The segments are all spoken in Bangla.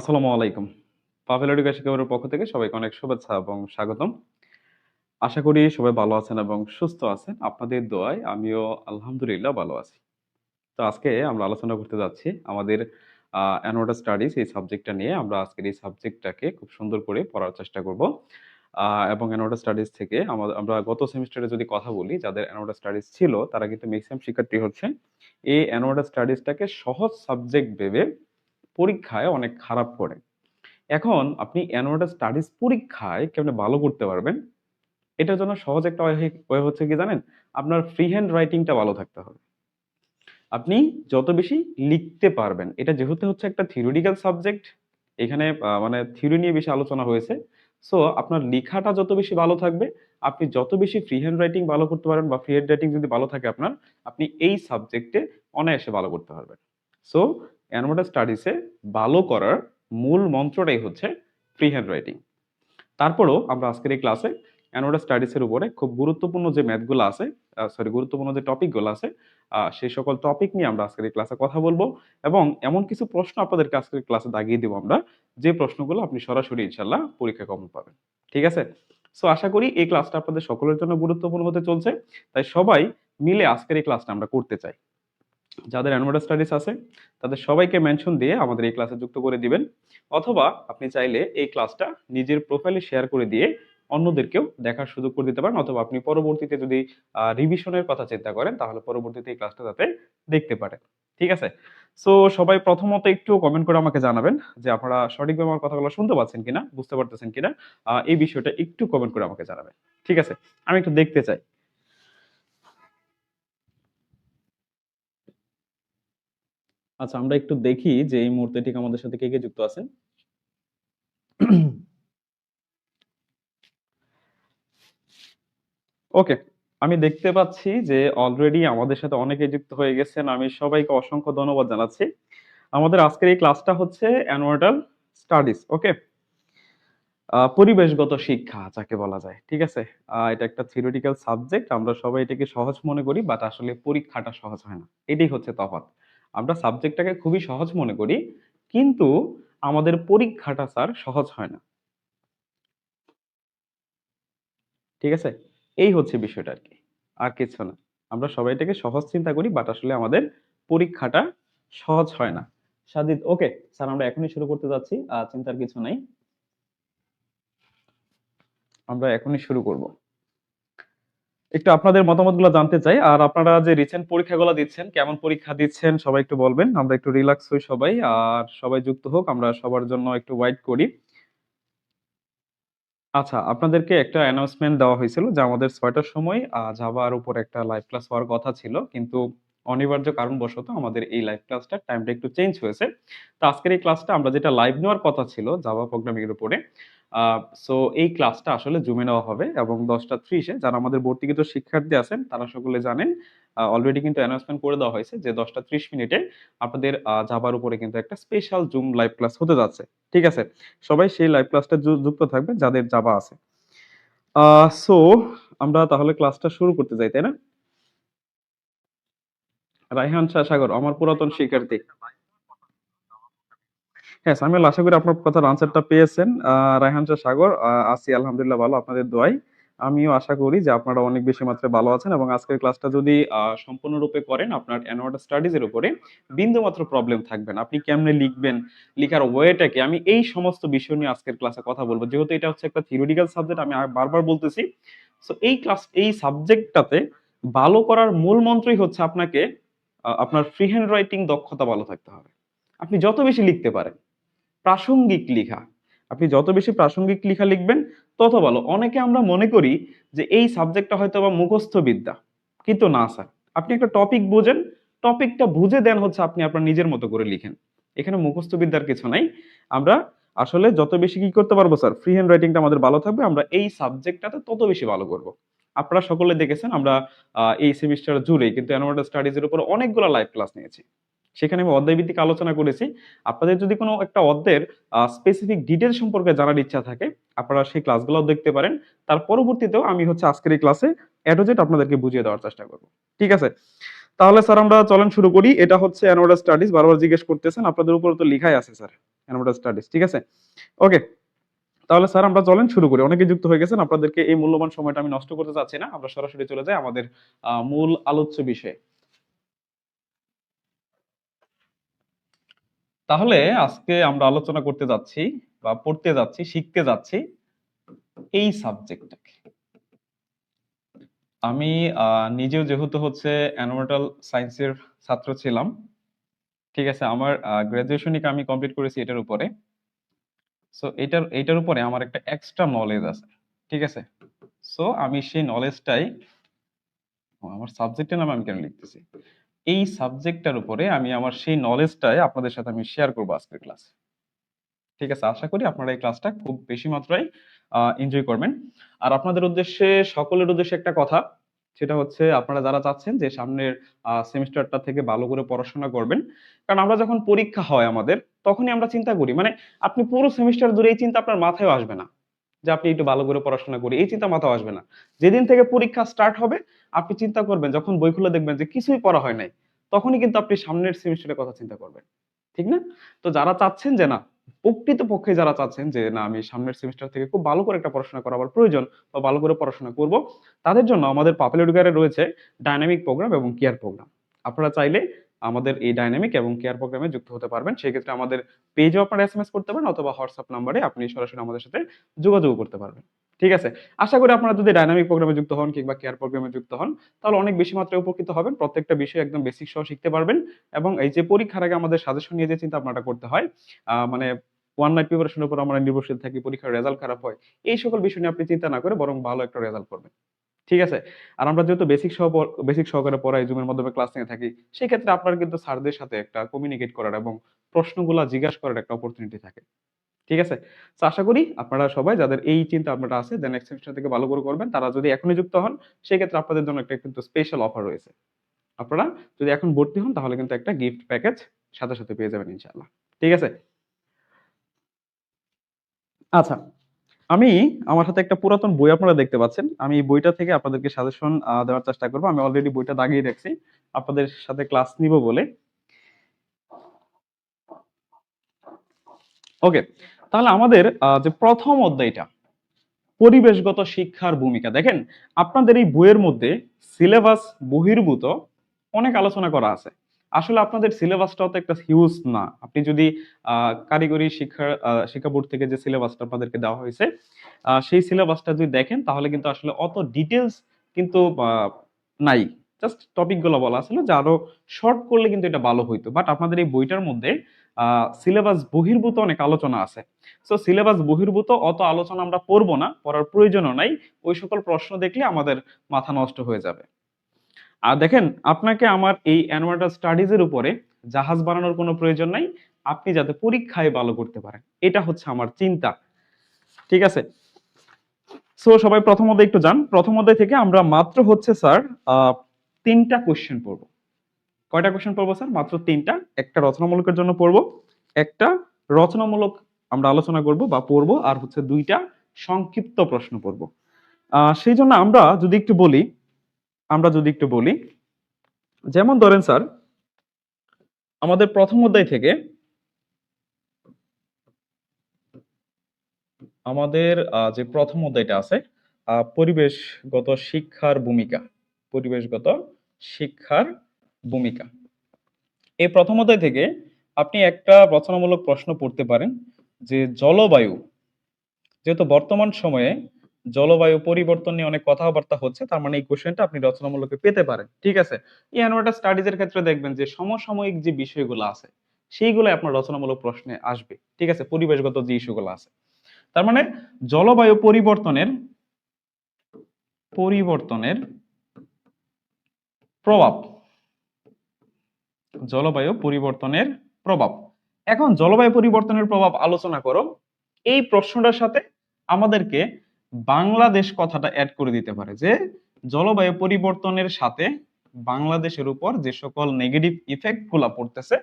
আসসালামু আলাইকুম। পাভেল এডুকেশন কেন্দ্রের পক্ষ থেকে সবাইকে অনেক শুভেচ্ছা এবং স্বাগতম। আশা করি সবাই ভালো আছেন এবং সুস্থ আছেন। আপনাদের দোয়ায় আমিও আলহামদুলিল্লাহ ভালো আছি। তো আজকে আমরা আলোচনা করতে যাচ্ছি আমাদের অ্যানোয়েট স্টাডিজ এই সাবজেক্টটা নিয়ে। আমরা আজকের এই সাবজেক্টটাকে খুব সুন্দর করে পড়ার চেষ্টা করব। এবং অ্যানোয়েট স্টাডিজ থেকে আমরা গত সেমিস্টারে যদি কথা বলি, যাদের অ্যানোয়েট স্টাডিজ ছিল তারা কিন্তু ম্যাক্সিমাম শিক্ষার্থী হচ্ছে এই অ্যানোয়েট স্টাডিজটাকে সহজ সাবজেক্ট ভেবে পরীক্ষায় অনেক খারাপ করে। এখন আপনি অ্যানুয়াল স্টাডিজ পরীক্ষায় কেমনে ভালো করতে পারবেন? এটার জন্য সহজ একটা ওয়ে হচ্ছে কি জানেন? আপনার ফ্রি হ্যান্ড রাইটিংটা ভালো থাকতে হবে। আপনি যত বেশি লিখতে পারবেন, এটা যেহেতু হচ্ছে একটা থিওরিটিক্যাল সাবজেক্ট, এখানে মানে থিওরি নিয়ে বেশি আলোচনা হয়েছে। সো আপনার লিখাটা যত বেশি ভালো থাকবে, আপনি যত বেশি ফ্রি হ্যান্ড রাইটিং ভালো করতে পারবেন বা ফ্রি হ্যান্ড রাইটিং যদি ভালো থাকে আপনার, আপনি এই সাবজেক্টে অনায়াসে ভালো করতে পারবেন। সো অ্যানুয়াল স্টাডিজে ভালো করার মূল মন্ত্রটাই হচ্ছে ফ্রি হ্যান্ড রাইটিং। তারপরেও আমরা আজকের এই ক্লাসে অ্যানোডা স্টাডিজ এর উপরে খুব গুরুত্বপূর্ণ যে ম্যাথগুলো আছে, গুরুত্বপূর্ণ যে টপিকগুলো আছে, সেই সকল টপিক নিয়ে আমরা আজকের এই ক্লাসে কথা বলবো এবং এমন কিছু প্রশ্ন আপনাদেরকে আজকের ক্লাসে দাগিয়ে দেবো আমরা, যে প্রশ্নগুলো আপনি সরাসরি ইনশাল্লাহ পরীক্ষায় কমন পাবেন। ঠিক আছে? সো আশা করি এই ক্লাসটা আপনাদের সকলের জন্য গুরুত্বপূর্ণ হতে চলছে। তাই সবাই মিলে আজকের এই ক্লাসটা আমরা করতে চাই। যাদের অ্যানোয়েট স্টাডিজ আছে তাদের সবাইকে মেনশন দিয়ে আমাদের এই ক্লাসে যুক্ত করে দিবেন, অথবা আপনি চাইলে এই ক্লাসটা নিজের প্রোফাইলে শেয়ার করে দিয়ে অন্যদেরকেও দেখার সুযোগ করে দিতে পারেন, অথবা আপনি পরবর্তীতে যদি রিভিশনের কথা চিন্তা করেন তাহলে পরবর্তীতে এই ক্লাসটা যাতে দেখতে পারেন। ঠিক আছে? সো সবাই প্রথমত একটু কমেন্ট করে আমাকে জানাবেন যে আপনারা সঠিকভাবে আমার কথাগুলো শুনতে পাচ্ছেন কিনা, বুঝতে পারতেছেন কিনা। এই বিষয়টা একটু কমেন্ট করে আমাকে জানাবেন। ঠিক আছে? আমি একটু দেখতে চাই। আচ্ছা, আমরা একটু দেখি যে এই মুহূর্তে ঠিক আমাদের সাথে কে কে যুক্ত আছেন। ওকে, আমি দেখতে পাচ্ছি যে অলরেডি আমাদের সাথে অনেকে যুক্ত হয়ে গেছেন। আমি সবাইকে অসংখ্য ধন্যবাদ জানাচ্ছি। আমাদের আজকের এই ক্লাসটা হচ্ছে অ্যানুয়াল স্টাডিজ। ওকে, পরিবেশগত শিক্ষা যাকে বলা যায়। ঠিক আছে? এটা একটা থিওরিটিক্যাল সাবজেক্ট। আমরা সবাই এটাকে সহজ মনে করি, বাট আসলে পরীক্ষাটা সহজ হয় না। এটাই হচ্ছে তফাৎ। আমরা সাবজেক্টটাকে খুবই সহজ মনে করি, কিন্তু আমাদের পরীক্ষাটা স্যার সহজ হয় না। ঠিক আছে? এই হচ্ছে বিষয়টা আরকি। আর কিছু না। আমরা সবাই এটাকে সহজ চিন্তা করি, বাট আসলে আমাদের পরীক্ষাটা সহজ হয় না। সাজিদ, ওকে স্যার, আমরা এখনই শুরু করতে যাচ্ছি। চিন্তার কিছু নাই। আমরা এখনই শুরু করব। একটু আপনাদের মতামতগুলো জানতে চাই। আর আপনারা যে রিসেন্ট পরীক্ষাগুলো দিচ্ছেন, কেমন পরীক্ষা দিচ্ছেন সবাই একটু বলবেন। আমরা একটু রিল্যাক্স হই সবাই। আর সবাই যুক্ত হোক। আমরা সবার জন্য একটু ওয়েট করি। আচ্ছা, আপনাদেরকে একটা অ্যানাউন্সমেন্ট দেওয়া হয়েছিল যে আমাদের ৬ টার সময় জাভার উপর একটা লাইভ ক্লাস হওয়ার কথা ছিল। কিন্তু অনিবার্য কারণবশত আমাদের এই লাইভ ক্লাসটার টাইমটা একটু চেঞ্জ হয়েছে। তো আজকের এই ক্লাসটা আমরা যেটা লাইভ নেওয়ার কথা ছিল জাভা প্রোগ্রামিং এর উপরে, আ সো এই ক্লাসটা আসলে জুমে নেওয়া হবে এবং ১০টা ৩০ এ যারা আমাদের ভর্তিকৃত শিক্ষার্থী আছেন তারা সকলে জানেন, অলরেডি কিন্তু অ্যানাউন্সমেন্ট করে দেওয়া হয়েছে যে ১০টা ৩০ মিনিটে আপনাদের জাভার উপরে কিন্তু একটা স্পেশাল জুম লাইভ ক্লাস হতে যাচ্ছে। ঠিক আছে? সবাই সেই লাইভ ক্লাসটা যুক্ত থাকবেন যাদের জাভা আছে। সো আমরা তাহলে ক্লাসটা শুরু করতে যাই, তাই না? রায়হান শাহ সাগর আমার পুরাতন শিক্ষার্থী। হ্যাঁ, সামিউল, আশা করি আপনার কথার আনসারটা পেয়েছেন। রায়হান শাহ সাগর, আছি আলহামদুলিল্লাহ ভালো আপনাদের দোয়ায়। আমিও আশা করি যে আপনারা অনেক বেশি মাত্রায় ভালো আছেন এবং আজকের ক্লাসটা যদি সম্পূর্ণরূপে করেন আপনার অ্যানুয়াল স্টাডিজ এর উপরে বিন্দুমাত্র প্রবলেম থাকবে না। আপনি কেমনে লিখবেন, লিখার ওয়েটা কি, আমি এই সমস্ত বিষয় নিয়ে আজকের ক্লাসে কথা বলবো। যেহেতু এটা হচ্ছে একটা থিওরিটিক্যাল সাবজেক্ট, আমি বারবার বলতেছি। সো এই সাবজেক্টটাতে ভালো করার মূল মন্ত্রই হচ্ছে আপনাকে আপনার ফ্রি হ্যান্ড রাইটিং দক্ষতা ভালো থাকতে হবে। আপনি যত বেশি লিখতে পারেন, প্রাসঙ্গিক লিখা। আপনি যত বেশি প্রাসঙ্গিক লিখা লিখবেন তত ভালো। অনেকে আমরা মনে করি যে এই সাবজেক্টটা হয়তোবা মুখস্থ বিদ্যা। কিন্তু না স্যার। আপনি একটা টপিক বুঝেন, টপিকটা বুঝে দেন হচ্ছে আপনি আপনার নিজের মতো করে লিখেন। এখানে মুখস্থ বিদ্যার কিছু নাই। আমরা আসলে যত বেশি কি করতে পারবো স্যার, ফ্রি হ্যান্ড রাইটিংটা আমাদের ভালো থাকবে। আমরা এই সাবজেক্টটাতে তত বেশি ভালো করব। আপনারা সকলে দেখেছেন আমরা এই সেমিস্টার জুড়েই কিন্তু অ্যানুয়াল স্টাডিজ এর উপর অনেকগুলো লাইভ ক্লাস নিয়েছি। সেখানে আমি অধ্যায়ভিত্তিক আলোচনা করেছি। আপনাদের যদি কোনো একটা অধ্যায়ের স্পেসিফিক ডিটেইলস সম্পর্কে জানার ইচ্ছা থাকে, আপনারা সেই ক্লাসগুলোও দেখতে পারেন। তার পরবর্তীতেও আমি হচ্ছে আজকের এই ক্লাসে এ টু জেড আপনাদেরকে বুঝিয়ে দেওয়ার চেষ্টা করব। ঠিক আছে? তাহলে স্যার আমরা চলেন শুরু করি। এটা হচ্ছে অ্যানুয়াল স্টাডিজ, বারবার জিজ্ঞেস করতেছেন। আপনাদের উপরে তো লিখাই আছে স্যার। এনভায়রনমেন্টাল স্টাডিজ, ঠিক আছে? ওকে, তাহলে স্যার আমরা চলেন শুরু করি। অনেকে যুক্ত হয়ে গেছেন, আপনাদেরকে এই মূল্যবান সময়টা আমি নষ্ট করতে চাচ্ছি না। আমরা সরাসরি চলে যাই আমাদের মূল আলোচ্য বিষয়ে। তাহলে আজকে আমরা আলোচনা করতে যাচ্ছি বা পড়তে যাচ্ছি, শিখতে যাচ্ছি এই সাবজেক্টটাকে। আমি নিজেও যেহেতু হচ্ছে এনভায়রনমেন্টাল সায়েন্সের ছাত্র ছিলাম, ঠিক আছে? আমার গ্রাজুয়েশনই আমি কমপ্লিট করেছি এটার উপরে। সো এটার উপরে আমার একটা এক্সট্রা নলেজ আছে, ঠিক আছে? সো আমি সেই নলেজটাই, আমার সাবজেক্টের নাম আমি কেন লিখতেছি, এই সাবজেক্টটার উপরে আমি আমার সেই নলেজটাই আপনাদের সাথে আমি শেয়ার করবো আজকের ক্লাসে, ঠিক আছে? আশা করি আপনারা এই ক্লাসটা খুব বেশি মাত্রায় এনজয় করবেন। আর আপনাদের উদ্দেশ্যে, সকলের উদ্দেশ্যে একটা কথা, সেটা হচ্ছে আপনারা যারা চাচ্ছেন যে সামনের সেমিস্টারটা থেকে ভালো করে পড়াশোনা করবেন, কারণ আমরা যখন পরীক্ষা হয় আমাদের, তখনই আমরা চিন্তা করি, মানে আপনি পুরো সেমিস্টার ধরে এই চিন্তা আপনার মাথায় আসবে না যে আপনি একটু ভালো করে পড়াশোনা করি, এই চিন্তা মাথায় আসবে না। যেদিন থেকে পরীক্ষা স্টার্ট হবে, আপনি চিন্তা করবেন, যখন বই খুলে দেখবেন যে কিছুই পড়া হয় নাই, তখনই কিন্তু আপনি সামনের সেমিস্টারের কথা চিন্তা করবেন, ঠিক না? তো যারা চাচ্ছেন যে না, প্রকৃতপক্ষে যারা চাচ্ছেন যে না, আমি সামনের সেমিস্টার থেকে খুব ভালো করে একটা পড়াশোনা করার প্রয়োজন বা ভালো করে পড়াশোনা করব, তাদের জন্য আমাদের পাপুলার এডুকেয়ারে রয়েছে ডাইনামিক প্রোগ্রাম এবং কেয়ার প্রোগ্রাম। আপনারা চাইলে আমাদের এই ডাইনামিক এবং কেয়ার প্রোগ্রামে যুক্ত হতে পারবেন। সেই ক্ষেত্রে আমাদের পেজেও আপনারা এসএমএস করতে পারেন, অথবা হোয়াটসঅ্যাপ নাম্বারে আপনি সরাসরি আমাদের সাথে যোগাযোগ করতে পারবেন, ঠিক আছে? আশা করি আপনারা যদি ডাইনামিক প্রোগ্রামে যুক্ত হন কিংবা কেয়ার প্রোগ্রামে যুক্ত হন, তাহলে অনেক বেশি মাত্রায় উপকৃত হবেন। প্রত্যেকটা বিষয় একদম বেসিক সহ শিখতে পারবেন। এবং এই যে পরীক্ষার আগে আমাদের সাজেশন নিয়ে যে চিন্তা ভাবনাটা করতে হয়, মানে ওয়ান নাইট প্রিপারেশনের উপর আমরা নির্ভরশীল থাকি, পরীক্ষার রেজাল্ট খারাপ হয়, এই সকল বিষয় নিয়ে আপনি চিন্তা না করে বরং ভালো একটা রেজাল্ট করবেন, ঠিক আছে? আর আমরা যেহেতু বেসিক সহকারে পড়াই, জুমের মাধ্যমে ক্লাস নিয়ে থাকি, সেই ক্ষেত্রে আপনার কিন্তু স্যারদের সাথে একটা কমিউনিকেট করার এবং প্রশ্নগুলা জিজ্ঞাসা করার একটা অপরচুনিটি থাকে, ঠিক আছে? তো আশা করি আপনারা সবাই, যাদের এই চিন্তা ভাবনাটা আছে যে নেক্সট সেমিস্টার থেকে ভালো করে করবেন, তারা যদি এখনই যুক্ত হন, সেই ক্ষেত্রে আপনাদের জন্য একটা কিন্তু স্পেশাল অফার রয়েছে। আপনারা যদি এখন ভর্তি হন, তাহলে কিন্তু একটা গিফট প্যাকেজ সাথে সাথে পেয়ে যাবেন ইনশাআল্লাহ, ঠিক আছে? আচ্ছা, আমি আমার হাতে একটা পুরাতন বই আপনারা দেখতে পাচ্ছেন। আমি এই বইটা থেকে আপনাদেরকে সাজেশন দেওয়ার চেষ্টা করব। আমি অলরেডি বইটা দাগিয়ে রাখছি আপনাদের সাথে ক্লাস নিব বলে। ওকে, তাহলে আমাদের যে প্রথম অধ্যায়টা, পরিবেশগত শিক্ষার ভূমিকা। দেখেন, আপনাদের এই বইয়ের মধ্যে সিলেবাস বহির্ভূত অনেক আলোচনা করা আছে। আসলে আপনাদের সিলেবাসটাও তো একটা হিউজ না। আপনি যদি কারিগরি শিক্ষা বোর্ড থেকে যে সিলেবাসটা আপনাদেরকে দেওয়া হয়েছে, সেই সিলেবাসটা যদি দেখেন, তাহলে কিন্তু আসলে অত ডিটেলস কিন্তু নাই। জাস্ট টপিক গুলো বলা ছিল যে আরো শর্ট করলে কিন্তু এটা ভালো হইতো। বাট আপনাদের এই বইটার মধ্যে সিলেবাস বহির্ভূত অনেক আলোচনা আছে। সো সিলেবাস বহির্ভূত অত আলোচনা আমরা পড়বো না, পড়ার প্রয়োজনও নাই। ওই সকল প্রশ্ন দেখলে আমাদের মাথা নষ্ট হয়ে যাবে। আর দেখেন, আপনাকে আমার এই এনভায়রনমেন্টাল স্টাডিজ এর উপরে জাহাজ বানানোর কোনো প্রয়োজন নাই। আপনি যাতে পরীক্ষায় ভালো করতে পারেন, এটা হচ্ছে আমার চিন্তা, ঠিক আছে? সো সবাই প্রথম অধ্যায় একটু যান। প্রথম অধ্যায় থেকে আমরা মাত্র হচ্ছে স্যার 3টা কোশ্চেন পড়বো। কয়টা কোশ্চেন পড়বো স্যার? মাত্র 3টা। একটা রচনামূলকের জন্য পড়বো, একটা রচনামূলক আমরা আলোচনা করব বা পড়বো, আর হচ্ছে 2টা সংক্ষিপ্ত প্রশ্ন পড়বো। সেই জন্য আমরা যদি একটু বলি, যেমন ধরেন স্যার, আমাদের প্রথম অধ্যায় থেকে আমাদের যে প্রথম অধ্যায়টা আছে, পরিবেশগত শিক্ষার ভূমিকা, পরিবেশগত শিক্ষার ভূমিকা, এই প্রথম অধ্যায় থেকে আপনি একটা রচনামূলক প্রশ্ন পড়তে পারেন যে জলবায়ু, যেহেতু বর্তমান সময়ে জলবায়ু পরিবর্তন নিয়ে অনেক কথাবার্তা হচ্ছে, তার মানে এই কোশ্চেনটা আপনি রচনামূলকে পেতে পারেন, ঠিক আছে? এই এনভায়রনমেন্টাল স্টাডিজ এর ক্ষেত্রে দেখবেন যে সমসাময়িক যে বিষয়গুলো আছে, সেইগুলো আপনার রচনামূলক প্রশ্নে আসবে, ঠিক আছে? পরিবেশগত যে ইস্যুগুলো আছে, তার মানে জলবায়ু পরিবর্তনের প্রভাব, জলবায়ু পরিবর্তনের প্রভাব। এখন জলবায়ু পরিবর্তনের প্রভাব আলোচনা করো, এই প্রশ্নটার সাথে আমাদেরকে বাংলাদেশ কথাটা অ্যাড করে দিতে পারে যে জলবায়ু পরিবর্তনের সাথে বাংলাদেশের উপর যে সকল নেগেটিভ ইফেক্ট গুলা পড়তেছে,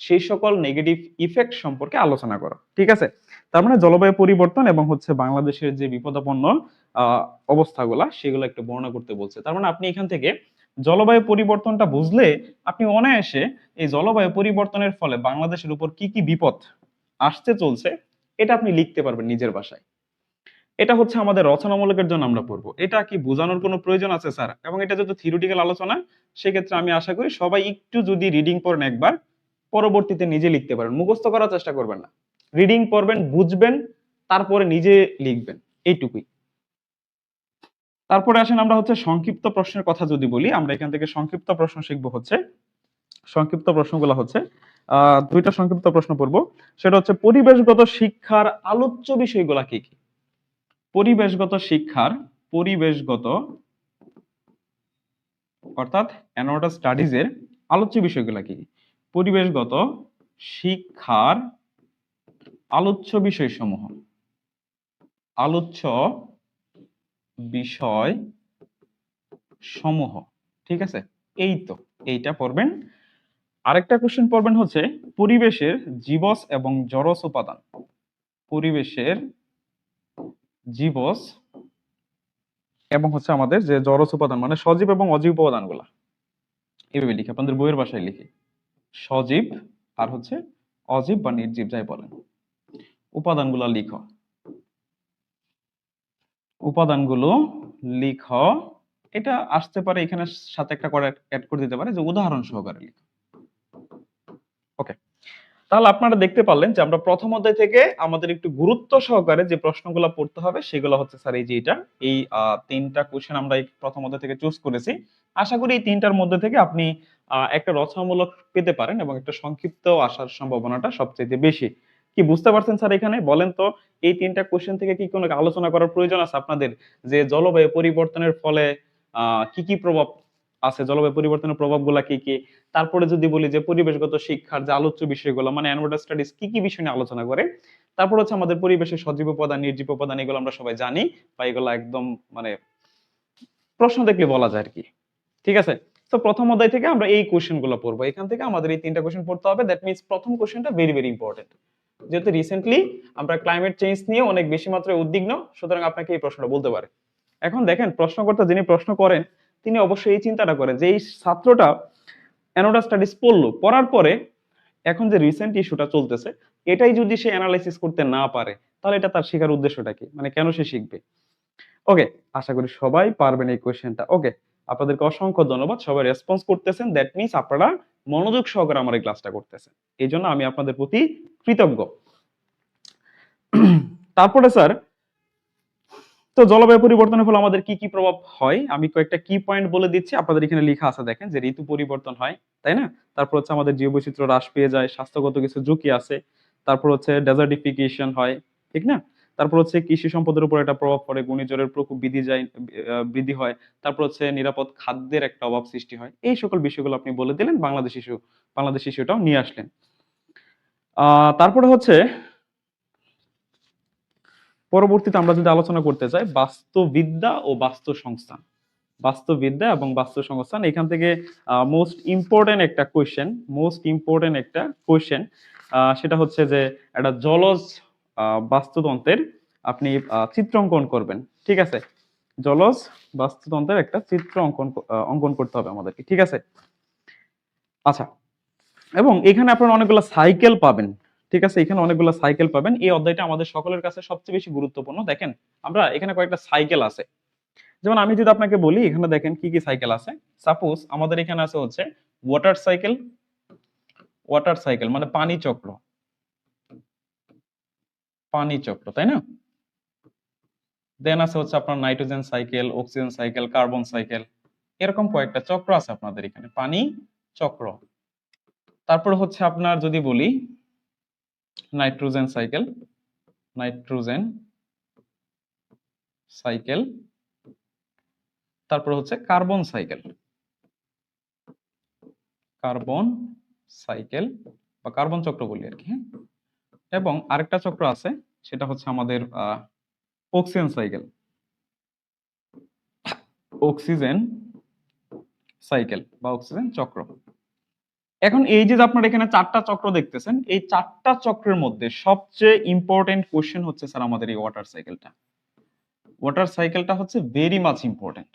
সেই সকল নেগেটিভ ইফেক্ট সম্পর্কে আলোচনা করো, ঠিক আছে? তার মানে জলবায়ু পরিবর্তন এবং হচ্ছে বাংলাদেশের যে বিপদাপন্ন অবস্থাগুলা, সেগুলো একটু বর্ণনা করতে বলছে। তার মানে আপনি এখান থেকে জলবায়ু পরিবর্তনটা বুঝলে আপনি অনায়াসে এই জলবায়ু পরিবর্তনের ফলে বাংলাদেশের উপর কি কি বিপদ আসতে চলছে, এটা আপনি লিখতে পারবেন নিজের ভাষায়। এটা হচ্ছে আমাদের রচনামূলকের জন্য আমরা পড়বো। এটা কি বোঝানোর কোনো প্রয়োজন আছে স্যার? এবং এটা যেহেতু থিওরিটিক্যাল আলোচনা, সেক্ষেত্রে আমি আশা করি সবাই একটু যদি রিডিং পড়েন একবার, পরবর্তীতে নিজে লিখতে পারেন, মুখস্থ করার চেষ্টা করবেন না। রিডিং পড়বেন, বুঝবেন, তারপরে নিজে লিখবেন, এইটুকুই। তারপরে আসেন আমরা হচ্ছে সংক্ষিপ্ত প্রশ্নের কথা যদি বলি, আমরা এখান থেকে সংক্ষিপ্ত প্রশ্ন শিখবো হচ্ছে। সংক্ষিপ্ত প্রশ্নগুলো হচ্ছে দুইটা সংক্ষিপ্ত প্রশ্ন পড়বো। সেটা হচ্ছে পরিবেশগত শিক্ষার আলোচ্য বিষয়গুলা কি কি? পরিবেশগত শিক্ষার পরিবেশগত অর্থাৎ অ্যানোয়াটা স্টাডিজ এর আলোচ্য বিষয়গুলো কি কি? পরিবেশগত শিক্ষার আলোচ্য বিষয়সমূহ, আলোচ্য বিষয় সমূহ, ঠিক আছে? এই তো, এইটা পড়বেন। আরেকটা কোশ্চেন পড়বেন হচ্ছে পরিবেশের জীবস এবং জড়স উপাদান। পরিবেশের জীবস এবং হচ্ছে আমাদের যে জড়স উপাদান মানে সজীব এবং অজীব উপাদানগুলা, এভাবে লিখে আপনাদের বইয়ের ভাষায় লিখে, সজীব আর হচ্ছে অজীব বা নির্জীব যাই বলেন, উপাদানগুলো লিখো, উপাদানগুলো লিখো। এটা আসতে পারে এখানে সাথে একটা করে অ্যাড করে দিতে পারে যে উদাহরণ সহকারে লিখো। ওকে, তাহলে আপনারা দেখতে পারলেন যে আমরা প্রথম অধ্যায় থেকে আমাদের একটু গুরুত্ব সহকারে যে প্রশ্নগুলো পড়তে হবে সেগুলো হচ্ছে স্যার এই যে এটা, এই তিনটা কোশ্চেন আমরা এই প্রথম অধ্যায় থেকে চুজ করেছি। আশা করি এই তিনটার মধ্যে থেকে আপনি একটা রচনামূলক পেতে পারেন এবং একটা সংক্ষিপ্ত আসার সম্ভাবনাটা সবচেয়ে বেশি। কি বুঝতে পারছেন স্যার এখানে? বলেন তো, এই তিনটা কোশ্চেন থেকে কি কোনো আলোচনা করার প্রয়োজন আছে আপনাদের? যে জলবায়ু পরিবর্তনের ফলে কি কি প্রভাব আছে, জলবায়ু পরিবর্তনের প্রভাবগুলা কি কি? তারপরে যদি বলি যে পরিবেশগত শিক্ষার যে আলোচ্য বিষয়গুলো মানে এনভায়রনমেন্টাল স্টাডিজ কি কি বিষয় নিয়ে আলোচনা করে, তারপর হচ্ছে আমাদের পরিবেশের সজীব উপাদান নির্জীব উপাদান, এগুলো আমরা সবাই জানি বা এগুলো একদম মানে প্রশ্ন দেখলে বলা যায় আর কি, ঠিক আছে? তো প্রথম অধ্যায় থেকে আমরা এই কোশ্চেন গুলো পড়বো, এখান থেকে আমাদের এই তিনটা কোশ্চেন পড়তে হবে। দ্যাট মিন্স প্রথম কোশ্চেনটা ভেরি ভেরি ইম্পর্টেন্ট, যেহেতু রিসেন্টলি আমরা ক্লাইমেট চেঞ্জ নিয়ে অনেক বেশি মাত্রায় উদ্বিগ্ন, সুতরাং আপনাকে এই প্রশ্নটা বলতে পারে। এখন দেখেন, প্রশ্নকর্তা যিনি প্রশ্ন করেন তিনি অবশ্যই এই চিন্তাটা করেন যে এই ছাত্রটা অ্যানোডা স্টাডিজ পড়লো, পড়ার পরে এখন যে রিসেন্ট ইস্যুটা চলতেছে এটাই যদি সে অ্যানালাইসিস করতে না পারে, তাহলে এটা তার শেখার উদ্দেশ্যটা কি, মানে কেন সে শিখবে? ওকে, আশা করি সবাই পারবেন এই কোশ্চেনটা। ওকে, আপনাদেরকে অসংখ্য ধন্যবাদ, সবাই রেসপন্স করতেছেন, দ্যাট মিন্স আপনারা মনোযোগ সহকারে আমার এই ক্লাসটা করতেছেন, এই জন্য আমি আপনাদের প্রতি কৃতজ্ঞ। তারপরে স্যার, তো জলবায়ু পরিবর্তনের ফলে আমাদের কি কি প্রভাব হয় আমি কয়েকটা কি পয়েন্ট বলে দিচ্ছি, আপনাদের এখানে লেখা আছে দেখেন, যে ঋতু পরিবর্তন হয়, তাই না? তারপর হচ্ছে আমাদের জীববৈচিত্র্য হ্রাস পেয়ে যায়, স্বাস্থ্যগত কিছু ঝুঁকি আছে, তারপর হচ্ছে ডেজার্টিফিকেশন হয়, ঠিক না? তারপর হচ্ছে কৃষি সম্পদের উপর একটা প্রভাব পড়ে, ঘূর্ণিঝড়ের প্রকোপ বৃদ্ধি হয়, তারপর হচ্ছে নিরাপদ খাদ্যের একটা অভাব সৃষ্টি হয়। এই সকল বিষয়গুলো আপনি বলে দিলেন, বাংলাদেশ ইস্যুটাও নিয়ে আসলেন। তারপরে হচ্ছে পরবর্তীতে আমরা যদি আলোচনা করতে চাই বাস্তুবিদ্যা ও বাস্তু সংস্থান, বাস্তুবিদ্যা এবং বাস্তু সংস্থান, এখান থেকে মোস্ট ইম্পর্টেন্ট একটা কোয়েশ্চেন, সেটা হচ্ছে যে একটা জলজ বাস্তুতন্ত্রের আপনি চিত্র অঙ্কন করবেন, ঠিক আছে? জলজ বাস্তুতন্ত্রের একটা চিত্র অঙ্কন করতে হবে আমাদেরকে, ঠিক আছে? আচ্ছা, এবং এখানে আপনারা অনেকগুলো সাইকেল পাবেন, ঠিক আছে? এখানে অনেকগুলো সাইকেল পাবেন। এই অধ্যায়টা আমাদের সকলের কাছে সবচেয়ে বেশি গুরুত্বপূর্ণ। দেখেন, আমরা এখানে কয়েকটা সাইকেল আছে, যেমন আমি যদি আপনাকে বলি এখানে দেখেন কি কি সাইকেল আছে। সাপোজ আমাদের এখানে আছে হচ্ছে ওয়াটার সাইকেল, ওয়াটার সাইকেল মানে পানি চক্র, পানি চক্র, তাই না? দেন আছে হচ্ছে আপনার nitrogen cycle, oxygen cycle, carbon cycle, এরকম কয়েকটা চক্র আছে আপনাদের এখানে, পানি চক্র। তারপর হচ্ছে আপনার যদি বলি নাইট্রোজেন সাইকেল, নাইট্রোজেন সাইকেল, তারপর হচ্ছে কার্বন সাইকেল, কার্বন সাইকেল বা কার্বন চক্র বলি আর কি, হ্যাঁ? এবং আরেকটা চক্র আছে, সেটা হচ্ছে আমাদের অক্সিজেন সাইকেল, অক্সিজেন সাইকেল বা অক্সিজেন চক্র। এখন এই যে আপনারা এখানে চারটা চক্র দেখতেছেন, এই চারটা চক্রের মধ্যে সবচেয়ে ইম্পর্টেন্ট কোশ্চেন হচ্ছে স্যার আমাদের এই ওয়াটার সাইকেলটা। ওয়াটার সাইকেলটা হচ্ছে ভেরি মাচ ইম্পর্টেন্ট,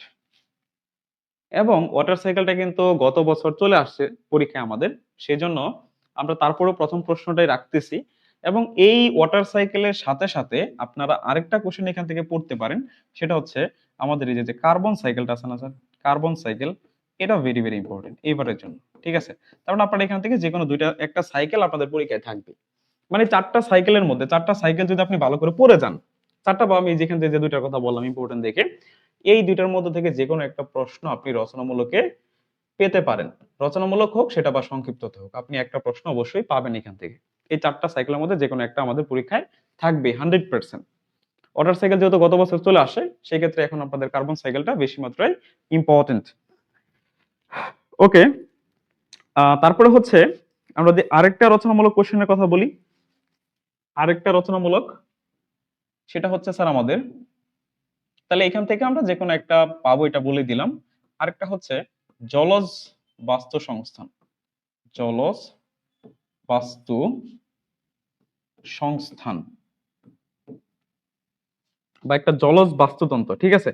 এবং ওয়াটার সাইকেলটা কিন্তু গত বছর চলে আসছে পরীক্ষায় আমাদের, সেজন্য আমরা তারপরেও প্রথম প্রশ্নটাই রাখতেছি এবং এই ওয়াটার সাইকেলের সাথে সাথে আপনারা আরেকটা কোশ্চেন এখান থেকে পড়তে পারেন, সেটা হচ্ছে আমাদের এই যে কার্বন সাইকেলটা আছে না স্যার, কার্বন সাইকেল, এটা ভেরি ভেরি ইম্পর্টেন্ট এইবারের জন্য। ঠিক আছে, তার মানে আপনারা এখান থেকে যে কোনো দুইটা একটা সাইকেল আপনাদের পরীক্ষায় থাকবে। মানে চারটা সাইকেলের মধ্যে চারটা সাইকেল যদি আপনি ভালো করে পড়ে যান, চারটা বা আমি যেখান থেকে যে দুইটার কথা বললাম ইম্পর্টেন্ট দেখে, এই দুইটার মধ্যে থেকে যে কোনো একটা প্রশ্ন আপনি রচনামূলকে পেতে পারেন। রচনামূলক হোক সেটা বা সংক্ষিপ্ত হোক, আপনি একটা প্রশ্ন অবশ্যই পাবেন এখান থেকে। এই চারটা সাইকেলের মধ্যে যে কোনো একটা আমাদের পরীক্ষায় থাকবে 100%। ওয়াটার সাইকেল যেহেতু গত বছর চলে আসে, সেই ক্ষেত্রে এখন আপনাদের কার্বন সাইকেলটা বেশি মাত্রায় ইম্পর্টেন্ট। ওকে, তারপরে হচ্ছে আমরা যে আরেকটা রচনামূলক কোশ্চেনের কথা বলি, আরেকটা রচনামূলক, সেটা হচ্ছে স্যার আমাদের, তাহলে এখান থেকে আমরা যে কোনো একটা পাবো এটা বলে দিলাম। আরেকটা হচ্ছে জলজ বাস্তু সংস্থান, জলজ বাস্তু সংস্থান বা একটা জলজ বাস্তুতন্ত্র। ঠিক আছে,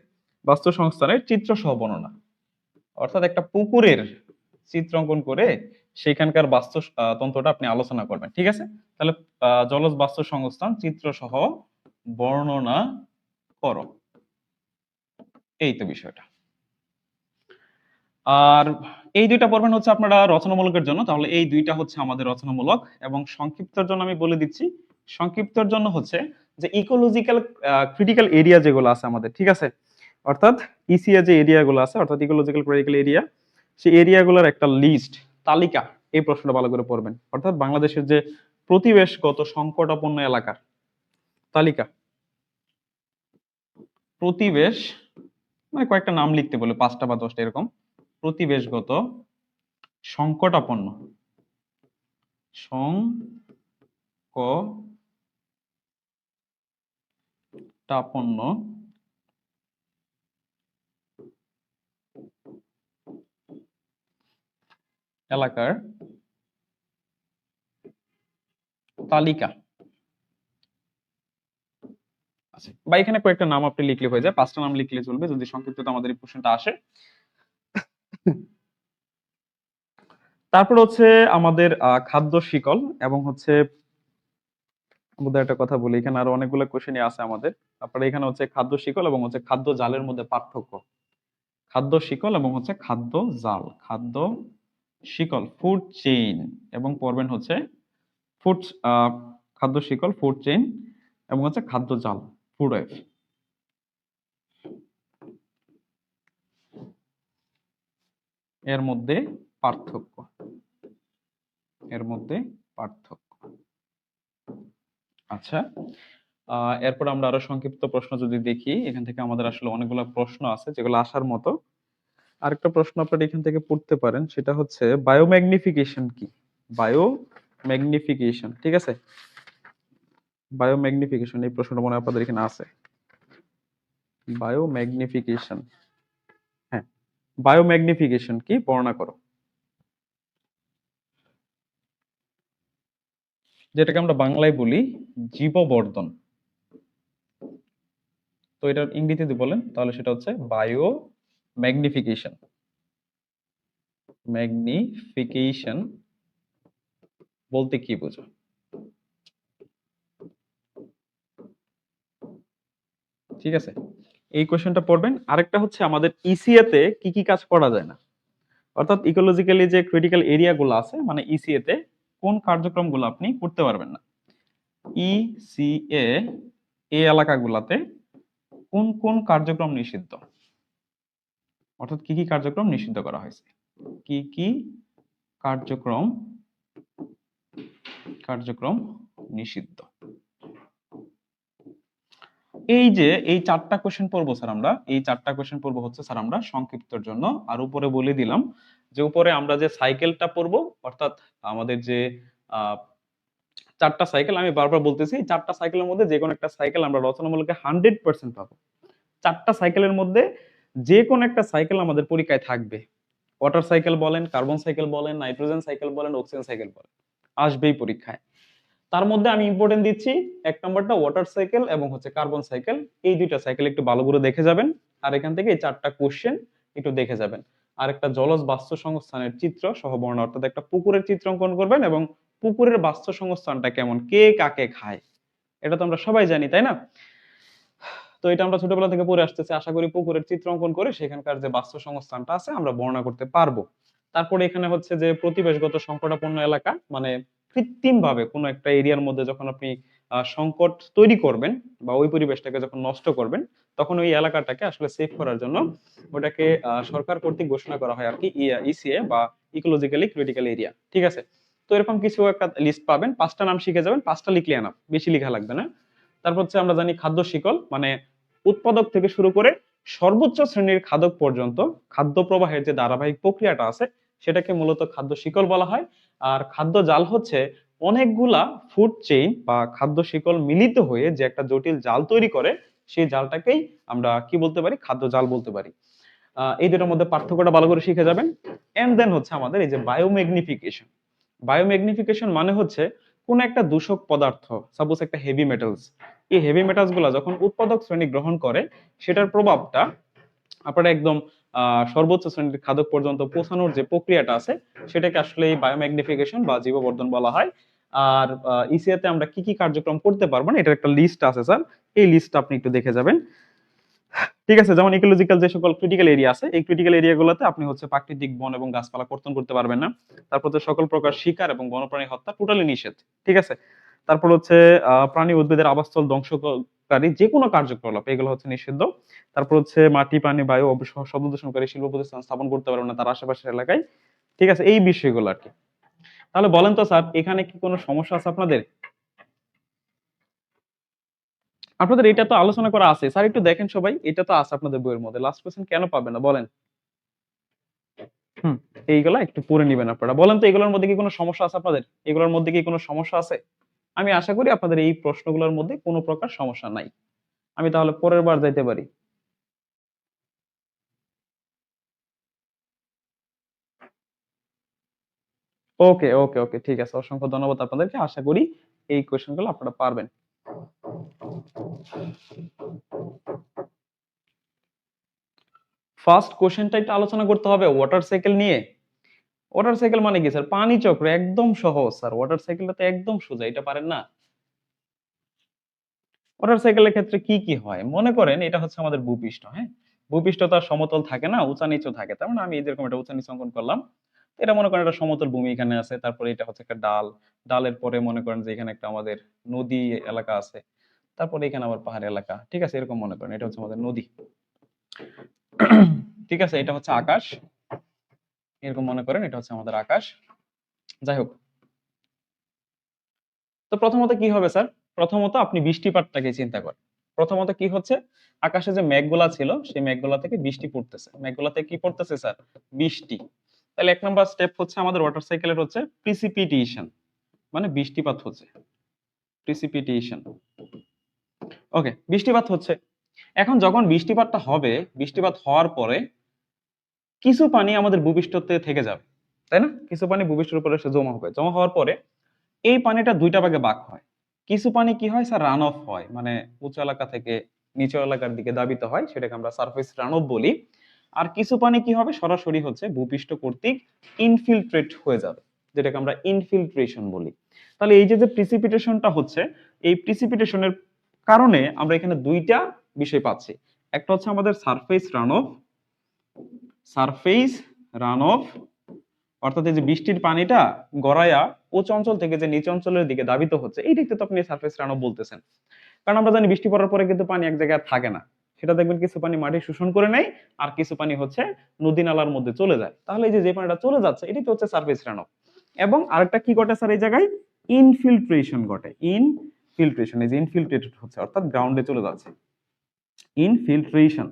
বাস্তু সংস্থানের চিত্র সহ বর্ণনা, অর্থাৎ একটা পুকুরের চিত্র অঙ্কন করে সেখানকার বাস্তু তন্ত্রটা আপনি আলোচনা করবেন। ঠিক আছে, তাহলে জলজ বাস্তু সংস্থান চিত্র সহ বর্ণনা করো, এই তো বিষয়টা। আর এই দুইটা পড়বেন হচ্ছে আপনারা রচনামূলকের জন্য, তাহলে এই দুইটা হচ্ছে আমাদের রচনামূলক। এবং সংক্ষিপ্তর জন্য আমি বলে দিচ্ছি, সংক্ষিপ্তর জন্য হচ্ছে যে ইকোলজিক্যাল ক্রিটিক্যাল এরিয়া যেগুলো আছে আমাদের, ঠিক আছে, অর্থাৎ ইসিএ যে এরিয়াগুলো আছে, অর্থাৎ ইকোলজিক্যাল ক্রিটিক্যাল এরিয়া, সেই এরিয়াগুলোর একটা লিস্ট, তালিকা, এই প্রশ্নটা ভালো করে পড়বেন। অর্থাৎ বাংলাদেশের যে প্রতিবেশগত সংকটাপন্ন এলাকার তালিকা, প্রতিবেশ মানে কয়েকটা নাম লিখতে বলে 5টা বা 10টা এরকম, প্রতিবেশগত সংকটাপন্ন, সংকটাপন্ন এলাকার তালিকা। আচ্ছা, বা এখানে কয়েকটা নাম আপনি লিখলে হয়ে যায়, 5টা নাম লিখলে চলবে যদি সংক্ষিপ্ত আমাদের এই প্রশ্নটা আসে। তারপর হচ্ছে আমাদের খাদ্য শিকল এবং হচ্ছে আমাদের একটা কথা বলি, এখানে আরো অনেকগুলো কোশ্চেনই আছে আমাদের। তারপরে এখানে হচ্ছে খাদ্য শিকল এবং হচ্ছে খাদ্য জালের মধ্যে পার্থক্য, খাদ্য শিকল এবং হচ্ছে খাদ্য জাল, খাদ্য শিকল ফুড চেইন, এবং পড়বেন হচ্ছে ফুড, খাদ্য শিকল ফুড চেইন এবং হচ্ছে খাদ্য জাল ফুড ওয়েব, এর মধ্যে পার্থক্য, এর মধ্যে পার্থক্য। আচ্ছা, এরপর আমরা আরো সংক্ষিপ্ত প্রশ্ন যদি দেখি, এখান থেকে আমাদের আসলে অনেকগুলো প্রশ্ন আছে যেগুলো আসার মতো। আরেকটা প্রশ্ন আপনারা এখান থেকে পড়তে পারেন, সেটা হচ্ছে বায়োম্যাগনিফিকেশন কি, বায়োম্যাগনিফিকেশন। ঠিক আছে, বায়োম্যাগনিফিকেশন এই প্রশ্নটা মনে হয় আপনাদের এখানে আছে, বায়োম্যাগনিফিকেশন। হ্যাঁ, বায়োম্যাগনিফিকেশন কি বর্ণনা করো, যেটাকে আমরা বাংলায় বলি জীববর্ধন। তো এটার ইংরেজিতে বলেন তাহলে সেটা হচ্ছে বায়ো ম্যাগনিফিকেশন। ম্যাগনিফিকেশন বলতে কি বোঝো? ঠিক আছে, এই কোশ্চেনটা পড়বেন। আরেকটা হচ্ছে আমাদের ইসিএ তে কি কি কাজ করা যায় না, অর্থাৎ ইকোলজিক্যালি যে ক্রিটিক্যাল এরিয়া গুলো আছে, মানে ইসিএ তে কোন কার্যক্রমগুলো আপনি করতে পারবেন না, ইসিএ এই এলাকাগুলোতে কোন কোন কার্যক্রম নিষিদ্ধ, অর্থাৎ কি কি কার্যক্রম নিষিদ্ধ করা হয়েছে, কি কি কার্যক্রম কার্যক্রম নিষিদ্ধ। এই যে এই 4টা কোশ্চেন পড়বো স্যার আমরা, এই 4টা কোশ্চেন পড়বো হচ্ছে স্যার আমরা সংক্ষিপ্তর জন্য। আর উপরে বলে দিলাম যে উপরে আমরা যে সাইকেলটা পড়বো, অর্থাৎ আমাদের যে 4টা সাইকেল, আমি বারবার বলতেছি 4টা সাইকেলের মধ্যে যে কোনো একটা সাইকেল আমরা রচনামূলকে 100% পাবো। 4টা সাইকেলের মধ্যে যে কোনো একটা সাইকেল আমাদের পরীক্ষায় থাকবে। ওয়াটার সাইকেল বলেন, কার্বন সাইকেল বলেন, নাইট্রোজেন সাইকেল বলেন, অক্সিজেন সাইকেল বলেন, আসবেই পরীক্ষায়। তার মধ্যে আমি ইম্পর্টেন্ট দিচ্ছি 1 নম্বরটা ওয়াটার সাইকেল এবং হচ্ছে কার্বন সাইকেল, এই দুইটা সাইকেল একটু ভালো করে দেখে যাবেন। আর এখান থেকে এই 4টা কোশ্চেন একটু দেখে যাবেন। আর একটা জলজ বাস্তুসংস্থানের চিত্র সহ বর্ণনা, অর্থাৎ একটা পুকুরের চিত্র অঙ্কন করবেন এবং পুকুরের বাস্তুসংস্থানটা কেমন, কে কাকে খায়, এটা তো আমরা সবাই জানি, তাই না? তো এটা আমরা ছোটবেলা থেকে পড়ে আসতেছি, আশা করি পুকুরের চিত্র অঙ্কন করে সেখানকার যে বাস্তুসংস্থানটা আছে আমরা বর্ণনা করতে পারবো। তারপরে এখানে হচ্ছে যে পরিবেশগত সংকটাপন্ন এলাকা, মানে কৃত্রিম ভাবে কোনো একটা এরিয়ার মধ্যে যখন আপনি সংকট তৈরি করবেন বা ওই পরিবেশটাকে যখন নষ্ট করবেন, তখন ওই এলাকাটাকে আসলে সেভ করার জন্য ওটাকে সরকার কর্তৃক ঘোষণা করা হয় আর কি, ইসিএ বা ইকোলজিক্যালি ক্রিটিক্যাল এরিয়া, ঠিক আছে? তো এরকম কিছু একটা লিস্ট পাবেন, 5টা নাম শিখে যাবেন, 5টা লিখলে এনাফ, বেশি লেখা লাগবে না। তারপর হচ্ছে আমরা জানি খাদ্য শিকল, মানে উৎপাদক থেকে শুরু করে সর্বোচ্চ শ্রেণীর খাদক পর্যন্ত খাদ্য প্রবাহের যে ধারাবাহিক প্রক্রিয়াটা আছে সেটাকে মূলত খাদ্য শিকল বলা হয়। আর খাদ্য জাল হচ্ছে অনেকগুলা ফুড চেইন বা খাদ্য শিকল মিলিত হয়ে যে একটা জটিল জাল তৈরি করে, সেই জালটাকেই আমরা কি বলতে পারি, খাদ্য জাল বলতে পারি। এই দুটোর মধ্যে পার্থক্যটা ভালো করে শিখে যাবেন। এন্ড দেন হচ্ছে আমাদের এই যে বায়োম্যাগনিফিকেশন। বায়োম্যাগনিফিকেশন মানে হচ্ছে কোন একটা দূষক পদার্থ, সাপোজ একটা হেভি মেটালস, এই হেভি মেটালস গুলা যখন উৎপাদক শ্রেণী গ্রহণ করে সেটার প্রভাবটা আপনারা একদম সর্বোচ্চ শ্রেণীর খাদক পর্যন্ত পৌঁছানোর যে প্রক্রিয়াটা আছে সেটাকে আসলে বায়োম্যাগনিফিকেশন বা জীববর্ধন বলা হয়। আর ইসিএতে আমরা কি কি কার্যক্রম করতে পারবো না এটার একটা লিস্ট আছে স্যার, এই লিস্টটা আপনি একটু দেখে যাবেন, ঠিক আছে? যেমন ইকোলজিক্যাল যে সকল ক্রিটিক্যাল এরিয়া আছে, এই ক্রিটিক্যাল এরিয়াগুলোতে আপনি হচ্ছে প্রাকৃতিক বন এবং গাছপালা কর্তন করতে পারবেন না। তারপর হচ্ছে সকল প্রকার শিকার এবং বন্যপ্রাণী হত্যা টোটালি নিষেধ, ঠিক আছে? তারপর হচ্ছে প্রাণী উদ্ভিদের আবাসস্থল ধ্বংসকারী যে কোনো কার্যকলাপ এগুলো হচ্ছে নিষিদ্ধ। তারপর হচ্ছে মাটি, পানি, বায়ু, শব্দ দূষণকারী শিল্প প্রতিষ্ঠান স্থাপন করতে পারবেন না তার আশেপাশের এলাকায়, ঠিক আছে? এই বিষয়গুলো আর কি। তাহলে বলেন তো স্যার, এখানে কি কোনো সমস্যা আছে আপনাদের? আপনাদের এটা তো আলোচনা করা আছে স্যার, একটু দেখেন সবাই, এটা তো আছে আপনাদের বইয়ের মধ্যে, লাস্ট কোশ্চেন কেন পাবেন না বলেন? হুম, এইগুলা একটু পড়ে নিবেন আপনারা। বলেন তো এগুলোর মধ্যে কি কোনো সমস্যা আছে আপনাদের? এগুলোর মধ্যে কি কোনো সমস্যা আছে? আমি আশা করি আপনাদের এই প্রশ্নগুলোর মধ্যে কোনো প্রকার সমস্যা নাই। আমি তাহলে পরের বার যাইতে পারি। ওকে ওকে ওকে, ঠিক আছে, অসংখ্য ধন্যবাদ আপনাদেরকে, আশা করি এই কোশ্চেনগুলো আপনারা পারবেন। ফার্স্ট কোশ্চেনটা একটু আলোচনা করতে হবে ওয়াটার সাইকেল নিয়ে। ওয়াটার সাইকেল মানে কি স্যার? পানি চক্র, একদম সহজ স্যার, ওয়াটার সাইকেলটা তো একদম সোজা, এটা পারেন না? ওয়াটার সাইকেলের ক্ষেত্রে কি কি হয় মনে করেন, এটা হচ্ছে আমাদের ভূপৃষ্ঠ, হ্যাঁ? ভূপৃষ্ঠ তো আর সমতল থাকে না, উঁচা নিচু থাকে, তার মানে আমি এরকম একটা উঁচা নিচু অঙ্কন করলাম। এটা মনে করেন একটা সমতল ভূমি এখানে আছে, তারপরে এটা হচ্ছে একটা ডাল, ডালের পরে মনে করেন যে এখানে একটা আমাদের নদী এলাকা আছে, তারপরে এখানে আবার পাহাড় এলাকা, ঠিক আছে? এরকম মনে করেন এটা হচ্ছে আমাদের নদী, ঠিক আছে? এটা হচ্ছে আকাশ, এরকম মনে করেন এটা হচ্ছে আমাদের আকাশ। যাই হোক, তো প্রথমত কি হবে স্যার? প্রথমত আপনি বৃষ্টিপাতটাকে চিন্তা করেন। প্রথমত কি হচ্ছে, আকাশে যে মেঘগুলা ছিল সেই মেঘগুলা থেকে বৃষ্টি পড়তেছে, মেঘগুলা থেকে কি পড়তেছে স্যার? বৃষ্টি। তাহলে 1 নম্বর স্টেপ হচ্ছে আমাদের ওয়াটার সাইকেলের হচ্ছে প্রিসিপিটেশন, মানে বৃষ্টিপাত হচ্ছে, প্রিসিপিটেশন। ওকে, বৃষ্টিপাত হচ্ছে। এখন যখন বৃষ্টিপাতটা হবে, বৃষ্টিপাত হওয়ার পরে কিছু পানি আমাদের ভূপৃষ্ঠতে থেকে যাবে, তাই না? কিছু পানি ভূপৃষ্ঠের উপরে এসে জমা হবে, জমা হওয়ার পরে এই পানিটা দুইটা ভাগে ভাগ হয়। কিছু পানি কি হয় স্যার? রান অফ হয়, মানে উঁচু এলাকা থেকে নিচু এলাকার দিকে দাবিত হয়, সেটাকে আমরা সারফেস রান অফ বলি। আর কিছু পানি কি হবে, সরাসরি হচ্ছে ভূপৃষ্ঠ কর্তৃক ইনফিল্ট্রেট হয়ে যাবে, যেটাকে আমরা ইনফিল্ট্রেশন বলি। তাহলে এই যে যে প্রিসিপিটেশনটা হচ্ছে, এই প্রিসিপিটেশনের কারণে আমরা এখানে দুইটা বিষয় পাচ্ছি। একটা হচ্ছে আমাদের surface run of, surface run of, অর্থাৎ এই যে বৃষ্টির পানিটা গড়াইয়া উচ্চ অঞ্চল থেকে যে নিচু অঞ্চলের দিকে ধাবিত হচ্ছে, এইটাকে তো আপনি সারফেস রানঅফ বলতেছেন। কারণ আমরা জানি বৃষ্টি পড়ার পরে কিন্তু পানি এক জায়গায় থাকে না, সেটা দেখবেন কিছু পানি মাটি শোষণ করে নেয়, আর কিছু পানি হচ্ছে নদী নালার মধ্যে চলে যায়। তাহলে এই যে যে পানিটা চলে যাচ্ছে এটাই তো হচ্ছে সারফেস রানঅফ। এবং আরেকটা কি ঘটে স্যার এই জায়গায়? ইনফিল্ট্রেশন ঘটে, ইনফিল্ট্রেশন, এই যে ইনফিল্ট্রেটেড হচ্ছে অর্থাৎ গ্রাউন্ডে চলে যাচ্ছে, ইনফিল্ট্রেশন,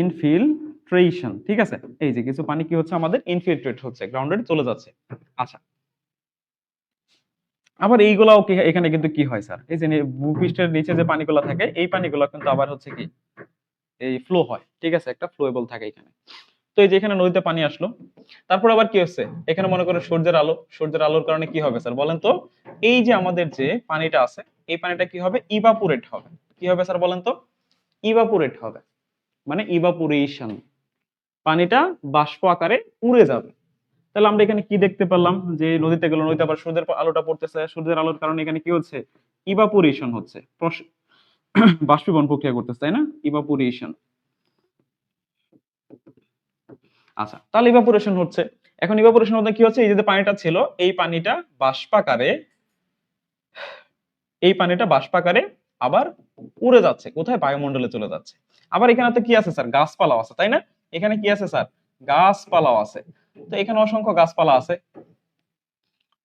ইনফিল্ট্রেশন, ঠিক আছে? এই যে কিছু পানি কি হচ্ছে আমাদের ইনফিল্ট্রেট হচ্ছে, গ্রাউন্ডে চলে যাচ্ছে। আচ্ছা, আবার এইগুলাও কি এখানে কিন্তু কি হয় স্যার, এই যে ভূপৃষ্ঠের নিচে যে পানিগুলো থাকে এই পানিগুলো কিন্তু আবার হচ্ছে কি এই ফ্লো হয়, ঠিক আছে? একটা ফ্লোয়েবল থাকে এখানে। তো এই যে এখানে নদীতে পানি আসলো, তারপর আবার কি হচ্ছে, এখানে মনে করেন সূর্যের আলো, সূর্যের আলোর কারণে কি হবে স্যার বলেন তো? এই যে আমাদের যে পানিটা আছে এই পানিটা কি হবে? ইভাপোরেট হবে। কি হবে স্যার বলেন তো? ইভাপোরেট হবে, মানে ইভাপোরেশন, পানিটা বাষ্প আকারে উড়ে যাবে। তাহলে আমরা এখানে কি দেখতে পেলাম, যে নদীতে গেল, নদীতে আবার সূর্যের আলোটা পড়তেছে, সূর্যের আলোর কারণে এখানে কি হচ্ছে, ইভাপোরেশন হচ্ছে, বাষ্পীভবন প্রক্রিয়া করতেছে, তাই না, ইভাপোরেশন। আচ্ছা, তাহলে ইভাপোরেশন হচ্ছে। এখন ইভাপোরেশন মধ্যে কি হচ্ছে, এই যে পানিটা ছিল, এই পানিটা বাষ্পাকারে, এই পানিটা বাষ্পাকারে আবার উড়ে যাচ্ছে, কোথায়, বায়ুমণ্ডলে চলে যাচ্ছে। আবার এখানে তো কি আছে স্যার, গাছপালাও আছে, তাই না, এখানে কি আছে স্যার, গাছপালাও আছে। তো এখানে অসংখ্য গাছপালা আছে।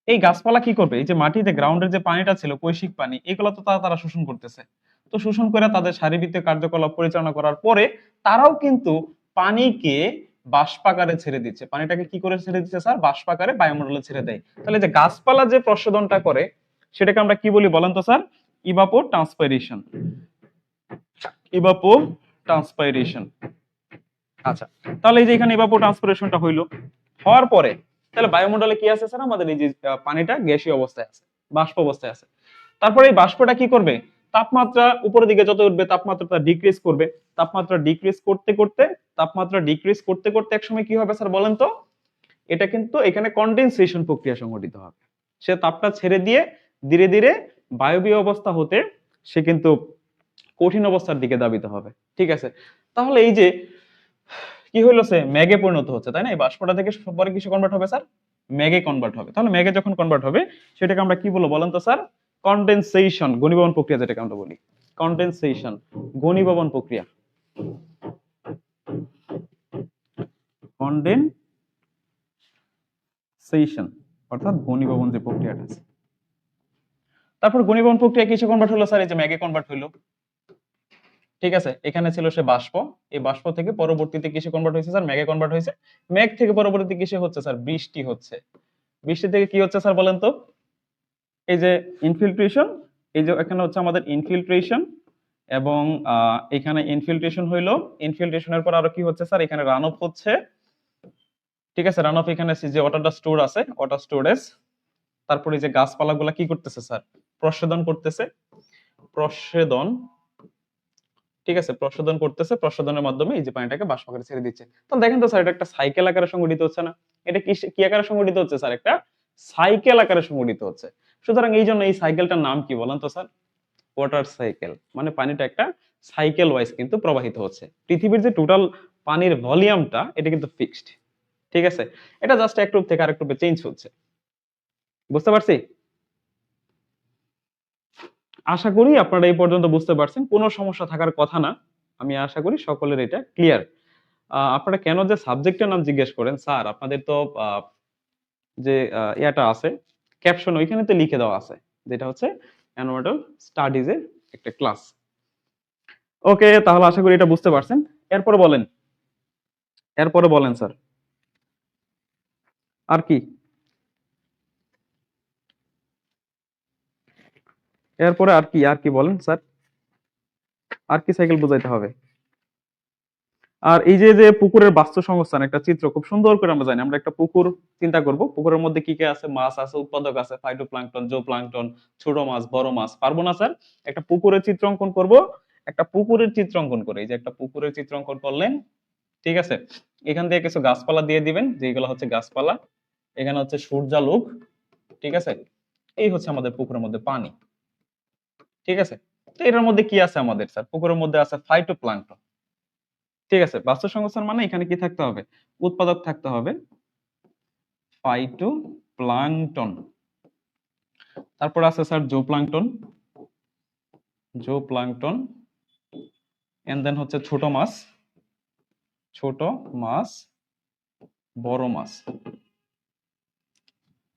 এই গাছপালা কি করবে, এই যে মাটিতে গ্রাউন্ডের যে পানিটা ছিল, কৈশিক পানি, এগুলো তো তারা শোষণ করতেছে। তো শোষণ করে তাদের শারীরবৃত্তীয় কার্যকলাপ পরিচালনা করার পরে তারাও কিন্তু পানিকে বাষ্পাকারে ছেড়ে দিচ্ছে। পানিটাকে কি করে ছেড়ে দিচ্ছে স্যার, বাষ্পাকারে বায়ুমণ্ডলে ছেড়ে দেয়। তাহলে যে গাছপালা যে প্রশোধনটা করে, সেটাকে আমরা কি বলি বলেন তো স্যার, ইভাপো ট্রান্সপাইরেশন। ইভাপো ট্রান্সপাইরেশন। আচ্ছা, তাহলে এই যে এখানে ইভাপো ট্রান্সপাইরেশনটা হইলো, হওয়ার পরে তাহলে বায়ুমণ্ডলে কি আছে স্যার, আমাদের এই যে পানিটা গ্যাসীয় অবস্থায় আছে, বাষ্প অবস্থায় আছে। তারপরে এই বাষ্পটা কি করবে, তাপমাত্রা উপরের দিকে যত উঠবে তাপমাত্রাটা ডিক্রিজ করবে। তাপমাত্রা ডিক্রিজ করতে করতে, তাপমাত্রা ডিক্রিজ করতে করতে একসময় কি হবে স্যার বলেন তো, এটা কিন্তু এখানে কন্ডেনসেশন প্রক্রিয়া সংঘটিত হবে। সে তাপটা ছেড়ে দিয়ে ধীরে ধীরে বায়বীয় অবস্থা হতে সে কিন্তু কঠিন অবস্থার দিকে ধাবিত হবে। ঠিক আছে, তাহলে এই যে কি হইলো, সে মেঘে পরিণত হচ্ছে, তাই না, এই বাষ্পটা থেকে পরে কিসে কনভার্ট হবে স্যার, মেঘে কনভার্ট হবে। তাহলে মেঘে যখন কনভার্ট হবে, সেটাকে আমরা কি বলবো বলেন তো স্যার, কন্ডেনসেশন, ঘনীভবন প্রক্রিয়া যেটাকে আমরা বলি, কন্ডেনসেশন, ঘনীভবন প্রক্রিয়া, কন্ডেনসেশন অর্থাৎ ঘনীভবন যে প্রক্রিয়াটা আছে। তারপর ঘনীভবন প্রক্রিয়া কিসে কনভার্ট হলো স্যার, এই যে মেঘে কনভার্ট হইলো। ঠিক আছে, এখানে ছিল সে বাষ্প, এই বাষ্প থেকে পরবর্তীতে কিসে কনভার্ট হয়েছে স্যার, মেঘে কনভার্ট হয়েছে। মেঘ থেকে পরবর্তীতে কিসে হচ্ছে স্যার, বৃষ্টি হচ্ছে। বৃষ্টি থেকে কি হচ্ছে স্যার বলেন তো, এই যে ইনফিল্ট্রেশন, এই যে এখানে হচ্ছে আমাদের ইনফিল্ট্রেশন, এবং এখানে ইনফিল্ট্রেশন হইলো, ইনফিল্ট্রেশনের পর আরো কি হচ্ছে স্যার, এখানে রান অফ হচ্ছে। ঠিক আছে, রান অফ, এখানে যে ওয়াটারটা স্টোর আছে, ওয়াটার স্টোরেজ। তারপরে যে গাছপালাগুলা কি করতেছে স্যার, প্রশোধন করতেছে, প্রশোধন। ঠিক আছে, প্রশোধন করতেছে, প্রশোধনের মাধ্যমে এই যে পানিটাকে বাষ্প আকারে ছেড়ে দিচ্ছে। তাহলে দেখেন তো স্যার, এটা একটা সাইকেল আকারে সংঘটিত হচ্ছে না, এটা কি কি আকারে সংঘটিত হচ্ছে স্যার, একটা সাইকেল আকারে সংঘটিত হচ্ছে। সুতরাং এই জন্য এই সাইকেলটার নাম কি বলেন তো স্যার, ওয়াটার সাইকেল। মানে পানিটা একটা সাইকেল ওয়াইজ কিন্তু প্রবাহিত হচ্ছে। পৃথিবীর যে টোটাল পানির ভলিউমটা, এটা কিন্তু ফিক্সড। ঠিক আছে, এটা জাস্ট এক রূপ থেকে আরেক রূপে চেঞ্জ হচ্ছে। বুঝতে পারছি, আশা করি আপনারা এই পর্যন্ত বুঝতে পারছেন, কোনো সমস্যা থাকার কথা না। আমি আশা করি সকলের এটা ক্লিয়ার। আপনারা কেন যে সাবজেক্টের নাম জিজ্ঞেস করেন স্যার, আপনাদের তো যে ইয়াটা আছে ক্যাপশন, ওইখানে তো লিখে দেওয়া আছে, যেটা হচ্ছে অ্যানুয়াল স্টাডিজ এর একটা ক্লাস। ওকে, তাহলে আশা করি এটা বুঝতে পারছেন। এরপরে বলেন, এরপরে বলেন স্যার, আর কি, এরপরে আর কি, আর কি বলেন স্যার, আর কি সাইকেল বোঝাইতে হবে। আর এই যে যে পুকুরের বাস্তু সংস্থান একটা চিত্র খুব সুন্দর করে আমরা জানি, আমরা একটা পুকুর চিন্তা করব, পুকুরের মধ্যে কি কি আছে, মাছ আছে, উৎপাদক আছে, ফাইটোপ্লাঙ্কটন, জোপ্লাঙ্কটন, ছোট মাছ, বড় মাছ, পারবো না স্যার, একটা পুকুরের চিত্র অঙ্কন করব, একটা পুকুরের চিত্র অঙ্কন করে, এই যে একটা পুকুরের চিত্র অঙ্কন করলেন। ঠিক আছে, এখান থেকে কিছু গাছপালা দিয়ে দিবেন, যেগুলো হচ্ছে গাছপালা, এখানে হচ্ছে সূর্যালোক। ঠিক আছে, এই হচ্ছে আমাদের পুকুরের মধ্যে পানি। ঠিক আছে, তো এটার মধ্যে কি আছে আমাদের স্যার, পুকুরের মধ্যে আছে ফাইটোপ্লাঙ্কটন। ঠিক আছে, বাস্তু সংস্থান মানে এখানে কি থাকতে হবে, উৎপাদক থাকতে হবে, ফাইটোপ্লাঙ্কটন। তারপর আছে স্যার জোপ্লাঙ্কটন, জোপ্লাঙ্কটন, এন্ড দেন হচ্ছে ছোট মাছ, ছোট মাছ, বড় মাছ।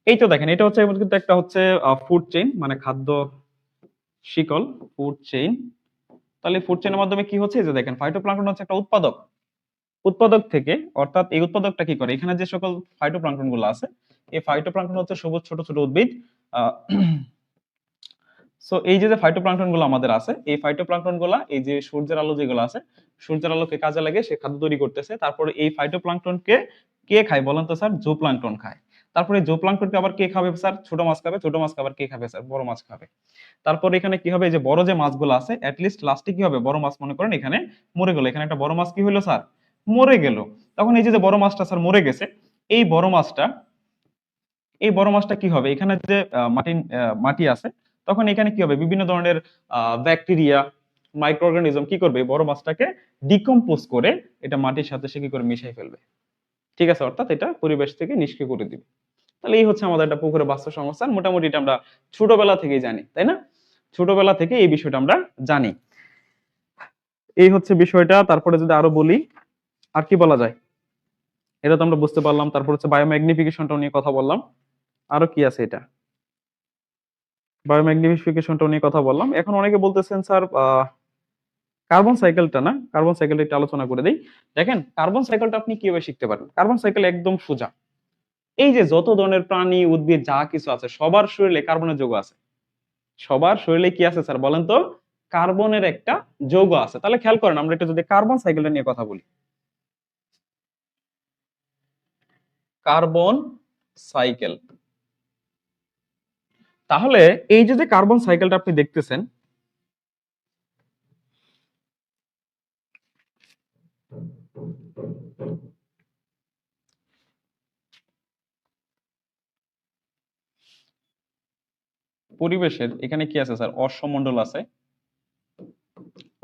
এই তো দেখেন, এটা হচ্ছে কিন্তু একটা হচ্ছে ফুড চেইন, মানে খাদ্য শিকল, ফুড চেইন। তাহলে ফুড চেইনের মাধ্যমে কি হচ্ছে, এই যে দেখেন ফাইটোপ্লাঙ্কটন হচ্ছে একটা উৎপাদক, উৎপাদক থেকে, অর্থাৎ এই উৎপাদকটা কি করে, এখানে যে সকল ফাইটোপ্লাঙ্কটন গুলো আছে, এই ফাইটোপ্লাঙ্কটন হচ্ছে সবুজ ছোট ছোট উদ্ভিদ। সো এই যে ফাইটোপ্লাঙ্কটন গুলো আমাদের আছে, এই ফাইটোপ্লাঙ্কটন গুলা এই যে সূর্যের আলো যেগুলো আছে, সূর্যের আলোকে কাজে লাগে সে খাদ্য তৈরি করতেছে। তারপরে এই ফাইটোপ্লাঙ্কটনকে কে খায় বলেন তো স্যার, জোপ্লাঙ্কটন খায়। তারপরে জোপ্লাঙ্কটনকে আবার কে খাবে স্যার, ছোট মাছ খাবে, ছোট মাছ আবার কে খাবে স্যার, বড় মাছ খাবে। তারপর এখানে কি হবে, এই যে বড় যে মাছগুলো আছে, অ্যাটলিস্ট লাস্টে কি হবে, বড় মাছ মনে করেন এখানে মরে গেল, এখানে একটা বড় মাছ কি হলো স্যার, মরে গেল, তখন এই যে বড় মাছটা স্যার মরে গেছে, এই বড় মাছটা এই বড় মাছটা কি হবে, এখানে যে মাটি আছে, তখন এখানে কি হবে, বিভিন্ন ধরনের ব্যাকটেরিয়া, মাইক্রো অর্গানিজম কি করবে, এই বড় মাছটাকে ডিকম্পোজ করে এটা মাটির সাথে সে কি করে মিশাই ফেলবে। ঠিক আছে, অর্থাৎ এটা পরিবেশ থেকে নিষ্ক্রিয় করে দিবে। তাহলে এই হচ্ছে আমাদের একটা পুকুরের বাস্তব সংস্থান, মোটামুটি এটা আমরা ছোটবেলা থেকেই জানি, তাই না? ছোটবেলা থেকে এই বিষয়টা আমরা জানি। এই হচ্ছে বিষয়টা। তারপরে যদি আরো বলি, আর কি বলা যায়, এটা তো আমরা বুঝতে পারলাম। তারপর হচ্ছে বায়োম্যাগনিফিকেশনটা নিয়ে কথা বললাম। আরো কি আছে, এটা বায়োম্যাগনিফিকেশনটা নিয়ে কথা বললাম। এখন অনেকে বলতেছেন স্যার কার্বন সাইকেলটা না, কার্বন সাইকেলটা একটু আলোচনা করে দেই। দেখেন কার্বন সাইকেলটা আপনি কিভাবে শিখতে পারেন, কার্বন সাইকেল একদম সোজা। এই যে যত ধরনের প্রাণী উদ্ভিদ যা কিছু আছে সবার শরীরে কার্বনের যৌগ আছে। সবার শরীরে কি আছে স্যার বলেন তো, কার্বনের একটা যৌগ আছে। তাহলে খেয়াল করেন, আমরা একটু যদি কার্বন সাইকেলটা নিয়ে কথা বলি, কার্বন সাইকেল, তাহলে এই যে কার্বন সাইকেলটা আপনি দেখতেছেন, পরিবেশের এখানে কি আছে স্যার, অশ্বমণ্ডল আছে,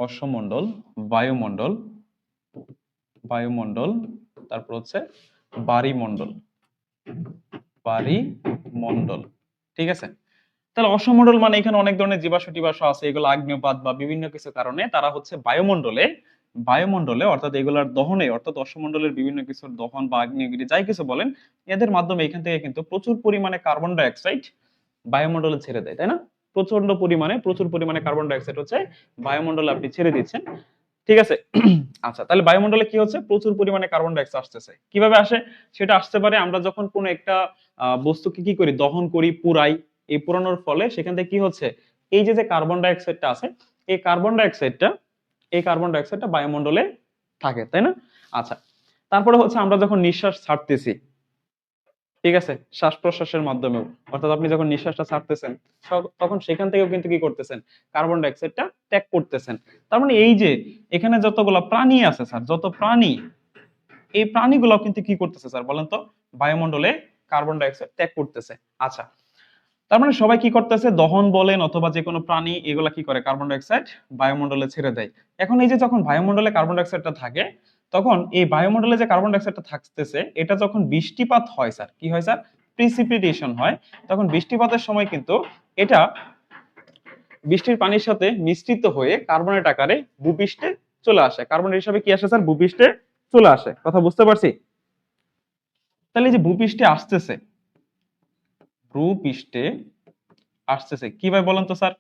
অশ্বমণ্ডল, বায়ুমণ্ডল, বায়ুমণ্ডল, তারপর হচ্ছে বাড়িমণ্ডল, বাড়িমণ্ডল। ঠিক আছে, তাহলে অশ্বমণ্ডল মানে এখানে অনেক ধরনের জীবাশ্ম টিবাশ্ম আছে, এগুলো আগ্নেয়পাত বা বিভিন্ন কিছু কারণে তারা হচ্ছে বায়ুমণ্ডলে, বায়ুমণ্ডলে অর্থাৎ এগুলার দহনে, অর্থাৎ অশ্বমণ্ডলের বিভিন্ন কিছুর দহন বা আগ্নেয়গিরি যাই কিছু বলেন, এদের মাধ্যমে এখান থেকে কিন্তু প্রচুর পরিমাণে কার্বন ডাই অক্সাইড বায়ুমণ্ডলে ছেড়ে দেয়, তাই না? প্রচুর পরিমাণে কার্বন ডাই অক্সাইড হচ্ছে বায়ুমণ্ডলে আপনি ছেড়ে দিচ্ছেন। ঠিক আছে। আচ্ছা, তাহলে বায়ুমণ্ডলে কি হচ্ছে, প্রচুর পরিমাণে কার্বন ডাই অক্সাইড আসতেছে। কিভাবে আসে, সেটা আসতে পারে আমরা যখন কোনো একটা বস্তুকে কি করি, দহন করি, পুরাই। এই পুরানোর ফলে সেখান থেকে কি হচ্ছে, এই যে কার্বন ডাই অক্সাইডটা আছে, এই কার্বন ডাই অক্সাইডটা, এই কার্বন ডাই অক্সাইডটা বায়ুমণ্ডলে থাকে, তাই না? আচ্ছা, তারপরে হচ্ছে আমরা যখন নিঃশ্বাস ছাড়তেছি, ঠিক আছে, শ্বাস প্রশ্বাসের মাধ্যমেও, অর্থাৎ আপনি যখন নিঃশ্বাসটা ছাড়তেছেন তখন সেখান থেকেও কিন্তু কি করতেছেন, কার্বন ডাই অক্সাইডটা ত্যাগ করতেছেন। তার মানে এই যে এখানে যতগুলো প্রাণী আছে স্যার, যত প্রাণী, এই প্রাণীগুলো কিন্তু কি করতেছে স্যার বলেন তো, বায়ুমণ্ডলে কার্বন ডাই অক্সাইড ত্যাগ করতেছে। আচ্ছা, তার মানে সবাই কি করতেছে, দহন বলেন অথবা যে কোনো প্রাণী, এগুলা কি করে, কার্বন ডাই অক্সাইড বায়ুমণ্ডলে ছেড়ে দেয়। এখন এই যে যখন বায়ুমণ্ডলে কার্বন ডাই অক্সাইডটা থাকে, তখন এই বায়ুমণ্ডলে যে কার্বন ডাই অক্সাইডটা থাকতেছে, এটা যখন বৃষ্টিপাত হয় স্যার, কি হয় স্যার, প্রিসিপিটেশন হয়, তখন বৃষ্টিপাতের সময় কিন্তু এটা বৃষ্টির পানির সাথে মিশ্রিত হয়ে কার্বনেট আকারে ভূপৃষ্ঠে চলে আসে। কার্বনেট হিসাবে কি আসে স্যার, ভূপৃষ্ঠে চলে আসে। কথা বুঝতে পারছি? তাহলে এই যে ভূপৃষ্ঠে আসতেছে, ভূপৃষ্ঠে আসতেছে কিভাবে বলেন তো স্যার,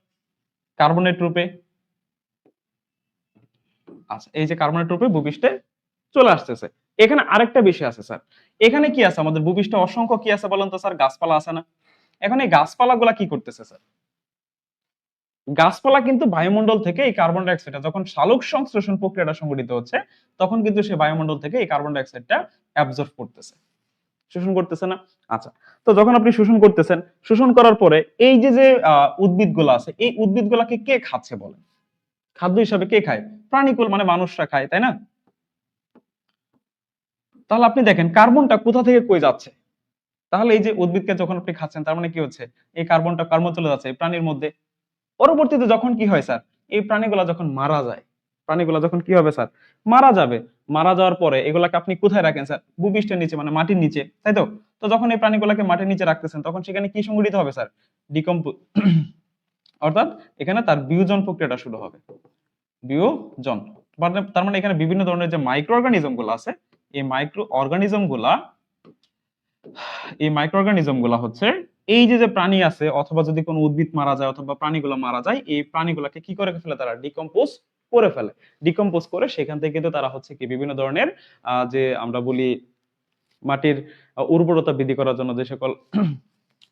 কার্বনেট রূপে। আচ্ছা, এই যে কার্বনেট রূপে ভূপৃষ্ঠে চলে আসতেছে। এখানে আরেকটা বিষয় আছে স্যার, এখানে কি আছে, আমাদের ভূপৃষ্ঠে অসংখ্য কি আছে বলেন তো স্যার, গাছপালা আছে না? এখন এই গাছপালা গুলা কি করতেছে স্যার, গাছপালা কিন্তু বায়ুমণ্ডল থেকে এই কার্বন ডাই অক্সাইডটা যখন সালোক সংশ্লেষণ প্রক্রিয়াটা সংঘটিত হচ্ছে, তখন কিন্তু সে বায়ুমণ্ডল থেকে এই কার্বন ডাই অক্সাইডটা অ্যাবজর্ব করতেছে, শোষণ করতেছে না? আচ্ছা, তো যখন আপনি শোষণ করতেছেন, শোষণ করার পরে এই যে উদ্ভিদ গুলো আছে, এই উদ্ভিদ গুলাকে কে খাচ্ছে বলেন, খাদ্য হিসাবে কে খায়, প্রাণীকুল মানে মানুষরা খায়, তাই না? তাহলে আপনি দেখেন কার্বনটা কোথা থেকে কই যাচ্ছে, তাহলে এই যে উদ্ভিদকে যখন আপনি খাচ্ছেন, তার মানে কি হচ্ছে, এই কার্বনটা কার্বন চলে যাচ্ছে এই প্রাণীর মধ্যে। পরবর্তীতে যখন কি হয় স্যার, এই প্রাণীগুলা যখন মারা যায়, প্রাণীগুলা যখন কি হবে স্যার, মারা যাবে, মারা যাওয়ার পরে এগুলাকে আপনি কোথায় রাখেন স্যার, ভূপৃষ্ঠের নিচে মানে মাটির নিচে, তাই তো? তো যখন এই প্রাণীগুলাকে মাটির নিচে রাখতেছেন, তখন সেখানে কি সংঘটিত হবে স্যার, ডিকম্পোজ, অর্থাৎ এখানে তার বিয়োজন প্রক্রিয়াটা শুরু হবে, বিয়োজন। তার মানে এখানে বিভিন্ন ধরনের যে মাইক্রো অর্গানিজম গুলো আছে, এই মাইক্রো অর্গানিজম গুলা, এই মাইক্রো অর্গানিজম গুলা হচ্ছে এই যে প্রাণী আছে, অথবা যদি কোনো উদ্ভিদ মারা যায় অথবা প্রাণীগুলো মারা যায়, এই প্রাণীগুলোকে কি করে ফেলে, তারা ডিকম্পোজ করে ফেলে। ডিকম্পোজ করে সেখান থেকে কিন্তু তারা হচ্ছে কি বিভিন্ন ধরনের যে আমরা বলি মাটির উর্বরতা বৃদ্ধি করার জন্য যে সকল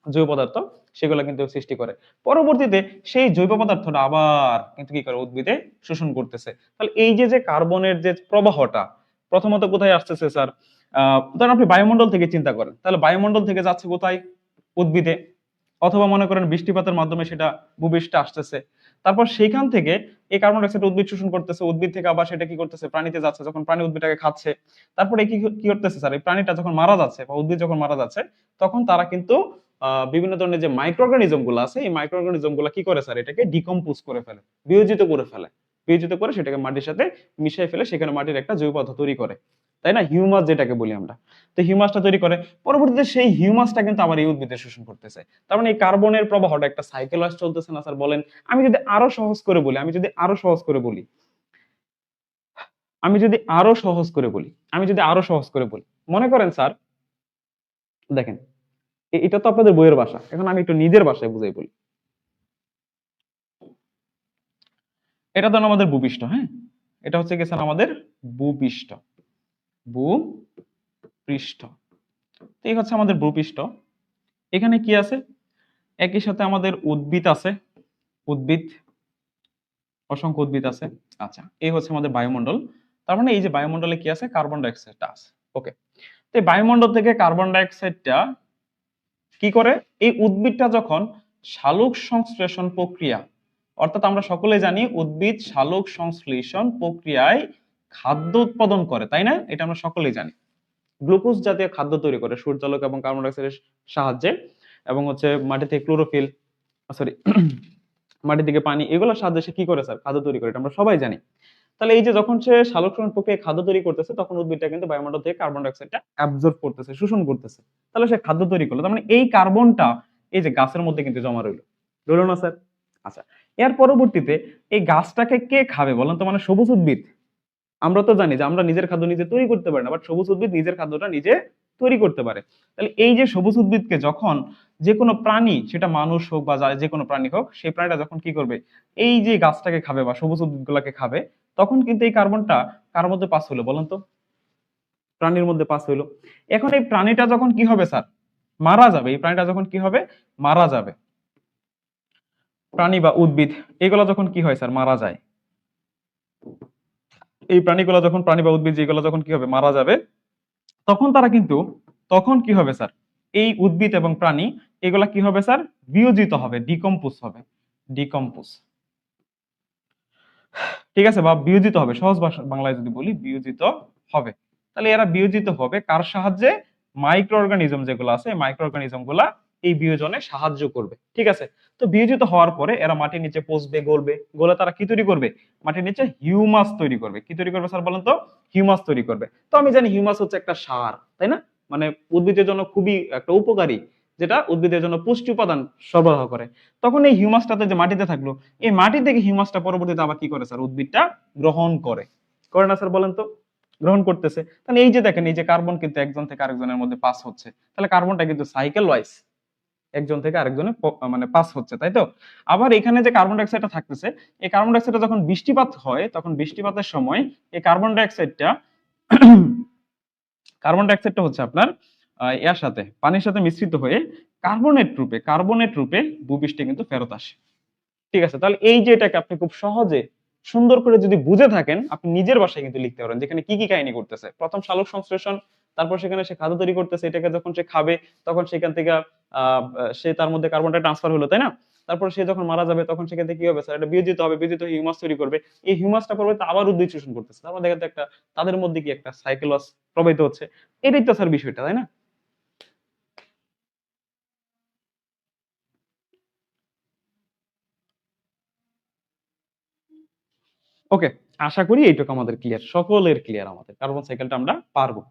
জৈব পদার্থ, সেগুলো কিন্তু সৃষ্টি করে। পরবর্তীতে সেই জৈব পদার্থটা আবার কিন্তু কি করে, উদ্ভিদে শোষণ করতেছে। তাহলে এই যে কার্বনের যে প্রবাহটা প্রথমত কোথায় আসতেছে স্যার, ধরেন আপনি বায়ুমণ্ডল থেকে চিন্তা করেন, তাহলে বায়ুমণ্ডল থেকে যাচ্ছে কোথায়, উদ্ভিদে, অথবা মনে করেন বৃষ্টিপাতের মাধ্যমে সেটা ভূপৃষ্ঠে আসতেছে। তারপর সেইখান থেকে এই কার্বন ডাইঅক্সাইড উদ্ভিদ শোষণ করতেছে, উদ্ভিদ থেকে আবার সেটা কি করতেছে, প্রাণীতে যাচ্ছে, যখন প্রাণী উদ্ভিদটাকে খাচ্ছে, তারপরে কি কি করতেছে স্যার, এই প্রাণীটা যখন মারা যাচ্ছে বা উদ্ভিদ যখন মারা যাচ্ছে, তখন তারা কিন্তু বিভিন্ন ধরনের যে মাইক্রো অর্গানিজম গুলো আছে, এই মাইক্রো অর্গানিজম গুলো কি করে স্যার, এটাকে ডিকম্পোজ করে ফেলে, বিয়োজিত করে ফেলে, বিয়োজিত করে সেটাকে মাটির সাথে মিশিয়ে ফেলে, সেখানে মাটির একটা জৈব পদার্থ তৈরি করে, তাই না, হিউমাস যেটাকে বলি আমরা। তো হিউমাসটা তৈরি করে, পরবর্তীতে সেই হিউমাসটা কিন্তু আবার এই উদ্ভিদে শোষণ করতেছে। তার মানে এই কার্বনের প্রবাহটা একটা সাইকেল ওয়াইজ চলতেছে না স্যার, বলেন? আমি যদি আরো সহজ করে বলি, আমি যদি আরো সহজ করে বলি, আমি যদি আরো সহজ করে বলি, আমি যদি আরো সহজ করে বলি, মনে করেন স্যার, দেখেন এটা তো আপনাদের বইয়ের ভাষা, এখন আমি একটু নিজের ভাষায় বুঝাই বলি। এটা ধরুন আমাদের ভূপৃষ্ঠ, হ্যাঁ, এটা হচ্ছে কি স্যার আমাদের ভূপৃষ্ঠ, ভূপৃষ্ঠ, এই হচ্ছে আমাদের ভূপৃষ্ঠ। এখানে কি আছে, একই সাথে আমাদের উদ্ভিদ আছে, উদ্ভিদ, অসংখ্য উদ্ভিদ আছে। আচ্ছা, এই হচ্ছে আমাদের বায়ুমণ্ডল। তার মানে এই যে বায়ুমণ্ডলে কি আছে, কার্বন ডাইঅক্সাইডটা আছে। ওকে, তো এই বায়ুমণ্ডল থেকে কার্বন ডাইঅক্সাইডটা কি করে, এই উদ্ভিদটা যখন সালোক সংশ্লেষণ প্রক্রিয়া, অর্থাৎ আমরা সকলে জানি উদ্ভিদ সালোক সংশ্লেষণ প্রক্রিয়ায় খাদ্য উৎপাদন করে, তাই না, এটা আমরা সকলেই জানি। গ্লুকোজ জাতীয় খাদ্য তৈরি করে সূর্যালোক এবং কার্বন ডাইঅক্সাইডের সাহায্যে, এবং হচ্ছে মাটি থেকে ক্লোরোফিল, সরি মাটি থেকে পানি, এগুলোর সাহায্যে সে কি করে স্যার, খাদ্য তৈরি করে, এটা আমরা সবাই জানি। তাহলে এই যে যখন সে সালোক সংশ্লেষণ প্রক্রিয়ায় খাদ্য তৈরি করতেছে, তখন উদ্ভিদটা কিন্তু বায়ুমণ্ডল থেকে কার্বন ডাইঅক্সাইডটা অ্যাবজর্ব করতেছে, শোষণ করতেছে, তাহলে সে খাদ্য তৈরি করলো। তার মানে এই কার্বনটা এই যে গাছের মধ্যে কিন্তু জমা রইলো, রইলো না স্যার? আচ্ছা, এর পরবর্তীতে এই গাছটাকে কে খাবে বলেন তো, মানে সবুজ উদ্ভিদ। আমরা তো জানি যে আমরা নিজের খাদ্য নিজে তৈরি করতে পারি না, বাট সবুজ উদ্ভিদ নিজের খাদ্যটা নিজে তৈরি করতে পারে। তাহলে এই যে সবুজ উদ্ভিদকে যখন যে কোনো প্রাণী, সেটা মানুষ হোক বা যে কোনো প্রাণী হোক, সেই প্রাণীটা যখন কি করবে, এই যে গাছটাকে খাবে বা সবুজ উদ্ভিদগুলোকে খাবে, তখন কিন্তু এই কার্বনটা কার মধ্যে পাস হলো বলেন তো, প্রাণীর মধ্যে পাস হইলো। এখন এই প্রাণীটা যখন কি হবে স্যার, মারা যাবে, এই প্রাণীটা যখন কি হবে, মারা যাবে, প্রাণী বা উদ্ভিদ এগুলো যখন কি হয় স্যার, মারা যায়, এই প্রাণীগুলো যখন, প্রাণী বা উদ্ভিদ যেগুলো যখন কি হবে, মারা যাবে, তখন তারা কিন্তু, তখন কি হবে স্যার, এই উদ্ভিদ এবং প্রাণী এগুলা কি হবে স্যার, বিয়োজিত হবে, ডিকম্পোজ হবে, ডিকম্পোজ, ঠিক আছে, বা বিয়োজিত হবে, সহজ ভাষা বাংলায় যদি বলি বিয়োজিত হবে। তাহলে এরা বিয়োজিত হবে কার সাহায্যে, মাইক্রো অর্গানিজম যেগুলো আছে, মাইক্রো অর্গানিজম গুলা এই বিয়োজনে সাহায্য করবে, ঠিক আছে। তো বিয়োজিত হওয়ার পরে এরা মাটির নিচে পচবে, গলবে, গলে তারা কি তৈরি করবে, মাটির নিচে হিউমাস তৈরি করবে। কি তৈরি করবে স্যার বলেন তো, হিউমাস তৈরি করবে। তো আমি জানি হিউমাস হচ্ছে একটা সার, তাই না, মানে উদ্ভিদের জন্য খুবই একটা উপকারী, যেটা উদ্ভিদের জন্য পুষ্টি উপাদান সরবরাহ করে। তখন এই হিউমাসটাতে যে মাটিতে থাকলো, এই মাটি থেকে হিউমাসটা পরবর্তীতে আবার কি করে স্যার, উদ্ভিদটা গ্রহণ করে, করে না স্যার বলেন তো, গ্রহণ করতেছে। তাহলে এই যে দেখেন, এই যে কার্বন কিন্তু একজন থেকে আরেকজনের মধ্যে পাস হচ্ছে, তাহলে কার্বনটা কিন্তু সাইকেল ওয়াইজ একজন থেকে আরেকজনে মানে পাস হচ্ছে, তাই তো। আবার এখানে যে কার্বন ডাইঅক্সাইডটা থাকতেছে, এই কার্বন ডাইঅক্সাইডটা যখন বৃষ্টিপাত হয়, তখন বৃষ্টিপাতের সময় এই কার্বন ডাইঅক্সাইডটা কার্বন ডাইঅক্সাইডটা হচ্ছে আপনার এর সাথে, পানির সাথে মিশ্রিত হয়ে কার্বনেট রূপে ভূপৃষ্ঠে কিন্তু ফেরত আসে, ঠিক আছে। তাহলে এই যে এটাকে আপনি খুব সহজে সুন্দর করে যদি বুঝে থাকেন, আপনি নিজের ভাষায় কিন্তু লিখতে পারেন, যেখানে কি কি কাহিনী করতেছে। প্রথম সালোক সংশ্লেষণ, তারপর সেখানে সে খাদ্য তৈরি করতেছে, এটাকে যখন সে খাবে, তখন সেখান থেকে সে তার মধ্যে কার্বনটা ট্রান্সফার হলো, তাই না। তারপর সে যখন মারা যাবে, তখন সেখান থেকে কি হবে স্যার, এটা বিয়োজিত হবে, বিয়োজিত হয়ে হিউমাস তৈরি করবে। এই হিউমাসটা পরবর্তীতে আবার উদ্ভিদ শোষণ করতেছে, তারপর দেখা যায় একটা, তাদের মধ্যে কি একটা সাইকেল প্রবাহিত হচ্ছে। এটাই তো স্যার বিষয়টা, তাই না। ওকে, আশা করি এইটুকু আমাদের ক্লিয়ার, সকলের ক্লিয়ার, আমাদের কার্বন সাইকেলটা আমরা পারবো।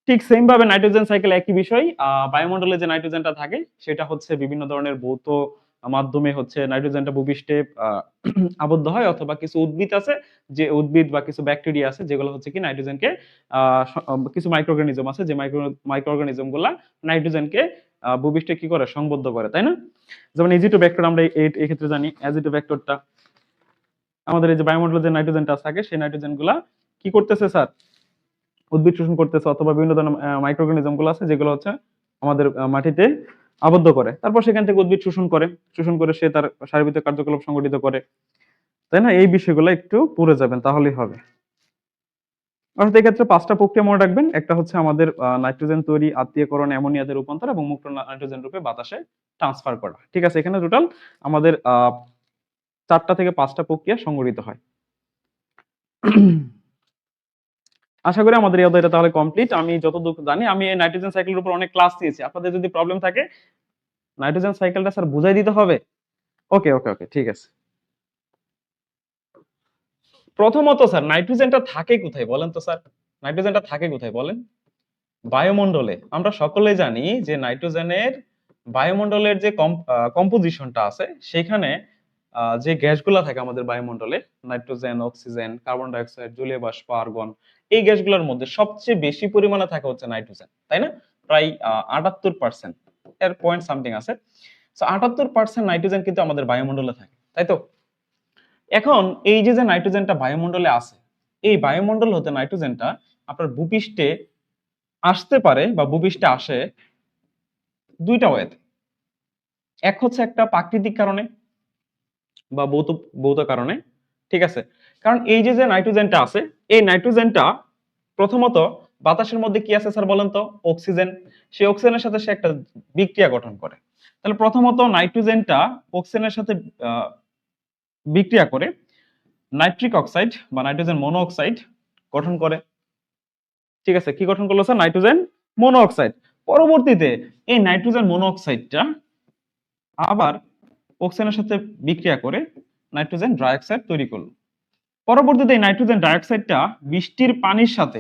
ঠিক সেম ভাবে নাইট্রোজেন সাইকেল একই বিষয়। বায়ুমণ্ডলে যে নাইট্রোজেনটা থাকে, সেটা হচ্ছে বিভিন্ন ধরনের ভৌত মাধ্যমে হচ্ছে নাইট্রোজেনটা ভূপৃষ্ঠে আবদ্ধ হয়, অথবা কিছু উদ্ভিদ আছে, যে উদ্ভিদ বা কিছু ব্যাকটেরিয়া আছে, যেগুলো হচ্ছে কি নাইট্রোজেনকে, কিছু মাইক্রো অর্গানিজম আছে, যে মাইক্রো অর্গানিজম গুলা নাইট্রোজেনকে ভূপৃষ্ঠে কি করে, সংবদ্ধ করে, তাই না। যেমন এজিটোব্যাক্টর, আমরা এই ক্ষেত্রে জানি এজিটোব্যাক্টরটা আমাদের এই যে বায়ুমণ্ডলে যে নাইট্রোজেনটা থাকে, সেই নাইট্রোজেন গুলা কি করতেছে স্যার, উদ্ভিদ শোষণ করতেছে, অথবা বিভিন্ন ধরনের মাইক্রো অর্গানিজম গুলো আছে, যেগুলো হচ্ছে আমাদের মাটিতে আবদ্ধ করে, তারপর সেখান থেকে উদ্ভিদ শোষণ করে, শোষণ করে সে তার শারীরবৃত্তীয় কার্যকলাপ সংগঠিত করে, তাই না। এই বিষয়গুলো একটু পড়ে যাবেন, তাহলেই হবে। অর্থাৎ এক্ষেত্রে 5টা প্রক্রিয়া মনে রাখবেন। একটা হচ্ছে আমাদের নাইট্রোজেন তৈরি, আত্মীয়করণ, অ্যামোনিয়াতে রূপান্তর এবং মুক্ত নাইট্রোজেন রূপে বাতাসে ট্রান্সফার করা, ঠিক আছে। এখানে টোটাল আমাদের 4টা থেকে 5টা প্রক্রিয়া সংঘটিত হয়। আশা করি আমাদের এই অধ্যায়টা তাহলে কমপ্লিট। আমি যতদূর জানি, আমি এই নাইট্রোজেন সাইকেলের উপর অনেক ক্লাস দিয়েছি। আপনাদের যদি প্রবলেম থাকে, নাইট্রোজেন সাইকেলটা স্যার বুঝাই দিতে হবে। ওকে ওকে ওকে, ঠিক আছে। প্রথমত স্যার, নাইট্রোজেনটা থাকে কোথায় বলেন তো স্যার? নাইট্রোজেনটা থাকে কোথায় বলেন? বায়ুমণ্ডলে। আমরা সকলেই জানি যে নাইট্রোজেনের বায়ুমণ্ডলের যে কম্পোজিশনটা আছে, সেখানে যে গ্যাসগুলা থাকে আমাদের বায়ুমণ্ডলে, nitrogen, oxygen, carbon die oxide, জলীয় বাষ্প, আর্গন, এই গ্যাসগুলোর মধ্যে সবচেয়ে বেশি পরিমাণে থাকে হচ্ছে নাইট্রোজেন, তাই না? প্রায় 78%, এর পয়েন্ট সামথিং আছে। সো 78% নাইট্রোজেন কিন্তু আমাদের বায়ুমণ্ডলে থাকে, তাই তো? এখন এই যে যে নাইট্রোজেনটা বায়ুমণ্ডলে আছে, এই বায়ুমণ্ডল হতে নাইট্রোজেনটা আপনার ভূপৃষ্ঠে আসতে পারে বা ভূপৃষ্ঠে আসে দুইটা ওয়েতে। এক হচ্ছে একটা প্রাকৃতিক কারণে বা ভৌত ভৌত কারণে, ঠিক আছে? কারণ এই যে যে নাইট্রোজেনটা আছে, এই নাইট্রোজেনটা প্রথমত বাতাসের মধ্যে কি আছে স্যার বলেন তো? অক্সিজেন। সেই অক্সিজেনের সাথে সে একটা বিক্রিয়া গঠন করে। তাহলে প্রথমত নাইট্রোজেনটা অক্সিজেনের সাথে বিক্রিয়া করে নাইট্রিক অক্সাইড বা নাইট্রোজেন মনোঅক্সাইড গঠন করে, ঠিক আছে? কি গঠন করলো স্যার? Nitrogen monoxide. পরবর্তীতে এই নাইট্রোজেন মনোঅক্সাইডটা আবার অক্সিজেনের সাথে বিক্রিয়া করে নাইট্রোজেন ডাইঅক্সাইড তৈরি করলো। পরবর্তীতে এই নাইট্রোজেন ডাইঅক্সাইডটা বৃষ্টির পানির সাথে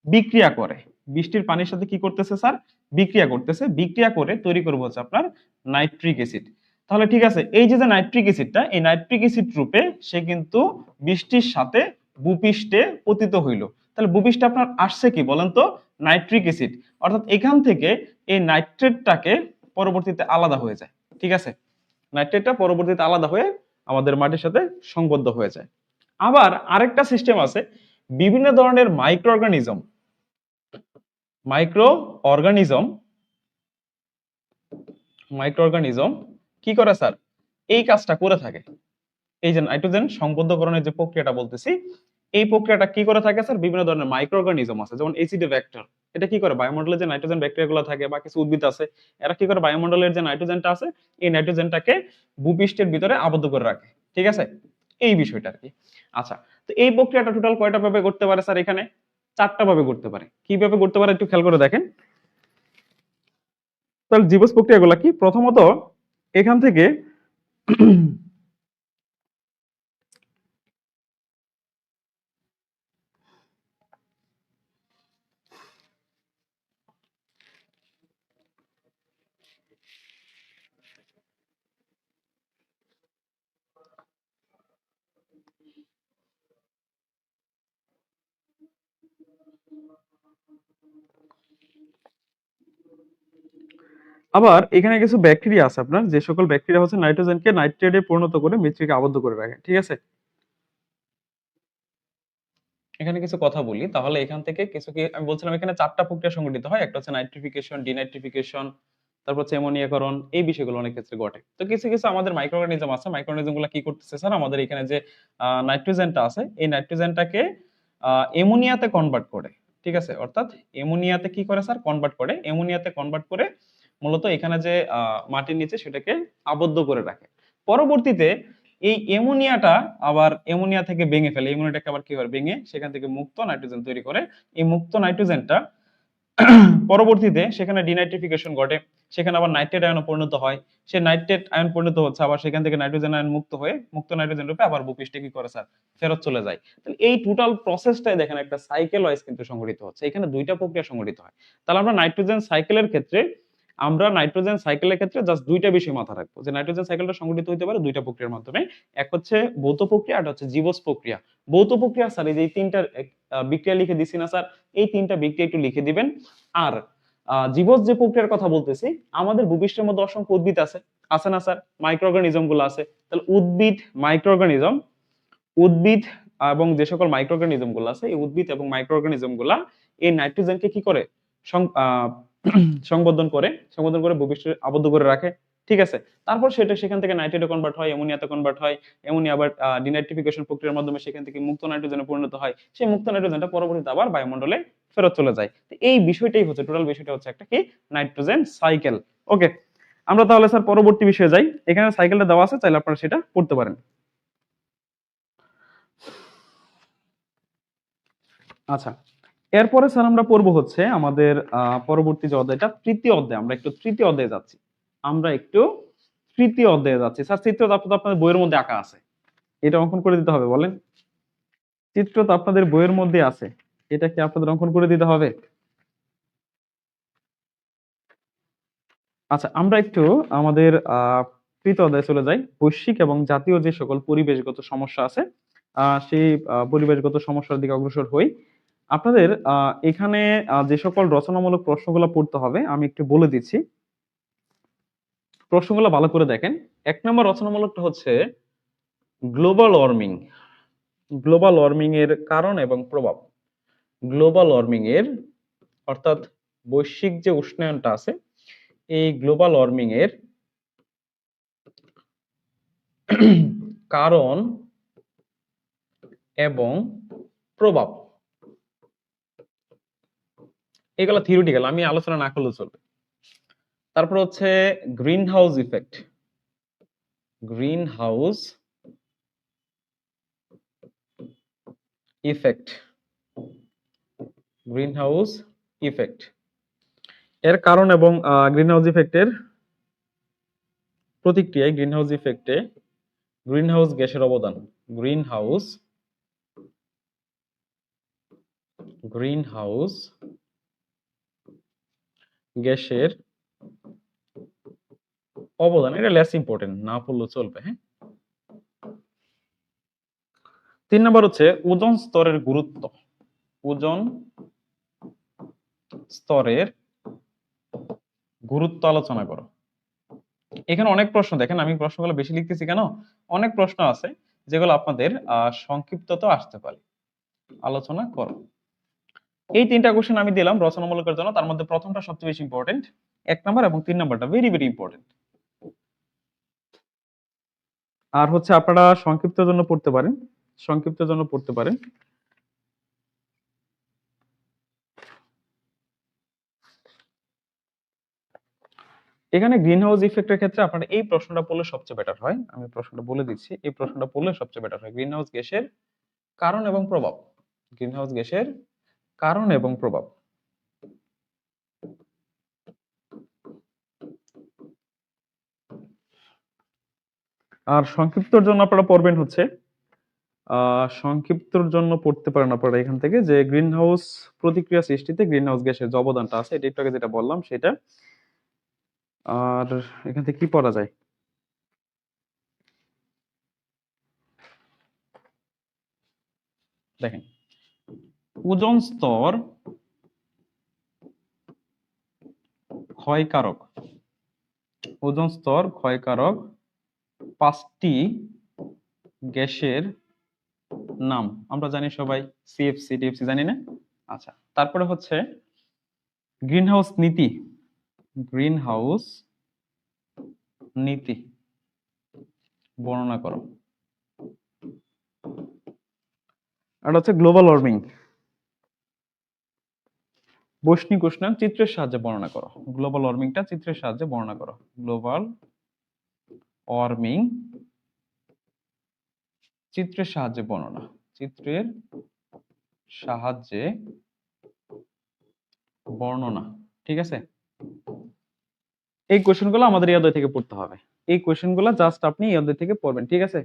বিক্রিয়া করে। বৃষ্টির পানির সাথে কি করতেছে স্যার? বিক্রিয়া করতেছে। বিক্রিয়া করে তৈরি করবো হচ্ছে আপনার নাইট্রিক অ্যাসিড। তাহলে ঠিক আছে, এই যে যে নাইট্রিক অ্যাসিডটা, এই নাইট্রিক অ্যাসিড রূপে সে কিন্তু বৃষ্টির সাথে ভূপৃষ্ঠে পতিত হইল। তাহলে ভূপৃষ্ঠে আপনার আসছে কি বলেন তো? Nitric acid. অর্থাৎ এখান থেকে এই নাইট্রেটটাকে পরবর্তীতে আলাদা হয়ে যায়, ঠিক আছে? নাইট্রেটটা পরবর্তীতে আলাদা হয়ে আমাদের মাটির সাথে সংবদ্ধ হয়ে যায়। আবার আরেকটা সিস্টেম আছে, বিভিন্ন ধরনের micro organism micro organism micro organism কি করে স্যার? এই কাজটা করে থাকে। এই যে নাইট্রোজেন সংবদ্ধকরণের যে প্রক্রিয়াটা বলতেছি, এই প্রক্রিয়াটা কি করে থাকে স্যার? বিভিন্ন ধরনের মাইক্রো অর্গানিজম আছে, যেমন এসিডোব্যাক্টর। এটা কি করে? বায়ুমণ্ডলে যে নাইট্রোজেন ব্যাকটেরিয়াগুলো থাকে বা কিছু উদ্ভিদ আছে, এরা কি করে? বায়ুমণ্ডলের যে নাইট্রোজেনটা আছে, এই নাইট্রোজেনটাকে ভূপৃষ্ঠের ভিতরে আবদ্ধ করে রাখে, ঠিক আছে? এই বিষয়টা আর কি। আচ্ছা, তো এই প্রক্রিয়াটা টোটাল কয়টা ভাবে করতে পারে স্যার? এখানে 4টা ভাবে করতে পারে। কিভাবে করতে পারে একটু খেয়াল করে দেখেন। তাহলে জীবস প্রক্রিয়াগুলো কি? প্রথমত এখান থেকে আবার এখানে কিছু ব্যাকটেরিয়া আছে আপনার, যে সকল ব্যাকটেরিয়া হচ্ছে নাইট্রোজেনকে নাইট্রেটে পরিণত করে মৃত্তিকাকে আবদ্ধ করে রাখে, ঠিক আছে? এখানে কিছু কথা বলি তাহলে। এখান থেকে কিছু কি আমি বলছিলাম, এখানে 4টা প্রক্রিয়া সংঘটিত হয়। একটা হচ্ছে নাইট্রিফিকেশন, ডিনাইট্রিফিকেশন, তারপর হচ্ছে অ্যামোনিয়াকরণ। এই বিষয়গুলো অনেক ক্ষেত্রে ঘটে। তো কিছু কিছু আমাদের মাইক্রোঅর্গানিজম আছে, মাইক্রোঅর্গানিজম গুলো কি করতেছে স্যার? আমাদের এখানে যে নাইট্রোজেনটা আছে, এই নাইট্রোজেনটাকে অ্যামোনিয়াতে কনভার্ট করে, ঠিক আছে? অর্থাৎ অ্যামোনিয়াতে কি করে স্যার? কনভার্ট করে। অ্যামোনিয়াতে কনভার্ট করে মূলত এখানে যে মাটির নিচে সেটাকে আবদ্ধ করে রাখে। পরবর্তীতে এই অ্যামোনিয়াটা আবার অ্যামোনিয়া থেকে ভেঙে ফেলে। অ্যামোনিয়াটাকে আবার কি করে? ভেঙে সেখান থেকে মুক্ত নাইট্রোজেন তৈরি করে। এই মুক্ত নাইট্রোজেনটা পরবর্তীতে সেখানে ডিনাইট্রিফিকেশন ঘটে, সেখানে আবার নাইট্রেট আয়নে পরিণত হয়। সে নাইট্রেট আয়ন পরিণত হচ্ছে, আবার সেখান থেকে নাইট্রোজেন আয়ন মুক্ত হয়ে মুক্ত নাইট্রোজেন রূপে আবার ভূপৃষ্ঠে কি করে স্যার? ফেরত চলে যায়। তাহলে এই টোটাল প্রসেসটাই দেখেন একটা সাইকেল ওয়াইজ কিন্তু সংঘটিত হচ্ছে। এখানে দুইটা প্রক্রিয়া সংঘটিত হয়। তাহলে আমরা নাইট্রোজেন সাইকেলের ক্ষেত্রে জাস্ট দুইটা বিষয় মাথায় রাখবো, যে নাইট্রোজেন সাইকেলটা সংঘটিত হতে পারে দুইটা প্রক্রিয়ার মাধ্যমে। এক হচ্ছে ভৌত প্রক্রিয়া, আর হচ্ছে জীবস প্রক্রিয়া। ভৌত প্রক্রিয়া স্যার এই যে তিনটা বিক্রিয়া লিখে দিছি না স্যার? এই তিনটা বিক্রিয়া একটু লিখে দিবেন। আর জীবস যে প্রক্রিয়ার কথা বলতেছি, আমাদের ভূপৃষ্ঠের মধ্যে অসংখ্য উদ্ভিদ আছে, আছে না স্যার? মাইক্রো অর্গানিজম গুলো আছে। তাহলে মাইক্রো অর্গানিজম উদ্ভিদ এবং যে সকল মাইক্রো অর্গানিজম গুলো আছে, এই উদ্ভিদ এবং মাইক্রো অর্গানিজম গুলা এই নাইট্রোজেনকে কি করে? সংবর্ধন করে ভূপৃষ্ঠে আবদ্ধ করে রাখে, ঠিক আছে? তারপর সেটা সেখান থেকে নাইট্রেটে কনভার্ট হয়, অ্যামোনিয়াতে কনভার্ট হয়। অ্যামোনিয়া আবার ডিনাইট্রিফিকেশন প্রক্রিয়ার মাধ্যমে সেখান থেকে মুক্ত নাইট্রোজেনে পরিণত হয়। সেই মুক্ত নাইট্রোজেনটা পরবর্তীতে আবার বায়ুমণ্ডলে ফেরত চলে যায়। তো এই বিষয়টাই হচ্ছে, টোটাল বিষয়টা হচ্ছে একটা কি? Nitrogen cycle. ওকে, আমরা তাহলে স্যার পরবর্তী বিষয়ে যাই। এখানে সাইকেলটা দেওয়া আছে, চাইলে আপনারা সেটা পড়তে পারেন। আচ্ছা, এরপরে স্যার আমরা পড়বো হচ্ছে আমাদের পরবর্তী যে অধ্যায়টা তৃতীয় অধ্যায়। আমরা একটু তৃতীয় অধ্যায়ে যাচ্ছি। স্যার চিত্র তো আপনাদের বইয়ের মধ্যে আঁকা আছে, এটা অঙ্কন করে দিতে হবে বলেন। চিত্র তো আপনাদের বইয়ের মধ্যে আছে, এটা কি আপনাদের অঙ্কন করে দিতে হবে? আচ্ছা, আমরা একটু আমাদের তৃতীয় অধ্যায়ে চলে যাই। বৈশ্বিক এবং জাতীয় যে সকল পরিবেশগত সমস্যা আছে, সেই পরিবেশগত সমস্যার দিকে অগ্রসর হই। আপনাদের এখানে যে সকল রচনামূলক প্রশ্নগুলো পড়তে হবে আমি একটু বলে দিচ্ছি। প্রশ্নগুলো ভালো করে দেখেন। 1 নম্বর রচনামূলকটা হচ্ছে গ্লোবাল ওয়ার্মিং। গ্লোবাল ওয়ার্মিং এর কারণ এবং প্রভাব। গ্লোবাল ওয়ার্মিং এর অর্থাৎ বৈশ্বিক যে উষ্ণায়নটা আছে, এই গ্লোবাল ওয়ার্মিং এর কারণ এবং প্রভাব, এগুলো থিওরিটিক্যাল, আমি আলোচনা না করলেও চলবে। তারপর হচ্ছে green house effect. Green house effect, green house effect এর কারণ এবং গ্রিন হাউস ইফেক্টের প্রতিক্রিয়ায় গ্রিন হাউস ইফেক্টে গ্রিন হাউস গ্যাসের অবদান। গ্রিন হাউস গ্যাসের অবদান, এটা লেস ইম্পর্টেন্ট, না পড়লেও চলবে। হ্যাঁ, 3 নম্বর হচ্ছে ওজোন স্তরের গুরুত্ব। ওজোন স্তরের গুরুত্ব আলোচনা করো। এখানে অনেক প্রশ্ন, দেখেন আমি প্রশ্নগুলো বেশি লিখতেছি কেন, অনেক প্রশ্ন আছে যেগুলো আপনাদের সংক্ষিপ্ত তো আসতে পারে, আলোচনা করো। এই 3টা কোশ্চেন আমি দিলাম রচনামূলকের জন্য, তার মধ্যে প্রথমটা সবচেয়ে বেশি ইম্পর্টেন্ট, 1 নম্বর এবং 3 নম্বরটা ভেরি ভেরি ইম্পর্টেন্ট। আর হচ্ছে আপনারা সংক্ষিপ্তের জন্য পড়তে পারেন, সংক্ষিপ্তের জন্য পড়তে পারেন। এখানে গ্রিন হাউস ইফেক্টের ক্ষেত্রে আপনারা এই প্রশ্নটা পড়লে সবচেয়ে বেটার হয়। আমি প্রশ্নটা বলে দিচ্ছি, এই প্রশ্নটা পড়লে সবচেয়ে বেটার হয়। গ্রিন হাউস গ্যাসের কারণ এবং প্রভাব। গ্রিন হাউস গ্যাসের কারণ এবং প্রভাব। আর সংক্ষিপ্তর জন্য আপনারা পড়বেন হচ্ছে সংক্ষিপ্তর জন্য পড়তে পারেন আপনারা এখান থেকে যে গ্রিন হাউস প্রতিক্রিয়া সৃষ্টিতে গ্রিন হাউস গ্যাসের যে অবদানটা আছে, এটা একটু আগে যেটা বললাম সেটা। আর এখান থেকে কি পড়া যায়, দেখেন ওজোন স্তর ক্ষয়কারক। ওজোন স্তর ক্ষয়কারক 5টি গ্যাসের নাম আমরা জানি সবাই, সিএফসি টিএফসি জানি না? আচ্ছা, তারপরে হচ্ছে গ্রিন হাউস নীতি। গ্রিন হাউস নীতি বর্ণনা করো। আর হচ্ছে গ্লোবাল ওয়ার্মিং, বৈশ্বিক উষ্ণায়ন চিত্রের সাহায্যে বর্ণনা করো। গ্লোবাল ওয়ার্মিংটা চিত্রের সাহায্যে বর্ণনা করো। গ্লোবাল ওয়ার্মিং চিত্রের সাহায্যে বর্ণনা, চিত্রের সাহায্যে বর্ণনা। ঠিক আছে, এই কোশ্চেনগুলো আমাদের এই অধ্যায় থেকে পড়তে হবে। এই কোশ্চেনগুলো জাস্ট আপনি এই অধ্যায় থেকে পড়বেন। ঠিক আছে,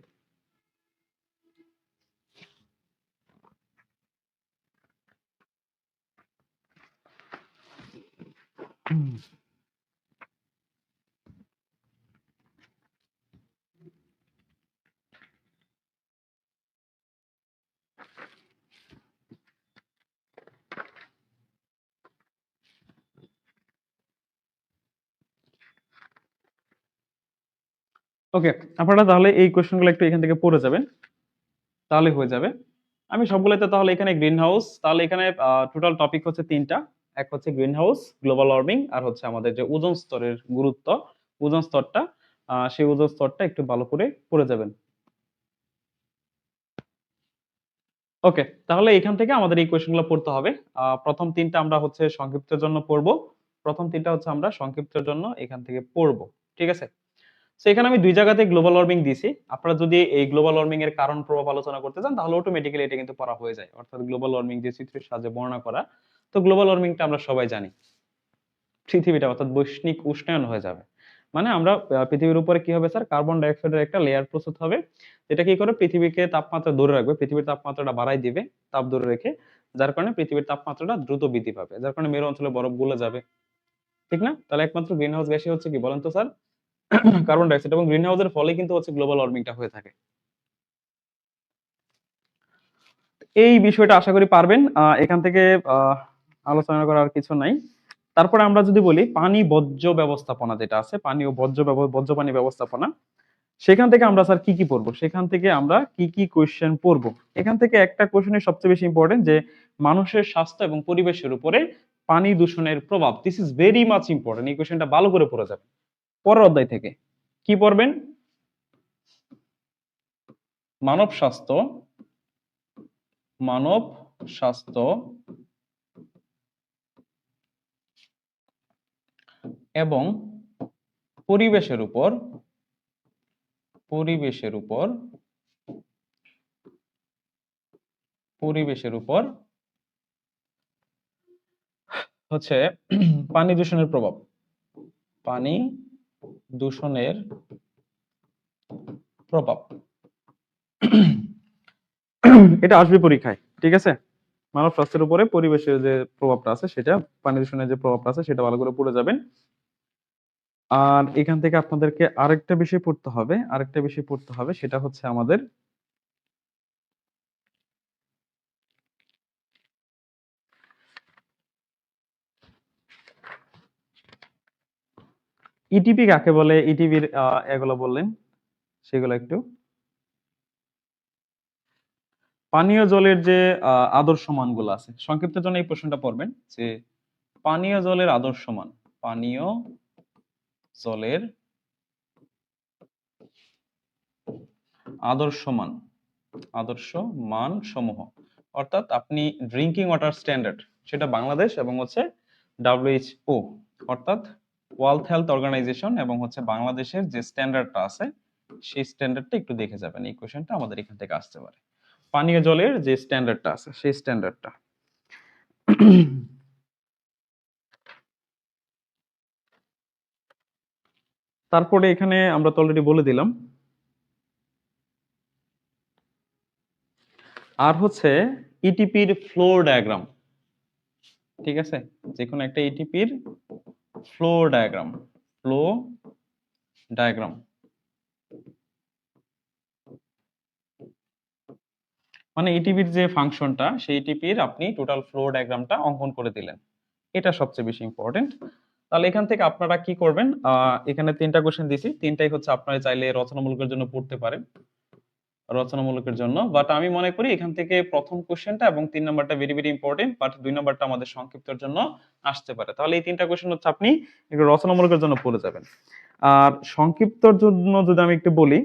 ওকে। আপনারা তাহলে এই কোশ্চেনগুলো একটু এখান থেকে পড়ে যাবেন, তাহলে হয়ে যাবে। আমি সবগুলোতে তাহলে এখানে গ্রিন হাউস, তাহলে এখানে টোটাল টপিক হচ্ছে 3টা। এক হচ্ছে গ্রিন হাউস, গ্লোবাল ওয়ার্মিং, আর হচ্ছে আমাদের যে ওজোন স্তরের গুরুত্ব, ওজোন স্তরটা, সেই ওজোন স্তরটা একটু ভালো করে পড়ে যাবেন। ওকে, তাহলে এখান থেকে আমাদের এই কোয়েশ্চেনগুলো পড়তে হবে। প্রথম 3টা আমরা হচ্ছে সংক্ষিপ্তের জন্য পড়বো। প্রথম 3টা হচ্ছে আমরা সংক্ষিপ্তের জন্য এখান থেকে পড়বো। ঠিক আছে, তো এখানে আমি দুই জায়গাতে গ্লোবাল ওয়ার্মিং দিছি। আপনারা যদি এই গ্লোবাল ওয়ার্মিং এর কারণ প্রভাব আলোচনা করতে চান তাহলে অটোমেটিক্যালি এটা কিন্তু পড়া হয়ে যায়। অর্থাৎ গ্লোবাল ওয়ার্মিং যে চিত্রের সাহায্যে বর্ণনা করা। তো গ্লোবাল ওয়ার্মিংটা আমরা সবাই জানি। পৃথিবীটা অর্থাৎ বৈশ্বিক উষ্ণায়ন হয়ে যাবে। মানে আমরা পৃথিবীর উপরে কি হবে স্যার, কার্বন ডাই অক্সাইডের একটা লেয়ার প্রস্তুত হবে, যেটা কি করে পৃথিবীকে তাপমাত্রা ধরে রাখবে, পৃথিবীর তাপমাত্রাটা বাড়াই দিবে, তাপ ধরে রেখে, যার কারণে পৃথিবীর তাপমাত্রাটা দ্রুত বৃদ্ধি পাবে, যার কারণে মেরু অঞ্চলে বরফ গলে যাবে। ঠিক না? তাহলে একমাত্র গ্রিন হাউস গ্যাসই হচ্ছে কি বলেন তো স্যার? কার্বন ডাই অক্সাইড, এবং গ্রিন হাউসের ফলে কিন্তু হচ্ছে গ্লোবাল ওয়ার্মিংটা হয়ে থাকে। এই বিষয়টা আশা করি পারবেন। এখান থেকে আলোচনা করার কিছু নাই। তারপরে আমরা যদি বলি পানি বর্জ্য ব্যবস্থাপনা, যেটা আছে পানি ও বর্জ্য পানি ব্যবস্থাপনা, সেখান থেকে আমরা স্যার কি কি পড়বো, সেখান থেকে আমরা কি কি কোয়েশ্চেন পড়বো। এখান থেকে একটা কোয়েশ্চেনের সবচেয়ে বেশি ইম্পর্টেন্ট, যে মানুষের স্বাস্থ্য এবং পরিবেশের উপরে পানি দূষণের প্রভাব। This is very much important. এই কোয়েশ্চেনটা ভালো করে পড়ে যাবেন পরের অধ্যায় থেকে। কি পড়বেন? মানব স্বাস্থ্য, মানব স্বাস্থ্য এবং পরিবেশের উপর, পরিবেশের উপর, পরিবেশের উপর হচ্ছে পানি দূষণের প্রভাব, পানি দূষণের প্রভাব। এটা আসবে পরীক্ষায়, ঠিক আছে? মানব স্বাস্থ্যের উপরে পরিবেশের যে প্রভাবটা আছে, সেটা পানি দূষণের যে প্রভাবটা আছে সেটা ভালো করে পড়ে যাবেন। আর এখান থেকে আপনাদেরকে আরেকটা বিষয় পড়তে হবে, আরেকটা বিষয় পড়তে হবে, সেটা হচ্ছে আমাদের ইটিপি কাকে বলে, ইটিপির এগুলো বললেন সেগুলো একটু। পানীয় জলের যে আদর্শ মানগুলো আছে, সংক্ষিপ্তের জন্য এই প্রশ্নটা পড়বেন যে পানীয় জলের আদর্শ মান, পানীয় জলের আদর্শ মান, আদর্শ মান সমূহ, অর্থাৎ আপনি ড্রিঙ্কিং ওয়াটার স্ট্যান্ডার্ড, সেটা বাংলাদেশ এবং হচ্ছে WHO, অর্থাৎ ওয়ার্ল্ড হেলথ অর্গানাইজেশন, এবং হচ্ছে বাংলাদেশের যে স্ট্যান্ডার্ডটা আছে সেই স্ট্যান্ডার্ডটা একটু দেখে যাবেন। এই কোশ্চেনটা আমাদের এখান থেকে আসতে পারে। পানীয় জলের যে স্ট্যান্ডার্ডটা আছে সেই স্ট্যান্ডার্ডটা। তারপরে এখানে আমরা তো অলরেডি বলে দিলাম। আর হচ্ছে ইটিপির ফ্লো ডায়াগ্রাম, ঠিক আছে? যে কোনো একটা ইটিপির ফ্লো ডায়াগ্রাম, ফ্লো ডায়াগ্রাম মানে ইটিপির যে ফাংশনটা, সেই ইটিপির আপনি টোটাল ফ্লো ডায়াগ্রামটা অঙ্কন করে দিলেন। এটা সবচেয়ে বেশি ইম্পর্টেন্ট। তাহলে এখান থেকে আপনারা কি করবেন, এখানে তিনটা কোশ্চেন দিছি, তিনটাই হচ্ছে আপনারা চাইলে রচনামূলকের জন্য পড়তে পারেন, রচনামূলকের জন্য। বাট আমি মনে করি এখান থেকে প্রথম কোশ্চেনটা এবং 3 নাম্বারটা ভেরি ভেরি ইম্পর্টেন্ট, বাট 2 নাম্বারটা আমাদের সংক্ষিপ্তের জন্য আসতে পারে। তাহলে এই তিনটা কোশ্চেন হচ্ছে আপনি একটু রচনামূলকের জন্য পড়ে যাবেন। আর সংক্ষিপ্তর জন্য যদি আমি একটু বলি,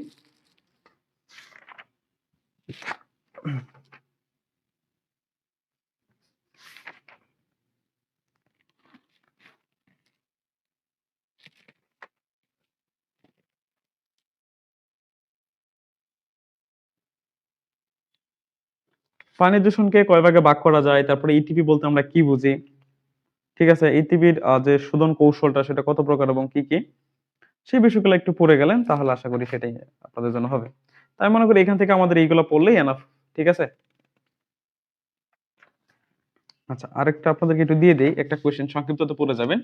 পানি দূষণকে কয় ভাগে ভাগ করা যায়, তারপরে ইটিপি বলতে আমরা কি বুঝি, ঠিক আছে? ইটিপির যে শোধন কৌশলটা সেটা কত প্রকার এবং কি কি, সেই বিষয়গুলো একটু পড়ে গেলেন তাহলে আশা করি সেটাই আপনাদের জন্য হবে। তাই মনে করি এখান থেকে আমাদের এইগুলো পড়লেই এনাফ, ঠিক আছে? আচ্ছা, আরেকটা আপনাদেরকে একটু দিয়ে দেই, একটা কোশ্চেন সংক্ষিপ্ত তো পড়ে যাবেন।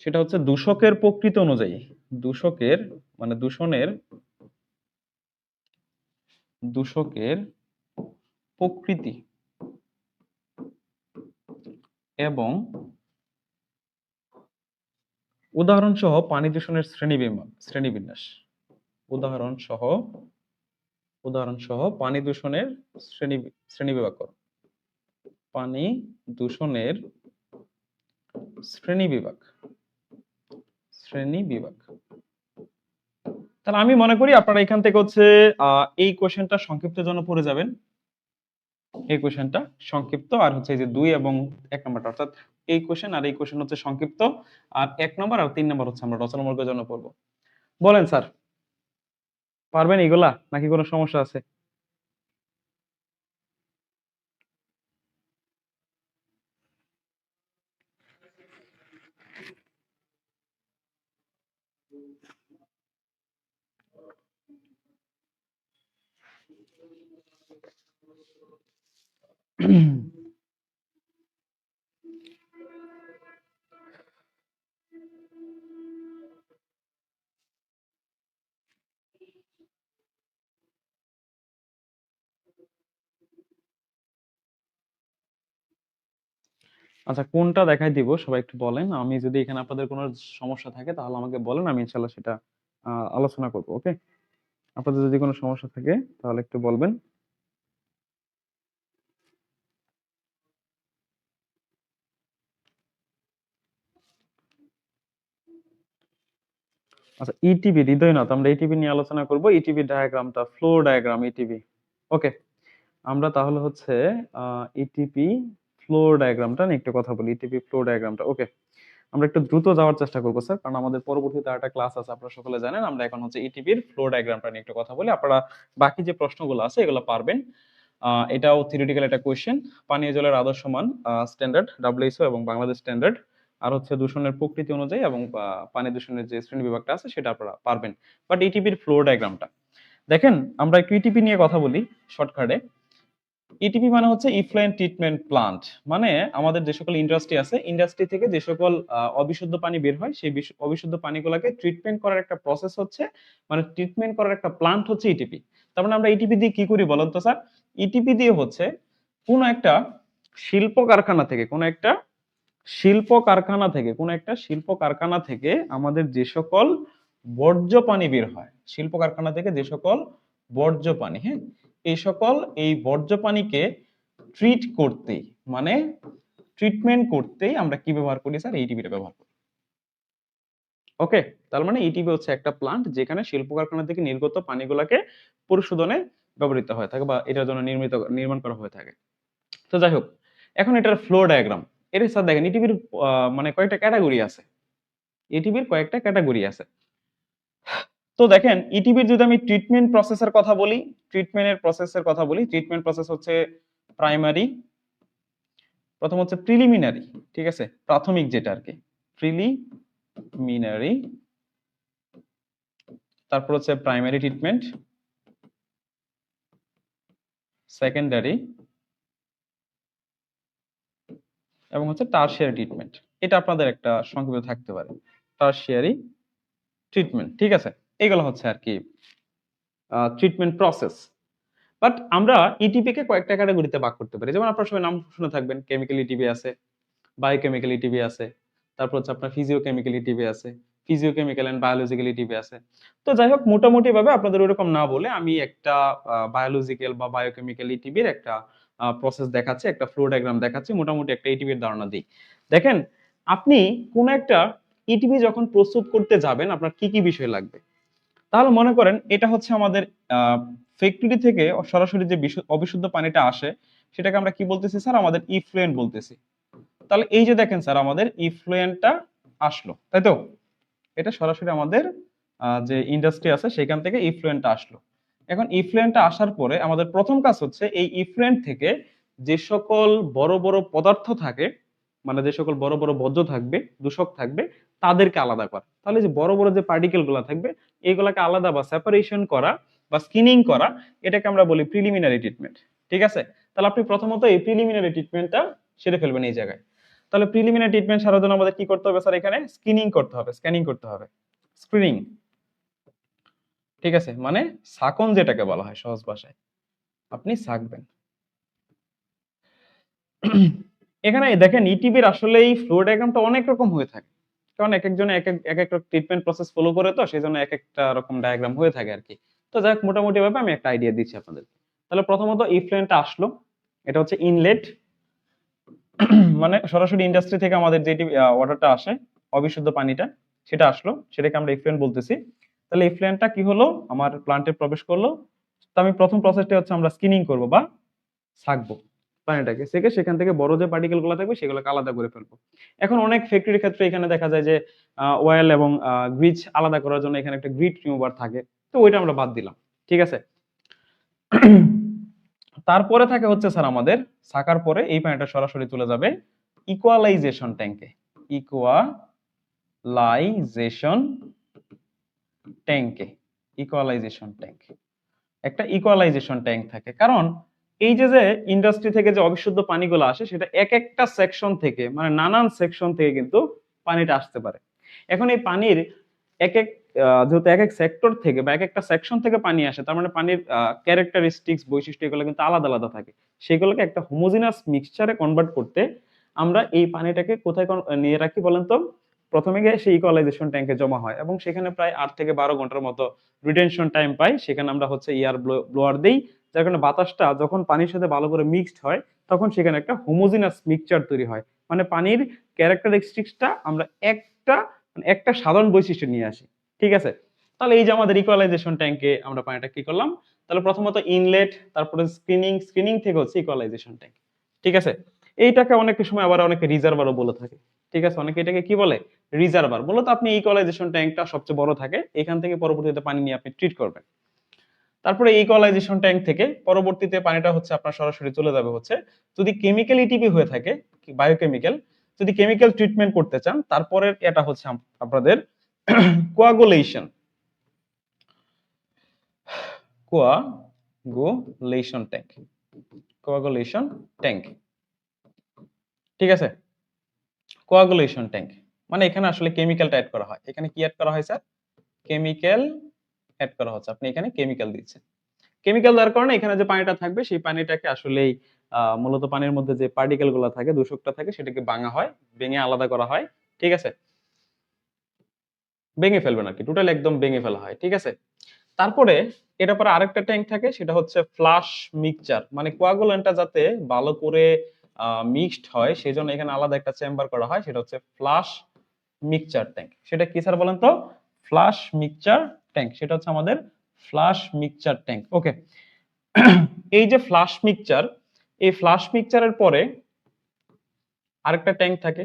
সেটা হচ্ছে দূষকের প্রকৃতি অনুযায়ী, দূষকের মানে দূষকের প্রকৃতি এবং উদাহরণ সহ পানি দূষণের শ্রেণীবিন্যাস, উদাহরণ সহ পানি দূষণের শ্রেণীবিভাগ করো, পানি দূষণের শ্রেণীবিভাগ, শ্রেণীবিভাগ। তাহলে আমি মনে করি আপনারা এখান থেকে হচ্ছে এই কোশ্চেনটা সংক্ষিপ্তের জন্য পড়ে যাবেন, এই কোশ্চেনটা সংক্ষিপ্ত, আর হচ্ছে এই যে 2 এবং 1 নম্বরটা, অর্থাৎ এই কোশ্চেন আর এই কোশ্চেন হচ্ছে সংক্ষিপ্ত, আর 1 নম্বর আর 3 নম্বর হচ্ছে আমরা রচনামূলকের জন্য পড়বো। বলেন স্যার, পারবেন এগুলা নাকি কোনো সমস্যা আছে? আচ্ছা, কোনটা দেখাই দিব সবাই একটু বলেন। আমি যদি এখানে আপনাদের কোনো সমস্যা থাকে তাহলে আমাকে বলেন, আমি ইনশাল্লাহ সেটা আলোচনা করব। ওকে, আপনাদের যদি কোনো সমস্যা থাকে তাহলে একটু বলবেন। আচ্ছা, ইটিভি হৃদয়নাথ, আমরা ইটিভি নিয়ে আলোচনা করব। ইটিভি ডায়াগ্রামটা, ফ্লো ডায়াগ্রাম ইটিভি। ওকে, আমরা তাহলে হচ্ছে ইটিপি ফ্লো ডায়াগ্রামটা নিয়ে একটু কথা বলি। ইটিপি ফ্লো ডায়াগ্রামটা, ওকে। আমরা একটু দ্রুত যাওয়ার চেষ্টা করবো স্যার, কারণ আমাদের পরবর্তীতে একটা ক্লাস আছে, আপনারা সকলে জানেন। আমরা এখন হচ্ছে ইটিপির ফ্লো ডায়াগ্রামটা নিয়ে একটু কথা বলি। আপনারা বাকি যে প্রশ্নগুলো আছে এগুলো পারবেন। এটাও থিওরিটিক্যাল একটা কোয়েশ্চেন। পানীয় জলের আদর্শ মান, স্ট্যান্ডার্ড ডব্লিউএইচও এবং বাংলাদেশ স্ট্যান্ডার্ড, আর হচ্ছে দূষণের প্রকৃতি অনুযায়ী এবং পানি দূষণের যে শ্রেণী বিভাগটা আছে সেটা আপনারা পারবেন। বাট ইটিপির ফ্লো ডায়াগ্রামটা দেখেন, আমরা একটু ইটিপি নিয়ে কথা বলি শর্টকাটে। ইটিপি মানে হচ্ছে ইফ্লুয়েন্ট ট্রিটমেন্ট প্লান্ট। মানে আমাদের যে সকল ইন্ডাস্ট্রি আছে, ইন্ডাস্ট্রি থেকে যে সকল অবিশুদ্ধ পানি বের হয়, সেই অবিশুদ্ধ পানিগুলোকে ট্রিটমেন্ট করার একটা প্রসেস হচ্ছে, মানে ট্রিটমেন্ট করার একটা প্লান্ট হচ্ছে ইটিপি। তার মানে আমরা ইটিপি দিয়ে কি করি বলেন তো স্যার? ইটিপি দিয়ে হচ্ছে কোন একটা শিল্প কারখানা থেকে, কোন একটা শিল্প কারখানা থেকে আমাদের যে সকল বর্জ্য পানি বের হয়, শিল্প কারখানা থেকে যে সকল বর্জ্য পানি, হ্যাঁ, এই বর্জ্য পানিকে ট্রিট করতেই, মানে ট্রিটমেন্ট করতেই আমরা কি ব্যবহার করি স্যার? এইটিপিটা ব্যবহার করি। ওকে, তার মানে এইটিপি হচ্ছে একটা প্লান্ট যেখানে শিল্প কারখানা থেকে নির্গত পানিগুলোকে পরিশোধনে ব্যবহৃত হয়ে থাকে বা এটার জন্য নির্মাণ করা হয়ে থাকে। তো যাই হোক, এখন এটার ফ্লো ডায়াগ্রাম। এর স্যার দেখেন, ইটিপির মানে কয়েকটা ক্যাটাগরি আছে। ইটিপির কয়েকটা ক্যাটাগরি আছে। তো দেখেন, ইটিপির যদি আমি ট্রিটমেন্ট প্রসেসের কথা বলি, ট্রিটমেন্ট প্রসেস হচ্ছে প্রাইমারি, প্রথম হচ্ছে প্রিলিমিনারি, ঠিক আছে, প্রাথমিক যেটা আর কি, প্রিলিমিনারি, তারপর হচ্ছে প্রাইমারি ট্রিটমেন্ট, সেকেন্ডারি, এবং হচ্ছে টারশিয়ারি ট্রিটমেন্ট। এটা আপনাদের একটা সংক্ষিপ্ত থাকতে পারে, টারশিয়ারি ট্রিটমেন্ট, ঠিক আছে। এগুলো হচ্ছে আর কি ট্রিটমেন্ট প্রসেস। বাট আমরা ইটিপি কে কয়েকটা ক্যাটাগরিতে ভাগ করতে পারি। যেমন আপনারা সবাই নাম শুনে থাকবেন, কেমিক্যাল ইটিপি আছে, বায়োকেমিক্যাল ইটিপি আছে, তারপর হচ্ছে আপনার ফিজিওকেমিক্যাল ইটিপি আছে, ফিজিওকেমিক্যাল এন্ড বায়োলজিক্যাল ইটিপি আছে। তো যাই হোক, মোটামুটি ভাবে আপনাদের ওরকম না বলে আমি একটা বায়োলজিক্যাল বা বায়োকেমিক্যাল ইটিপির একটা প্রসেস দেখাচ্ছি, একটা ফ্লো ডায়াগ্রাম দেখাচ্ছি, মোটামুটি একটা ইটিপির ধারণা দিই। দেখেন, আপনি কোন একটা ইটিপি যখন প্রস্তুত করতে যাবেন, আপনার কি কি বিষয় লাগবে? তাহলে মনে করেন এটা হচ্ছে আমাদের ফ্যাক্টরি থেকে সরাসরি যে অবিশুদ্ধ পানিটা আসে, সেটাকে আমরা কি বলতেছি স্যার? আমাদের ইফ্লুয়েন্ট বলতেছি। তাহলে এই যে দেখেন স্যার, আমাদের ইফ্লুয়েন্টটা আসলো, তাই তো? এটা সরাসরি আমাদের যে ইন্ডাস্ট্রি আছে সেখান থেকে ইফ্লুয়েন্টটা আসলো। এখন ইফ্লুয়েন্টটা আসার পরে আমাদের প্রথম কাজ হচ্ছে এই ইফ্লুয়েন্ট থেকে যে সকল বড় বড় পদার্থ থাকে, মানে যে সকল বড় বড় বর্জ্য থাকবে, দূষক থাকবে, তাদেরকে আলাদা করা। তাহলে যে বড় বড় যে পার্টিকেল গুলা থাকবে, এগুলাকে আলাদা বা সেপারেশন করা বা স্কিনিং করা, এটাকে আমরা বলি প্রিলিমিনারি ট্রিটমেন্ট, ঠিক আছে। তাহলে আপনি প্রথমত এই প্রিলিমিনারি ট্রিটমেন্টটা সেরে ফেলবেন এই জায়গায়। তাহলে প্রিলিমিনারি ট্রিটমেন্ট সারার জন্য আমাদের কি করতে হবে স্যার? এখানে স্ক্রিনিং করতে হবে, স্ক্যানিং করতে হবে, স্ক্রিনিং, ঠিক আছে, মানে সাকন যেটাকে বলা হয় সহজ ভাষায়, আপনি সাকবেন। এখানে দেখেন, ইটিভির আসলে এই ফ্লো ডায়াগ্রামটা অনেক রকম হয়ে থাকে, কারণ এক একজনে এক এক ট্রিটমেন্ট প্রসেস ফলো করে, তো সেই জন্য এক একটা রকম ডায়াগ্রাম হয়ে থাকে আর কি। তো যাই হোক, মোটামুটি ভাবে আমি একটা আইডিয়া দিচ্ছি আপনাদের। তাহলে প্রথমত ইফ্লুয়েন্টটা আসলো, এটা হচ্ছে ইনলেট, মানে সরাসরি ইন্ডাস্ট্রি থেকে আমাদের যেটি ওয়াটারটা আসে, অবিশুদ্ধ পানিটা, সেটা আসলো, সেটাকে আমরা ইফ্লুয়েন্ট বলতেছি। তাহলে ইফ্লুয়েন্টটা কি হলো? আমার প্লান্টে প্রবেশ করলো। তো আমি প্রথম প্রসেসটা হচ্ছে আমরা স্কিনিং করব বা ছাকবো। পানিটাকে সেকে সেখান থেকে বড় যে পার্টিকেল গুলো থাকবে সেগুলোকে আলাদা করে ফেলবো। এখন অনেক ফ্যাক্টরির ক্ষেত্রে এখানে দেখা যায় যে অয়েল এবং গ্রিজ আলাদা করার জন্য এখানে একটা গ্রিড রিমুভার থাকে, তো ওইটা আমরা বাদ দিলাম। ঠিক আছে। তারপরে থাকে হচ্ছে স্যার আমাদের ছাকার পরে এই পানিটা সরাসরি চলে যাবে ইকুয়ালাইজেশন ট্যাঙ্কে। ইকুয়ালাইজেশন ট্যাঙ্কে, ইকুয়ালাইজেশন ট্যাঙ্ক, একটা ইকুয়ালাইজেশন ট্যাঙ্ক থাকে। কারণ এই যে যে ইন্ডাস্ট্রি থেকে যে অবিশুদ্ধ পানিগুলো আসে সেটা এক একটা সেকশন থেকে, মানে নানান সেকশন থেকে কিন্তু পানিটা আসতে পারে। এখন এই পানির এক এক যেহেতু এক এক সেক্টর থেকে বা এক একটা সেকশন থেকে পানি আসে, তার মানে পানির ক্যারেক্টারিস্টিক্স বৈশিষ্ট্য এগুলো কিন্তু আলাদা আলাদা থাকে। সেগুলোকে একটা হোমোজিনাস মিক্সচারে কনভার্ট করতে আমরা এই পানিটাকে কোথায় নিয়ে রাখি বলেন তো? প্রথমে গিয়ে সেই ইকুয়ালাইজেশন ট্যাঙ্কে জমা হয় এবং সেখানে প্রায় 8 থেকে 12 ঘন্টার মতো রিটেনশন টাইম পাই। সেখানে আমরা হচ্ছে এয়ার ব্লোয়ার দেই, যার কারণে বাতাসটা যখন পানির সাথে ভালো করে মিক্সড হয় তখন সেখানে একটা হোমোজিনাস মিক্সচার তৈরি হয়। মানে পানির ক্যারেক্টারিস্টিক্সটা আমরা একটা সাধারণ বৈশিষ্ট্য নিয়ে আসি। ঠিক আছে। তাহলে এই যে আমাদের ইকুয়ালাইজেশন ট্যাঙ্কে আমরা পানিটা কি করলাম, তাহলে প্রথমত ইনলেট, তারপরে স্ক্রিনিং থেকে হচ্ছে ইকুয়ালাইজেশন ট্যাঙ্ক। ঠিক আছে। এইটাকে অনেক সময় আবার অনেকে রিজার্ভারও বলে থাকে। ঠিক আছে, অনেকে এটাকে কি বলে? রিজার্ভার। মূলত আপনি ইকুয়ালাইজেশন ট্যাঙ্কটা সবচেয়ে বড় থাকে, এখান থেকে পরবর্তীতে পানি নিয়ে আপনি ট্রিট করবেন। তারপরে ইকুয়ালাইজেশন ট্যাঙ্ক থেকে পরবর্তীতে পানিটা হচ্ছে আপনার সরাসরি চলে যাবে হচ্ছে, যদি কেমিক্যাল ইটিপি হয়ে থাকে, বায়োকেমিক্যাল, যদি কেমিক্যাল ট্রিটমেন্ট করতে চান, তারপরে এটা হচ্ছে আপনাদের coagulation, coagulation tank, coagulation tank. ঠিক আছে। কোয়াগুলেশন ট্যাঙ্ক মানে এখানে আসলে কেমিক্যালটা অ্যাড করা হয়। এখানে কি অ্যাড করা হয় স্যার? কেমিক্যাল অ্যাড করা হচ্ছে। আপনি এখানে কেমিক্যাল দিচ্ছেন। কেমিক্যাল দেওয়ার কারণে এখানে যে পানিটা থাকবে সেই পানিটাকে আসলেই মূলত পানির মধ্যে যে পার্টিকেল গুলো থাকে, দূষকটা থাকে, সেটাকে ভাঙা হয়, ভেঙে আলাদা করা হয়। ঠিক আছে, ভেঙে ফেলবে নাকি, টোটাল একদম ভেঙে ফেলা হয়। ঠিক আছে। তারপরে এটা পরে আরেকটা ট্যাঙ্ক থাকে, সেটা হচ্ছে ফ্লাশ মিক্সচার, মানে কোয়াগুলেন্টটা যাতে ভালো করে মিক্সড হয় সেই জন্য এখানে আলাদা একটা চেম্বার করা হয়, সেটা হচ্ছে ফ্লাশ মিক্সচার ট্যাঙ্ক। সেটা কি স্যার বলেন তো? ফ্লাশ মিক্সচার ট্যাঙ্ক, সেটা হচ্ছে আমাদের ফ্লাশ মিক্সচার ট্যাঙ্ক। ওকে। এই যে ফ্লাশ মিক্সচার, এই ফ্লাশ মিক্সচারের পরে আরেকটা ট্যাঙ্ক থাকে,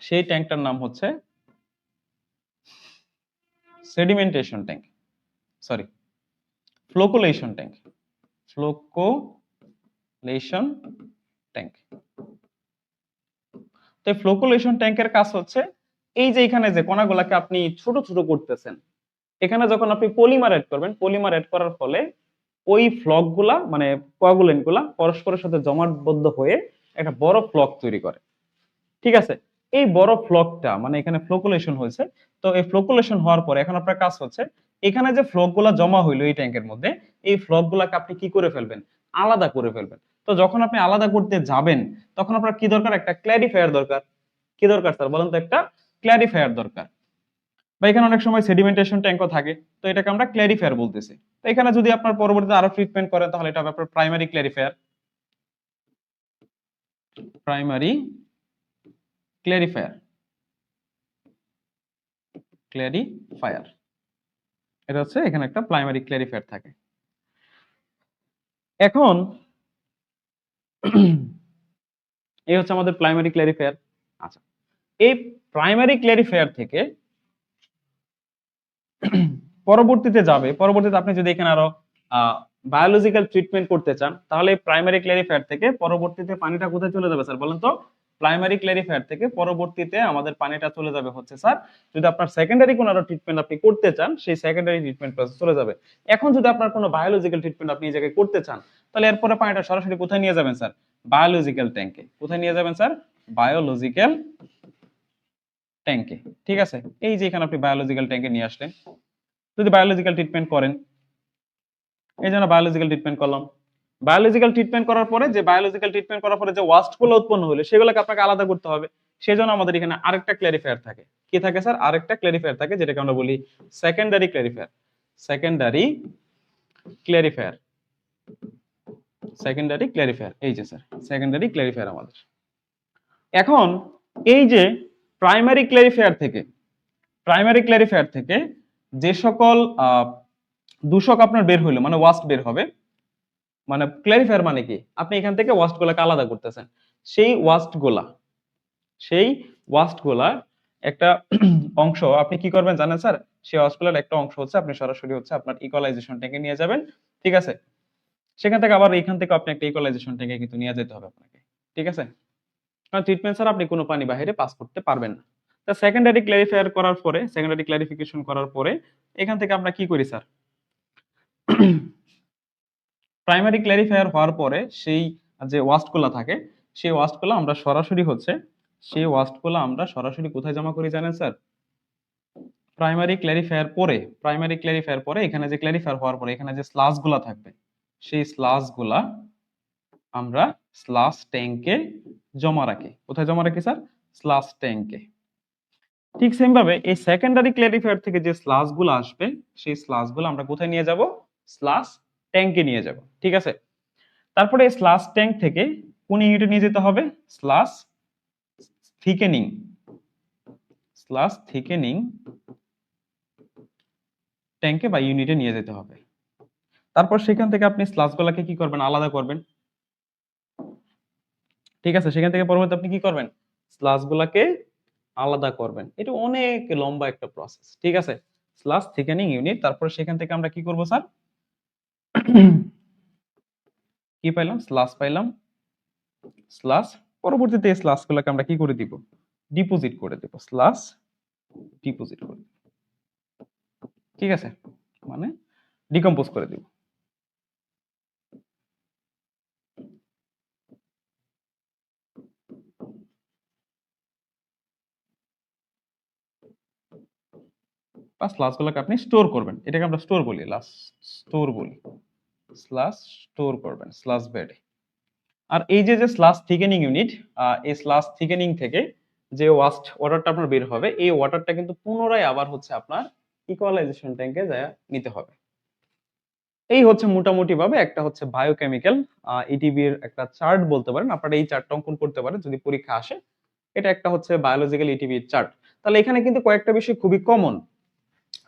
সেই ট্যাঙ্কটার নাম হচ্ছে sedimentation tank, sorry flocculation tank, flocculation tank. তো ফ্লোকুলেশন ট্যাঙ্কের কাজ হচ্ছে এই যে এখানে যে কণাগুলোকে আপনি ছোট ছোট করতেছেন, এখানে যখন আপনি পলিমার এড করবেন, পলিমার এড করার ফলে ওই ফ্লক গুলা মানে কোয়াগুলেন্ট গুলা পরস্পরের সাথে জমাটবদ্ধ হয়ে একটা বড় ফ্লক তৈরি করে। ঠিক আছে। এই বড় ফ্লকটা মানে এখানে ফ্লোকুলেশন হয়েছে। তো এই ফ্লোকুলেশন হওয়ার পরে এখন আপনার কাজ হচ্ছে এখানে যে ফ্লক গুলা জমা হইলো এই ট্যাঙ্কের মধ্যে, এই ফ্লক গুলাকে আপনি কি করে ফেলবেন? আলাদা করে ফেলবেন। তো যখন আপনি আলাদা করতে যাবেন তখন আপনার কি দরকার? একটা ক্ল্যারিফায়ার দরকার। কি দরকার স্যার বলেন তো? একটা ক্ল্যারিফায়ার দরকার। বা এখানে অনেক সময় সেডিমেন্টেশন ট্যাঙ্কও থাকে, তো এটাকে আমরা ক্ল্যারিফায়ার বলতেছি। তো এখানে যদি আপনার পরবর্তীতে আরো ট্রিটমেন্ট করেন তাহলে এটা হবে আপনার primary clarifier, primary clarifier, clarifier. এটা হচ্ছে এখানে একটা প্রাইমারি ক্ল্যারিফায়ার থাকে। এখন এই হচ্ছে আমাদের প্রাইমারি ক্ল্যারিফায়ার। আচ্ছা, এই প্রাইমারি ক্ল্যারিফায়ার থেকে পরবর্তীতে আপনি যদি এখানে আরো বায়োলজিক্যাল ট্রিটমেন্ট করতে চান তাহলে প্রাইমারি ক্ল্যারিফায়ার থেকে পরবর্তীতে পানিটা কোথায় চলে যাবে স্যার বলেন তো? প্রাইমারি ক্ল্যারিফায়ার থেকে পরবর্তীতে আমাদের পানিটা চলে যাবে হচ্ছে স্যার, যদি আপনার সেকেন্ডারি কোনো আরো ট্রিটমেন্ট আপনি করতে চান সেই সেকেন্ডারি ট্রিটমেন্ট প্রসেস চলে যাবে। এখন যদি আপনার কোনো বায়োলজিক্যাল ট্রিটমেন্ট আপনি এই জায়গায় করতে চান তাহলে এরপরে পানিটা সরাসরি কোথায় নিয়ে যাবেন স্যার? বায়োলজিক্যাল ট্যাঙ্কে। কোথায় নিয়ে যাবেন স্যার? বায়োলজিক্যাল ট্যাঙ্কে। ঠিক আছে। এই যে এখানে আপনি বায়োলজিক্যাল ট্যাঙ্কে নিয়ে আসলেন, যদি বায়োলজিক্যাল ট্রিটমেন্ট করেন, এই জন্য বায়োলজিক্যাল ট্রিটমেন্ট করলাম। বায়োলজিক্যাল ট্রিটমেন্ট করার পরে যে ওয়াস্ট গুলো উৎপন্ন হলো সেগুলোকে আপনাকে আলাদা করতে হবে। সেজন্য আমাদের এখানে আরেকটা ক্ল্যারিফায়ার থাকে। কি থাকে স্যার? আরেকটা ক্ল্যারিফায়ার থাকে, যেটাকে আমরা বলি secondary clarifier. Secondary clarifier, secondary clarifier. এই যে স্যার সেকেন্ডারি ক্ল্যারিফায়ার আমাদের। এখন এই যে প্রাইমারি ক্ল্যারিফায়ার থেকে যে সকল দূষক আপনার বের হইলো, মানে ওয়াস্ট বের হবে, মানে ক্ল্যারিফায়ার মানে কি, আপনি এখান থেকে ওয়াস্ট গুলাকে আলাদা করতেছেন। সেই ওয়াস্ট গুলা সেই ওয়াস্ট গুলার একটা অংশ আপনি কি করবেন জানেন স্যার? সেই ওয়াস্ট গুলার একটা অংশ হচ্ছে আপনি সরাসরি হচ্ছে আপনার ইকুয়ালাইজেশন ট্যাঙ্কে নিয়ে যাবেন। ঠিক আছে? সেখান থেকে আবার এখান থেকে আপনি একটা ইকুয়ালাইজেশন ট্যাঙ্কে কিন্তু নিয়ে যেতে হবে আপনাকে। ঠিক আছে? কারণ ট্রিটমেন্ট ছাড়া আপনি কোনো পানি বাহিরে পাস করতে পারবেন না। তা সেকেন্ডারি ক্ল্যারিফায়ার করার পরে, সেকেন্ডারি ক্লারিফিকেশন করার পরে এখান থেকে আমরা কি করি স্যার? প্রাইমারি ক্ল্যারিফায়ার হওয়ার পরে সেই যে ওয়াস্ট গুলা থাকে, সেই ওয়াস্ট গুলা আমরা সরাসরি হচ্ছে সেই ওয়াস্ট গুলা আমরা সরাসরি কোথায় জমা করি জানেন স্যার? প্রাইমারি ক্ল্যারিফায়ার পরে এখানে যে ক্ল্যারিফায়ার হওয়ার পরে এখানে যে স্লাস গুলা থাকবে, সেই স্লাস গুলা আমরা স্লাস ট্যাঙ্কে জমা রাখি। কোথায় জমা রাখি স্যার? স্লাস ট্যাঙ্কে। ঠিক সেম ভাবে এই সেকেন্ডারি ক্ল্যারিফায়ার থেকে যে স্লাস গুলো আসবে, সেই স্লাস গুলো আমরা কোথায় নিয়ে যাব? স্লাস ট্যাঙ্কে নিয়ে যাব। ঠিক আছে? তারপরে এই স্লাস ট্যাঙ্ক থেকে কোন ইউনিটে নিয়ে যেতে হবে? স্লাস থিকেনিং স্লাস থিকেনিং ট্যাঙ্কে বা ইউনিটে নিয়ে যেতে হবে। তারপর সেখান থেকে আপনি স্লাস গুলাকে কি করবেন? আলাদা করবেন। ঠিক আছে? সেখান থেকে পরবর্তী আপনি কি করবেন? স্লাস গুলাকে আলাদা করবেন। এটা অনেক লম্বা একটা প্রসেস। ঠিক আছে? স্লাস থিকেনিং ইউনিট, তারপর সেখান থেকে আমরা কি করব স্যার? কি পাইলাম? স্লাস পাইলাম। স্লাস পরবর্তীতে এই স্লাস গুলাকে আমরা কি করে দিব? ডিপোজিট করে দেব। স্লাস ডিপোজিট করে দেব। ঠিক আছে? মানে ডিকম্পোজ করে দিব। বা স্লাস গুলাকে আপনি স্টোর করবেন। এটাকে আমরা স্টোর বলি, স্টোর বলি। স্লাস স্টোর করবেন স্লাস বেডে। আর এই যে স্লাস থিকেনিং ইউনিট, এই স্লাস থিকেনিং থেকে যে ওয়াস্ট ওয়াটারটা আপনার বের হবে, এই ওয়াটারটা কিন্তু পুনরায় আবার হচ্ছে আপনার ইকুয়ালাইজেশন ট্যাঙ্কে যায় নিতে হবে। এই হচ্ছে মোটামুটি ভাবে একটা হচ্ছে বায়োকেমিক্যাল ইটিবির একটা চার্ট বলতে পারেন। আপনারা এই চার্টটা অঙ্কন করতে পারেন যদি পরীক্ষা আসে। এটা একটা হচ্ছে বায়োলজিক্যাল ইটিবির চার্ট। তাহলে এখানে কিন্তু কয়েকটা বিষয় খুবই কমন।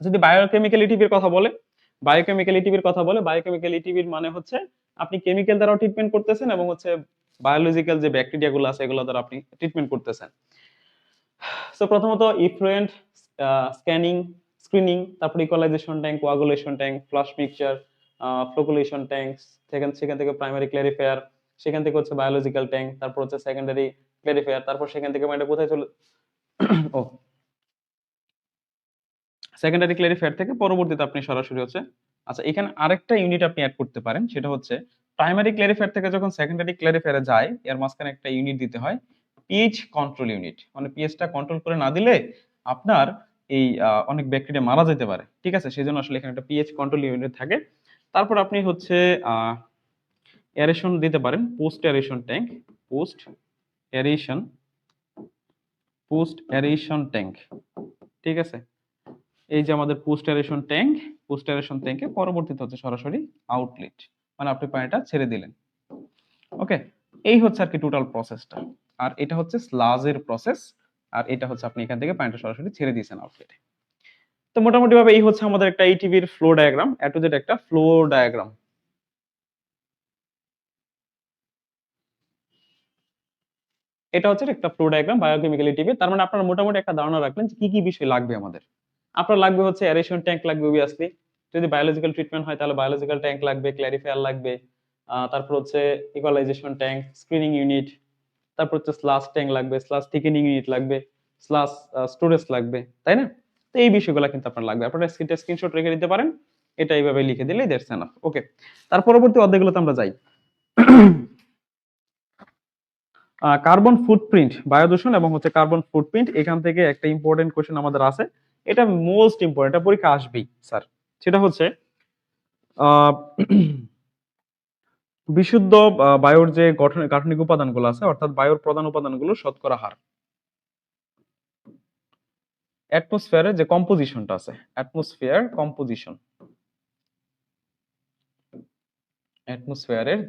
যদি বায়োকেমিক্যাল ইটিবির কথা বলে, বায়োকেমিক্যাল ইটিবির মানে হচ্ছে আপনি কেমিক্যাল দ্বারাও ট্রিটমেন্ট করতেছেন এবং হচ্ছে বায়োলজিক্যাল যে ব্যাকটেরিয়া গুলো আছে এগুলো দ্বারা আপনি ট্রিটমেন্ট করতেছেন। সো প্রথমত ইফ্লুয়েন্ট স্ক্যানিং, স্ক্রিনিং, তারপর equalization tank, coagulation tank, flash mixture, flocculation tank, সেখান থেকে প্রাইমারি ক্ল্যারিফায়ার, সেখান থেকে হচ্ছে বায়োলজিক্যাল ট্যাঙ্ক, তারপর হচ্ছে সেকেন্ডারি ক্ল্যারিফায়ার, তারপর সেখান থেকে মানে কোথায় চলে ও সেকেন্ডারি ক্ল্যারিফায়ার থেকে পরবর্তীতে আপনি সরাসরি হচ্ছে আচ্ছা এখানে আরেকটা ইউনিট আপনি অ্যাড করতে পারেন। সেটা হচ্ছে প্রাইমারি ক্ল্যারিফায়ার থেকে যখন সেকেন্ডারি ক্ল্যারিফায়ারে যায় এর মাঝখানে একটা ইউনিট দিতে হয়, পিএইচ কন্ট্রোল ইউনিট। মানে পিএইচটা কন্ট্রোল করে না দিলে আপনার এই অনেক ব্যাকটেরিয়া মারা যেতে পারে। ঠিক আছে? সেজন্য আসলে এখানে একটা পিএইচ কন্ট্রোল ইউনিট থাকে। তারপর আপনি হচ্ছে এরেশন দিতে পারেন, post aeration tank, post aeration tank. ঠিক আছে? এই যে আমাদের পোস্ট এরেশন ট্যাঙ্কে পরবর্তীতে হচ্ছে সরাসরি আউটলেট, মানে আপনি পানিটা ছেড়ে দিলেন। ওকে, এই হচ্ছে আর কি টোটাল প্রসেসটা। আর এটা হচ্ছে স্লাজের প্রসেস, আর এটা হচ্ছে আপনি এখান থেকে পানিটা সরাসরি ছেড়ে দিয়েছেন আউটলেটে। তো মোটামুটি ভাবে এই হচ্ছে আমাদের একটা ইটিভির flow diagram, A to Z একটা ফ্লো ডায়াগ্রাম। এটা হচ্ছে একটা ফ্লো ডায়াগ্রাম বায়োকেমিক্যাল ইটিভি। তার মানে আপনারা মোটামুটি একটা ধারণা রাখলেন যে কি কি বিষয় লাগবে আমাদের। আপনার লাগবে হচ্ছে এরেশন ট্যাঙ্ক লাগবে অবভিয়াসলি। যদি বায়োলজিক্যাল ট্রিটমেন্ট হয় তাহলে বায়োলজিক্যাল ট্যাঙ্ক লাগবে, ক্ল্যারিফায়ার লাগবে, তারপর হচ্ছে ইকুয়ালাইজেশন ট্যাঙ্ক, স্ক্রিনিং ইউনিট, তারপর হচ্ছে স্লাস ট্যাঙ্ক লাগবে, স্লাস থিকেনিং ইউনিট লাগবে, স্লাস স্টোরেজ লাগবে, তাই না? তো এই বিষয়গুলো কিন্তু আপনার লাগবে। আপনারা স্ক্রিনশট রেখে দিতে পারেন। এটা এইভাবে লিখে দিলেই দ্যাটস এনাফ। ওকে, তার পরবর্তী অধ্যায়গুলোতে আমরা যাই। কার্বন ফুটপ্রিন্ট, বায়ু দূষণ এবং হচ্ছে কার্বন ফুটপ্রিন্ট, এখান থেকে একটা ইম্পর্টেন্ট কোশ্চেন আমাদের আছে। এটা মোস্ট ইম্পর্টেন্ট, এটা পরীক্ষা আসবেই স্যার। সেটা হচ্ছে আহ, বিশুদ্ধ বায়ুর যে গাঠনিক উপাদানগুলো আছে, অর্থাৎ বায়ুর প্রধান উপাদানগুলো শতকরা হার, অ্যাটমসফিয়ারের যে কম্পোজিশনটা আছে, অ্যাটমসফিয়ারের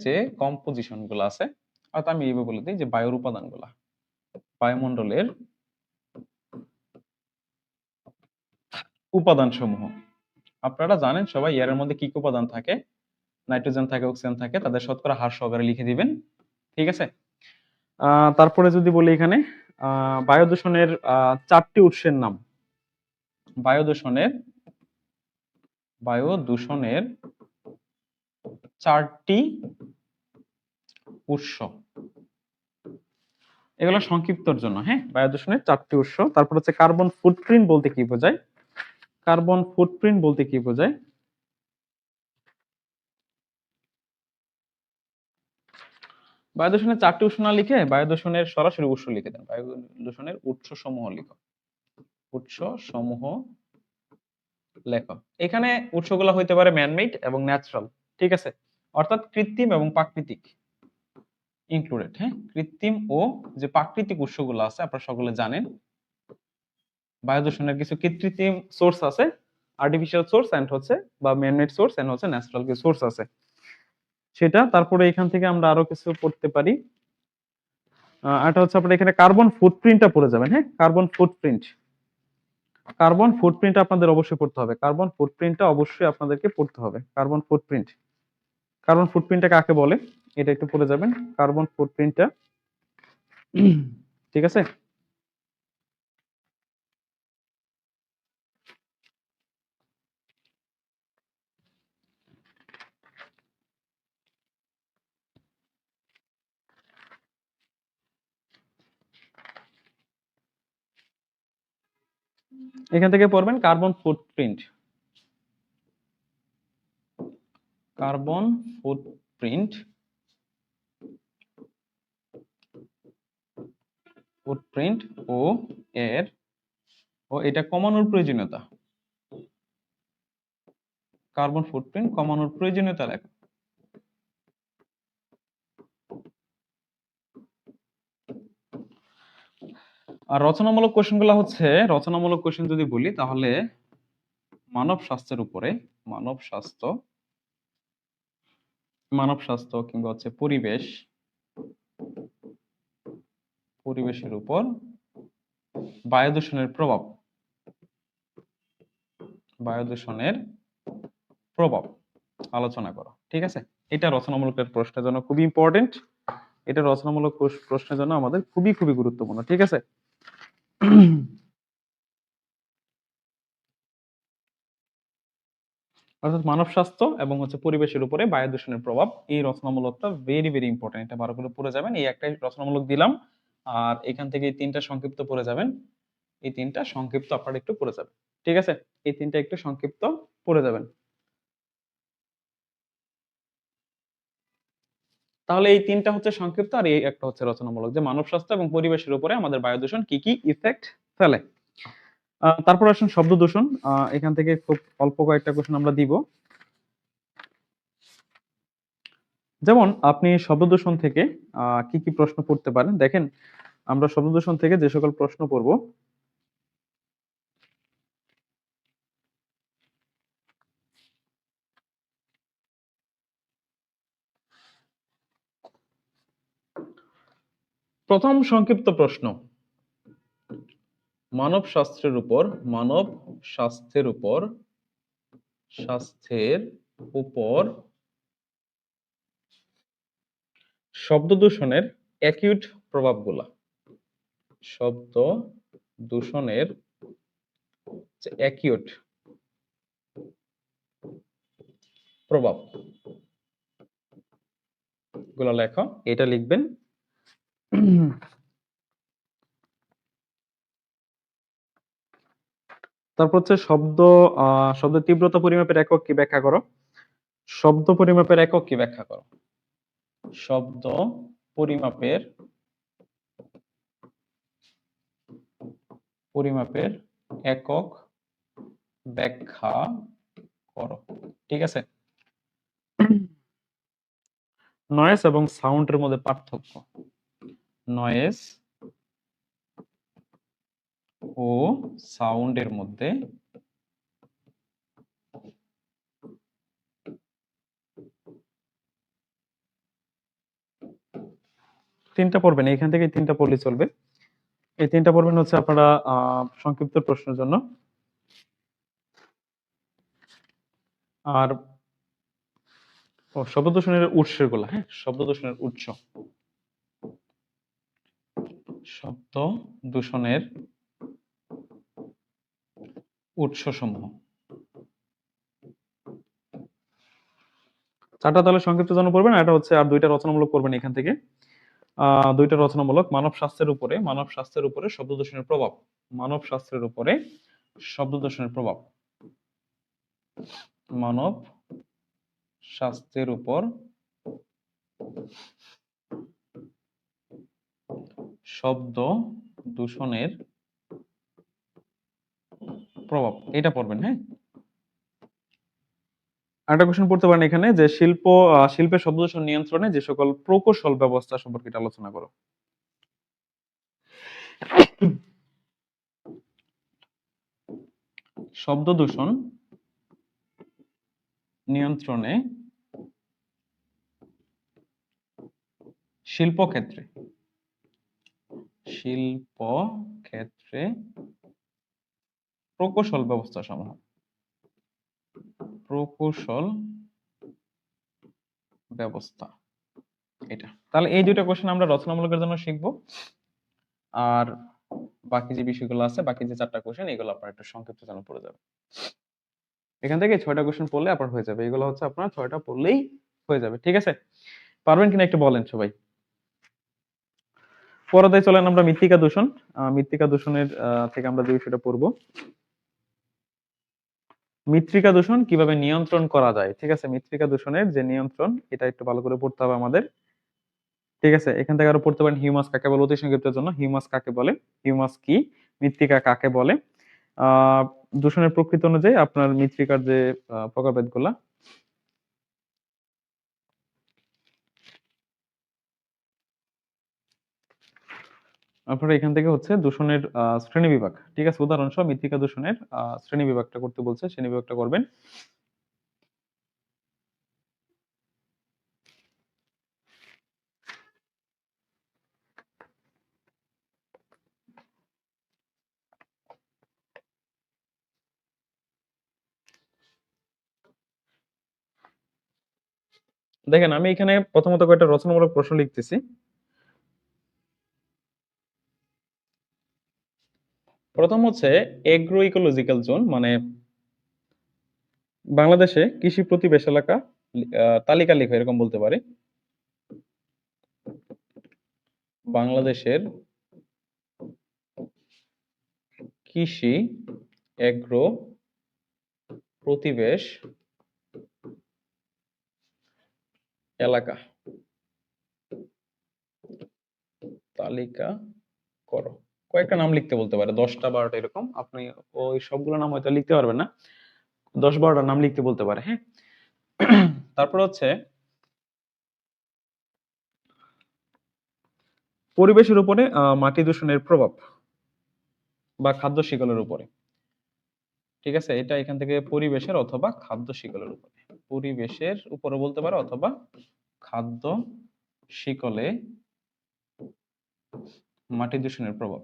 যে কম্পোজিশন গুলো আছে, অর্থাৎ আমি এইভাবে বলে দিই যে বায়ুর উপাদানগুলা, বায়ুমণ্ডলের উপাদান সমূহ। আপনারা জানেন সবাই এর মধ্যে কি কি উপাদান থাকে? নাইট্রোজেন থাকে, অক্সিজেন থাকে, তাদের শতকরা হার সহকারে লিখে দিবেন। ঠিক আছে। তারপরে যদি বলি এখানে বায়ু দূষণের 4টি উৎসের নাম। বায়ু দূষণের 4টি উৎস, এগুলো সংক্ষিপ্তর জন্য। হ্যাঁ, বায়ু দূষণের 4টি উৎস। তারপর হচ্ছে কার্বন ফুটপ্রিন্ট বলতে কি বোঝায়? কার্বন ফুটপ্রিন্ট বলতে কি বোঝায়? বায়ু দূষণের 4টি উৎস না লিখে বায়ু দূষণের সরাসরি উৎস লিখে দেন। বায়ু দূষণের উৎস সমূহ লিখো, উৎস সমূহ লেখো। এখানে উৎসগুলো হইতে পারে ম্যানমেড এবং ন্যাচারাল। ঠিক আছে, অর্থাৎ কৃত্রিম এবং প্রাকৃতিক ইনক্লুডেড। হ্যাঁ, কৃত্রিম ও যে প্রাকৃতিক উৎসগুলো আছে আপনারা সকলে জানেন। বায়ু দূষণের কিছু কৃত্রিম সোর্স আছে, আর্টিফিশিয়াল সোর্স এন্ড হচ্ছে বা ম্যানমেড সোর্স এন্ড হচ্ছে ন্যাচারাল কিছু সোর্স আছে সেটা। তারপরে এখান থেকে আমরা আরো কিছু পড়তে পারি। এটা হচ্ছে আপনারা এখানে কার্বন ফুটপ্রিন্টটা পড়ে যাবেন। হ্যাঁ, কার্বন ফুটপ্রিন্ট, কার্বন ফুটপ্রিন্ট আপনাদের অবশ্যই পড়তে হবে। কার্বন ফুটপ্রিন্টটা অবশ্যই আপনাদেরকে পড়তে হবে। কার্বন ফুটপ্রিন্ট, কার্বন ফুটপ্রিন্টটা কাকে বলে এটা একটু পড়ে যাবেন। কার্বন ফুটপ্রিন্টটা, ঠিক আছে। এখান থেকে পড়বেন carbon footprint. Carbon footprint, footprint ও এর ও এটা কমানোর প্রয়োজনীয়তা। কার্বন ফুটপ্রিন্ট কমানোর প্রয়োজনীয়তা লেখা। আর রচনামূলক কোশ্চেনগুলো হচ্ছে, রচনামূলক কোশ্চেন যদি বলি তাহলে মানব স্বাস্থ্যের উপরে, মানব স্বাস্থ্য, মানব স্বাস্থ্য কিংবা হচ্ছে পরিবেশ, পরিবেশের উপর বায়ু দূষণের প্রভাব, বায়ু দূষণের প্রভাব আলোচনা করো। ঠিক আছে, এটা রচনামূলক প্রশ্নের জন্য খুবই ইম্পর্টেন্ট। এটা রচনামূলক প্রশ্নের জন্য আমাদের খুবই খুবই গুরুত্বপূর্ণ। ঠিক আছে। অর্থাৎ মানব স্বাস্থ্য এবং হচ্ছে পরিবেশের উপরে বায়ু দূষণের প্রভাব, এই রচনামূলকটা ভেরি ভেরি ইম্পর্টেন্ট। এটা ভালো করে পড়ে যাবেন। এই একটাই রচনামূলক দিলাম, আর এখান থেকে এই 3টা সংক্ষিপ্ত পড়ে যাবেন। এই 3টা সংক্ষিপ্ত আপনারা একটু পড়ে যাবেন। ঠিক আছে, এই 3টা একটু সংক্ষিপ্ত পড়ে যাবেন। তাহলে এই 3টা হচ্ছে সংক্ষিপ্ত, আর এই একটা হচ্ছে রচনামূলক, যে মানব স্বাস্থ্য এবং পরিবেশের উপরে আমাদের বায়ু দূষণ কি কি ইফেক্ট ফেলে। তারপর আসুন শব্দ দূষণ। এখান থেকে খুব অল্প কয়েকটা কোশ্চেন আমরা দিব। যেমন আপনি শব্দ দূষণ থেকে কি কি প্রশ্ন পড়তে পারেন দেখেন। আমরা শব্দ দূষণ থেকে যে সকল প্রশ্ন পড়ব, প্রথম সংক্ষিপ্ত প্রশ্ন, মানব স্বাস্থ্যের উপর, মানব স্বাস্থ্যের উপর, স্বাস্থ্যের উপর শব্দ দূষণের অ্যাকিউট প্রভাবগুলা। শব্দ দূষণের অ্যাকিউট প্রভাব গুলা লেখো, এটা লিখবেন। তারপর হচ্ছে শব্দ তীব্রতা পরিমাপের একক কি ব্যাখ্যা করো। শব্দ পরিমাপের একক কি ব্যাখ্যা করো। শব্দ পরিমাপের একক ব্যাখ্যা করো। ঠিক আছে। নয়েজ এবং সাউন্ডের মধ্যে পার্থক্য, নয়েজ ও সাউন্ডের মধ্যে তিনটা পড়বেন। এখান থেকে 3টা পড়লে চলবে। এই 3টা পড়বেন হচ্ছে আপনারা সংক্ষিপ্ত প্রশ্নের জন্য। আর শব্দ দূষণের উৎসের গুলা, হ্যাঁ, শব্দ দূষণের উৎস, শব্দ দূষণের উৎস সমূহ। চারটা তাহলে সংক্ষিপ্ত জন্য পড়বেন, এটা হচ্ছে আর দুইটা রচনামূলক পড়বেন এখান থেকে। দুইটা রচনামূলক, মানব স্বাস্থ্যের উপরে শব্দ দূষণের প্রভাব, মানব স্বাস্থ্যের উপরে শব্দ দূষণের প্রভাব, মানব স্বাস্থ্যের উপর শব্দ দূষণের প্রভাব, এটা পড়বেন, হ্যাঁ। আরেকটা কোশ্চেন পড়তে পারেন এখানে যে শিল্পের শব্দ দূষণ নিয়ন্ত্রণে যে সকল প্রকৌশল ব্যবস্থা সম্পর্কে এটা আলোচনা করো। শব্দ দূষণ নিয়ন্ত্রণে শিল্পক্ষেত্রে প্রকৌশল ব্যবস্থা সমূহ, প্রকৌশল ব্যবস্থা, এটা তাহলে এই দুইটা কোশ্চেন আমরা রচনামূলকের জন্য শিখবো। আর বাকি যে বিষয়গুলো আছে, বাকি যে চারটা কোশ্চেন, এগুলো আপনার একটু সংক্ষিপ্ত জানা পড়ে যাবে। এখান থেকে 6টা কোশ্চেন পড়লে আপনার হয়ে যাবে, এগুলো হচ্ছে আপনার 6টা পড়লেই হয়ে যাবে, ঠিক আছে? পারবেন কিনা একটু বলেন সবাই। পরদায় চলেন আমরা মৃত্তিকা দূষণ, মৃত্তিকা দূষণের থেকে আমরা যে বিষয়টা পড়বো, মৃত্তিকা দূষণ কিভাবে নিয়ন্ত্রণ করা যায়, ঠিক আছে? মৃত্তিকা দূষণের যে নিয়ন্ত্রণ, এটা একটু ভালো করে পড়তে হবে আমাদের, ঠিক আছে? এখান থেকে আরো পড়তে পারেন হিউমাস কাকে বলে, অতি সংক্ষিপ্তের জন্য হিউমাস কাকে বলে, হিউমাস কি, মৃত্তিকা কাকে বলে, আহ দূষণের প্রকৃতি অনুযায়ী আপনার মৃত্তিকার যে প্রকারভেদ গুলা, আপনারা এখান থেকে হচ্ছে দূষণের শ্রেণী বিভাগ, ঠিক আছে? উদাহরণ সহ মৃত্তিকা দূষণের শ্রেণী বিভাগটা করতে বলছে, শ্রেণী বিভাগটা করবেন। দেখেন আমি এখানে প্রথমত কয়েকটা রচনামূলক প্রশ্ন লিখতেছি। প্রথম হচ্ছে এগ্রো ইকোলজিক্যাল জোন, মানে বাংলাদেশে কৃষি প্রতিবেশ এলাকা তালিকা লেখা, এরকম বলতে পারে। বাংলাদেশের কৃষি এগ্রো প্রতিবেশ এলাকা তালিকা করো। কয়েকটা নাম লিখতে বলতে পারে, 10টা 12টা এরকম, আপনি ওই সবগুলো নাম হয়তো লিখতে পারবেন না, 10 12টা নাম লিখতে বলতে পারে, হ্যাঁ। তারপর হচ্ছে পরিবেশের উপরে মাটি দূষণের প্রভাব বা খাদ্য শিকলের উপরে, ঠিক আছে? এটা এখান থেকে পরিবেশের অথবা খাদ্য শিকলের উপরে, পরিবেশের উপরে বলতে পারে অথবা খাদ্য শিকলে মাটি দূষণের প্রভাব,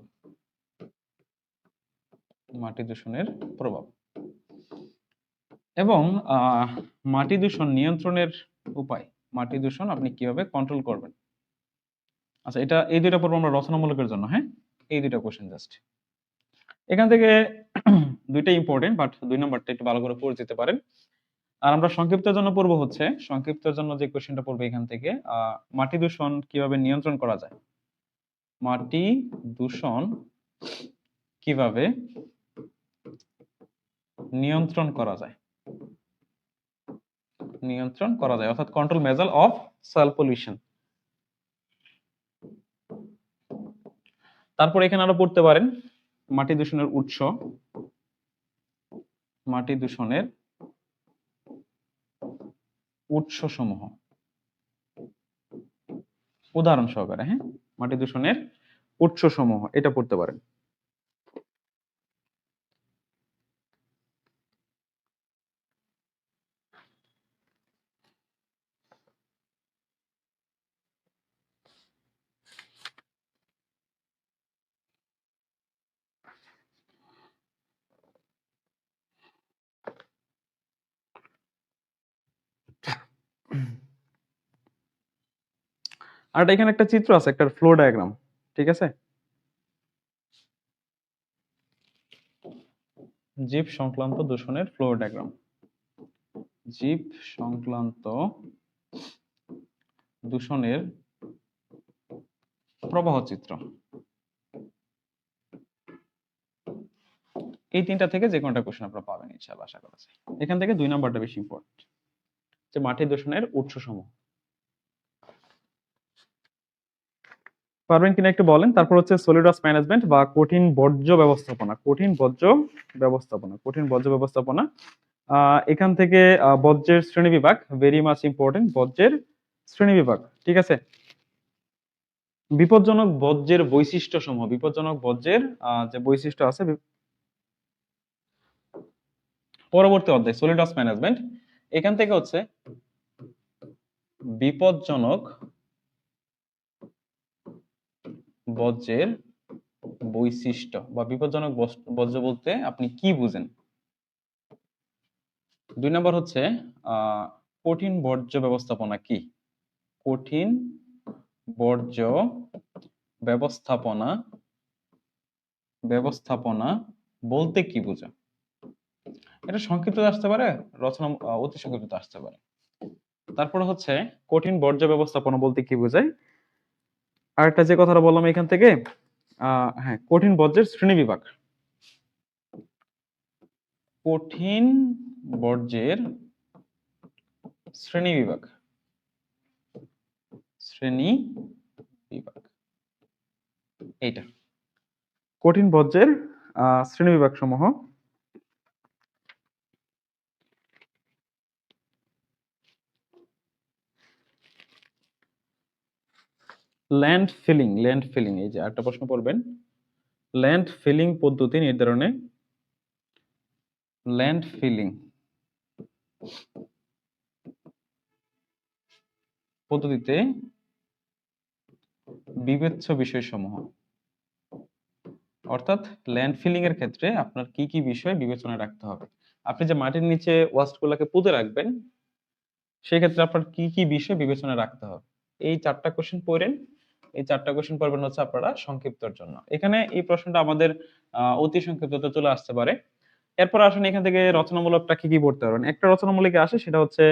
মাটি দূষণের প্রভাব এবং মাটি দূষণ নিয়ন্ত্রণের উপায়, মাটি দূষণ আপনি কিভাবে কন্ট্রোল করবেন। আচ্ছা, এটা এই দুইটা পড়বো আমরা রচনামূলকের জন্য, হ্যাঁ। এই দুইটা কোশ্চেন জাস্ট এখান থেকে দুইটা ইম্পর্টেন্ট, বাট 2 নম্বরটা একটু ভালো করে পড়ে যেতে পারেন। আর আমরা সংক্ষিপ্তের জন্য পড়বো হচ্ছে, সংক্ষিপ্তের জন্য যে কোশ্চেনটা পড়বে এখান থেকে, মাটি দূষণ কিভাবে নিয়ন্ত্রণ করা যায়, মাটি দূষণ কিভাবে নিয়ন্ত্রণ করা যায়, নিয়ন্ত্রণ করা যায়, অর্থাৎ control measure of soil pollution. তারপর এখানে আরো পড়তে পারেন মাটি দূষণের উৎস, মাটি দূষণের উৎস সমূহ, উদাহরণ সহকারে, হ্যাঁ। মাটি দূষণের উৎস সমূহ, এটা পড়তে পারেন। আর এখানে একটা চিত্র আছে, একটা ফ্লো ডায়াগ্রাম, ঠিক আছে। জীব সংক্রান্ত দূষণের ফ্লো ডায়াগ্রাম, জীব সংক্রান্ত দূষণের প্রবাহ চিত্র। এই তিনটা থেকে যে কোনটা কোশ্চেন আপনারা পাবেন ইনশাআল্লাহ, আশা করা যায়। এখান থেকে 2 নাম্বারটা বেশি ইম্পর্টেন্ট, যে মাটি দূষণের উৎসসমূহ। পারবেন কিনা একটু বলেন। তারপর হচ্ছে সলিড ওয়েস্ট ম্যানেজমেন্ট বা কঠিন বর্জ্য ব্যবস্থাপনা, কঠিন বর্জ্য ব্যবস্থাপনা, কঠিন বর্জ্য ব্যবস্থাপনা। এখান থেকে বর্জ্যের শ্রেণী বিভাগ, ভেরি মাচ ইম্পর্টেন্ট, বর্জ্যের শ্রেণী বিভাগ, ঠিক আছে। বিপজ্জনক বর্জ্যের বৈশিষ্ট্য সমূহ, বিপজ্জনক বর্জ্যের যে বৈশিষ্ট্য আছে, পরবর্তী অধ্যায় সলিড ওয়েস্ট ম্যানেজমেন্ট। এখান থেকে হচ্ছে বিপজ্জনক বর্জ্যের বৈশিষ্ট্য বা বিপজ্জনক বর্জ্য বলতে আপনি কি বুঝেন। 2 নম্বর হচ্ছে কঠিন বর্জ্য ব্যবস্থাপনা কি, কঠিন বর্জ্য ব্যবস্থাপনা ব্যবস্থাপনা বলতে কি বোঝা। এটা সংক্ষিপ্ত আসতে পারে, রচনা অতি সংক্ষিপ্ত আসতে পারে। তারপর হচ্ছে কঠিন বর্জ্য ব্যবস্থাপনা বলতে কি বোঝায়। আরেকটা যে কথাটা বললাম এখান থেকে, হ্যাঁ, কঠিন বর্জ্যের শ্রেণী বিভাগ, কঠিন বর্জ্যের শ্রেণী বিভাগ, শ্রেণী বিভাগ, এইটা কঠিন বর্জ্যের শ্রেণী বিভাগ সমূহ। ল্যান্ড ফিলিং, ল্যান্ড ফিলিং, এই যে একটা প্রশ্ন পড়বেন, ল্যান্ড ফিলিং পদ্ধতি নির্ধারণে, ল্যান্ড ফিলিং পদ্ধতিতে বিবেচ্য বিষয়সমূহ, অর্থাৎ ল্যান্ড ফিলিং এর ক্ষেত্রে আপনার কি কি বিষয় বিবেচনায় রাখতে হবে। আপনি যে মাটির নিচে ওয়াস্টগুলোকে পুঁতে রাখবেন, সেই ক্ষেত্রে আপনার কি কি বিষয় বিবেচনায় রাখতে হবে। এই 4টা কোশ্চেন পড়েন, এই 4টা কোশ্চেন পড়বেন হচ্ছে আপনারা সংক্ষিপ্তর জন্য। এখানে এই প্রশ্নটা আমাদের অতি সংক্ষিপ্ততে চলে আসতে পারে। এরপর আসুন এখান থেকে রচনামূলকটা কি কি পড়তে পারবেন। একটা রচনামূলক আসে, সেটা হচ্ছে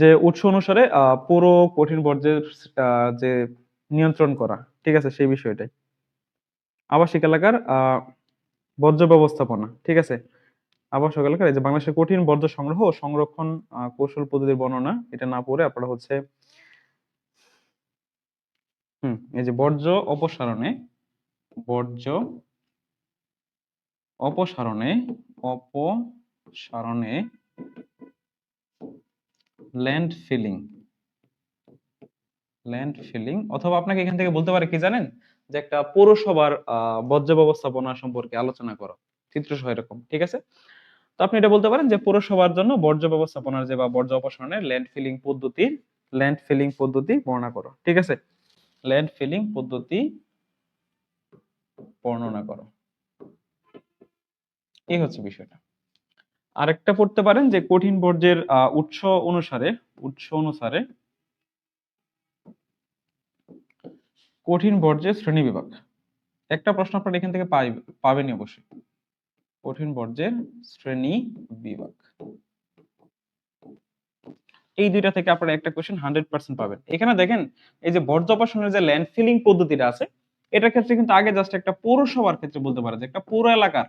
যে উৎস অনুসারে পুরো কঠিন বর্জ্যের যে নিয়ন্ত্রণ করা, ঠিক আছে, সেই বিষয়টাই। আবাসিক এলাকার বর্জ্য ব্যবস্থাপনা, ঠিক আছে। আবাসিক এলাকার এই যে বাংলাদেশের কঠিন বর্জ্য সংগ্রহ ও সংরক্ষণ কৌশল পদ্ধতির বর্ণনা, এটা না পড়ে আপনারা হচ্ছে এই যে বর্জ্য অপসারণে, বর্জ্য অপসারণে, অপসারণে ল্যান্ড ফিলিং, ল্যান্ড ফিলিং, অথবা আপনাকে এখান থেকে বলতে পারে কি জানেন, যে একটা পৌরসভার বর্জ্য ব্যবস্থাপনা সম্পর্কে আলোচনা করো, চিত্র সহ এরকম, ঠিক আছে। তো আপনি এটা বলতে পারেন যে পৌরসভার জন্য বর্জ্য ব্যবস্থাপনার যে বা বর্জ্য অপসারণের ল্যান্ড ফিলিং পদ্ধতি, ল্যান্ড ফিলিং পদ্ধতি বর্ণনা করো, ঠিক আছে। ল্যান্ড ফিলিং পদ্ধতি বর্ণনা করো, এই হচ্ছে বিষয়টা। আরেকটা পড়তে পারেন যে কঠিন বর্জ্যের উৎস অনুসারে, উৎস অনুসারে কঠিন বর্জ্যের শ্রেণী বিভাগ। একটা প্রশ্ন আপনারা এখান থেকে পাবেনই অবশ্যই, কঠিন বর্জ্যের শ্রেণী বিভাগ। এই দুইটা থেকে আপনারা একটা কোশ্চেন 100% পাবেন। এখানে দেখেন এই যে বর্জ্য অপসারণের যে ল্যান্ড ফিলিং পদ্ধতিটা আছে, এটার ক্ষেত্রে কিন্তু আগে জাস্ট একটা পৌরসভার ক্ষেত্রে বলতে পারে যে একটা পৌর এলাকার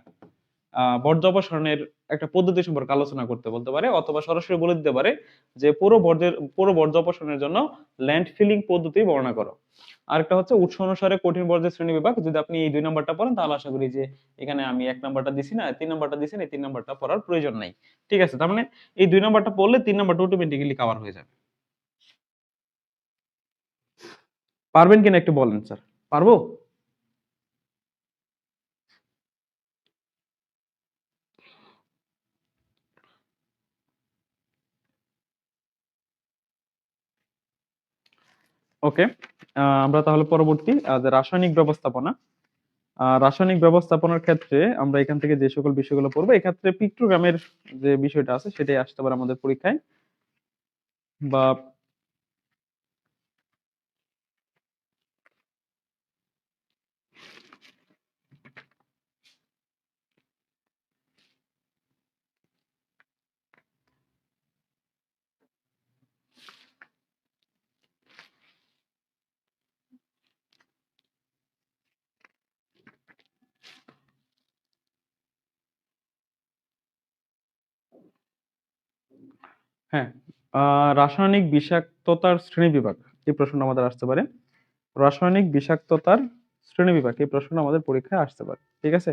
বর্জ্য অপসারণের একটা পদ্ধতি সম্পর্কে আলোচনা করতে বলতে পারে, অথবা সরাসরি বলে দিতে পারে যে পুরো বর্জ্য অপসারণের জন্য ল্যান্ড ফিলিং পদ্ধতি বর্ণনা করো। আরেকটা হচ্ছে উৎস অনুসারে কঠিন বর্জ্যের শ্রেণী বিভাগ। যদি আপনি এই 2 নাম্বারটা পড়েন তাহলে আশা করি যে এখানে আমি 1 নাম্বারটা দিছি না, 3 নাম্বারটা দিছি না, এই 3 নাম্বারটা পড়ার প্রয়োজন নাই, ঠিক আছে। তার মানে এই 2 নাম্বারটা পড়লে 3 নাম্বারটা অটোমেটিক্যালি কভার হয়ে যাবে। পারবেন কিনা একটু বলেন স্যার। পারবো? ওকে, আমরা তাহলে পরবর্তী যে রাসায়নিক ব্যবস্থাপনা, রাসায়নিক ব্যবস্থাপনার ক্ষেত্রে আমরা এখান থেকে যে সকল বিষয়গুলো পড়বো, এক্ষেত্রে পিক্টোগ্রামের যে বিষয়টা আছে সেটাই আসতে পারে আমাদের পরীক্ষায়। বা হ্যাঁ, রাসায়নিক বিষাক্ততার শ্রেণীবিভাগ, এই প্রশ্নটা আমাদের আসতে পারে। রাসায়নিক বিষাক্ততার শ্রেণীবিভাগ, এই প্রশ্নটা আমাদের পরীক্ষায় আসতে পারে। ঠিক আছে?